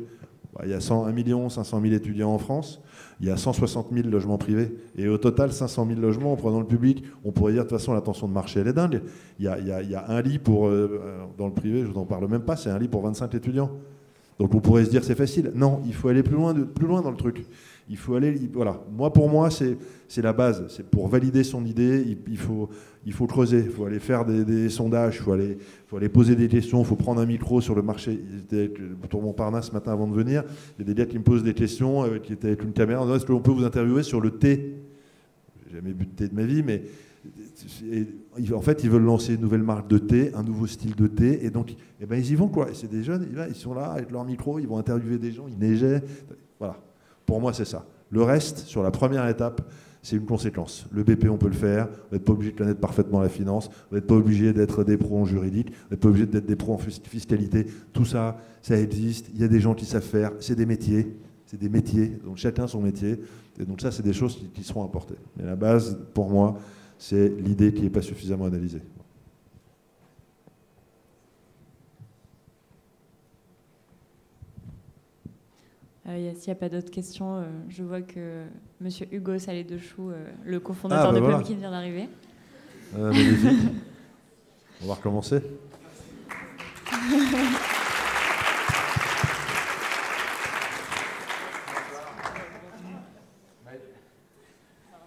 S9: Il y a 1 500 000 étudiants en France, il y a 160 000 logements privés, et au total 500 000 logements en prenant le public. On pourrait dire de toute façon la tension de marché elle est dingue. Il y a un lit dans le privé, je vous en parle même pas, c'est un lit pour 25 étudiants. Donc on pourrait se dire c'est facile. Non, il faut aller plus loin dans le truc. Il faut aller, voilà. Pour moi, c'est la base. C'est pour valider son idée, il faut creuser. Il faut aller faire des sondages. Il faut aller poser des questions. Il faut prendre un micro sur le marché. J'étais autour de Montparnasse ce matin avant de venir. Il y a des gars qui me posent des questions, qui étaient avec une caméra. Est-ce qu'on peut vous interviewer sur le thé? J'ai jamais bu de thé de ma vie, mais en fait, ils veulent lancer une nouvelle marque de thé, un nouveau style de thé, et donc, ils y vont, quoi. Et c'est des jeunes, ils sont là avec leur micro, ils vont interviewer des gens, il neigeait. Voilà. Pour moi, c'est ça. Le reste, sur la première étape, c'est une conséquence. Le BP, on peut le faire. Vous n'êtes pas obligé de connaître parfaitement la finance. Vous n'êtes pas obligé d'être des pros en juridique. Vous n'êtes pas obligé d'être des pros en fiscalité. Tout ça, ça existe. Il y a des gens qui savent faire. C'est des métiers. C'est des métiers. Donc chacun son métier. Et donc ça, c'est des choses qui seront apportées. Mais la base, pour moi, c'est l'idée qui n'est pas suffisamment analysée.
S7: S'il n'y a pas d'autres questions, je vois que Monsieur Hugo Salé-Dechoux, le cofondateur de Pumpkin, vient d'arriver.
S9: Magnifique. On va recommencer.
S7: Je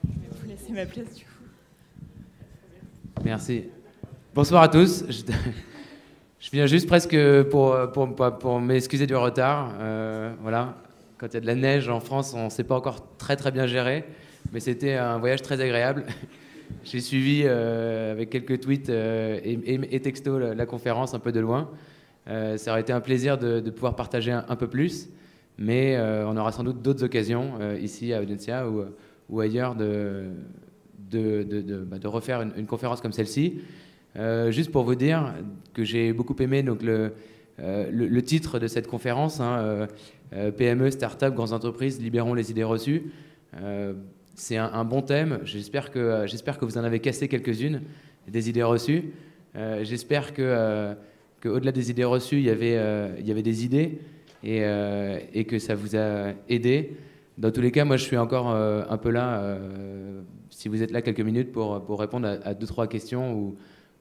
S7: vais vous laisser ma place du coup.
S16: Merci. Bonsoir à tous. Je viens juste presque pour m'excuser du retard. Voilà. Quand il y a de la neige en France, on ne sait pas encore très bien gérer, mais c'était un voyage très agréable. J'ai suivi avec quelques tweets et textos la conférence un peu de loin. Ça aurait été un plaisir de pouvoir partager un peu plus, mais on aura sans doute d'autres occasions ici à Audencia ou ailleurs de refaire une conférence comme celle-ci. Juste pour vous dire que j'ai beaucoup aimé donc, le titre de cette conférence, hein, PME, start-up, grandes entreprises, libérons les idées reçues. C'est un bon thème. J'espère que vous en avez cassé quelques-unes, des idées reçues. J'espère qu'au-delà des idées reçues, il y avait des idées et que ça vous a aidé. Dans tous les cas, moi, je suis encore un peu là, si vous êtes là quelques minutes, pour répondre à 2-3 questions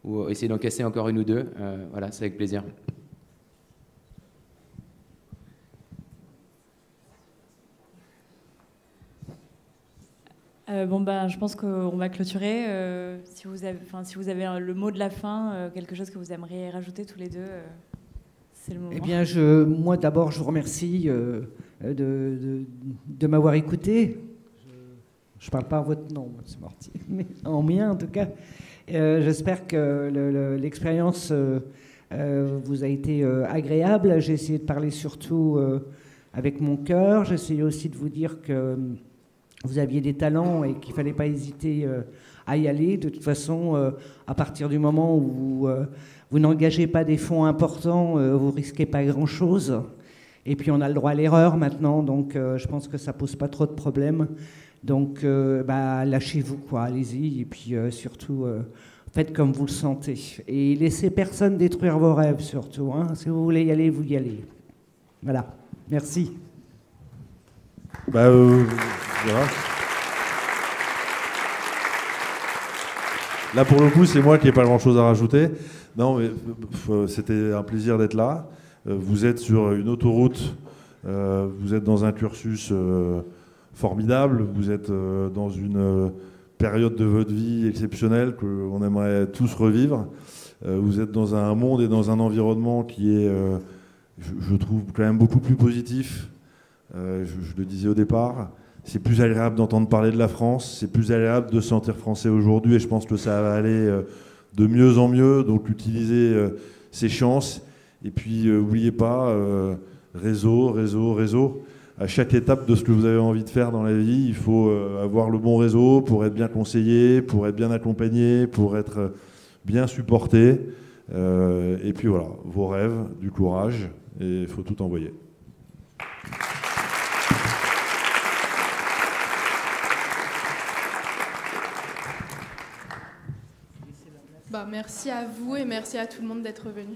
S16: ou essayer d'en casser encore une ou deux. Voilà, c'est avec plaisir.
S7: Je pense qu'on va clôturer. Si vous avez le mot de la fin, quelque chose que vous aimeriez rajouter tous les deux, c'est le moment.
S8: Eh bien, moi d'abord, je vous remercie de m'avoir écouté. Je ne parle pas en votre nom, M. Mortier, mais en mien en tout cas. J'espère que l'expérience vous a été agréable. J'ai essayé de parler surtout avec mon cœur. J'ai essayé aussi de vous dire que vous aviez des talents et qu'il ne fallait pas hésiter à y aller. De toute façon, à partir du moment où vous n'engagez pas des fonds importants, vous ne risquez pas grand-chose. Et puis on a le droit à l'erreur maintenant, donc je pense que ça ne pose pas trop de problèmes. Donc lâchez-vous, quoi, allez-y. Et puis surtout, faites comme vous le sentez. Et laissez personne détruire vos rêves, surtout. Hein. Si vous voulez y aller, vous y allez. Voilà. Merci.
S9: Voilà. Là, pour le coup, c'est moi qui n'ai pas grand-chose à rajouter. Non, mais c'était un plaisir d'être là. Vous êtes sur une autoroute, vous êtes dans un cursus formidable, vous êtes dans une période de votre vie exceptionnelle qu'on aimerait tous revivre. Vous êtes dans un monde et dans un environnement qui est, je trouve, quand même beaucoup plus positif. Je le disais au départ, c'est plus agréable d'entendre parler de la France, c'est plus agréable de se sentir français aujourd'hui et je pense que ça va aller de mieux en mieux, donc utilisez ces chances et puis n'oubliez pas, réseau. À chaque étape de ce que vous avez envie de faire dans la vie, il faut avoir le bon réseau pour être bien conseillé, pour être bien accompagné, pour être bien supporté. Et puis voilà, vos rêves, du courage et il faut tout envoyer.
S10: Merci à vous et merci à tout le monde d'être venu.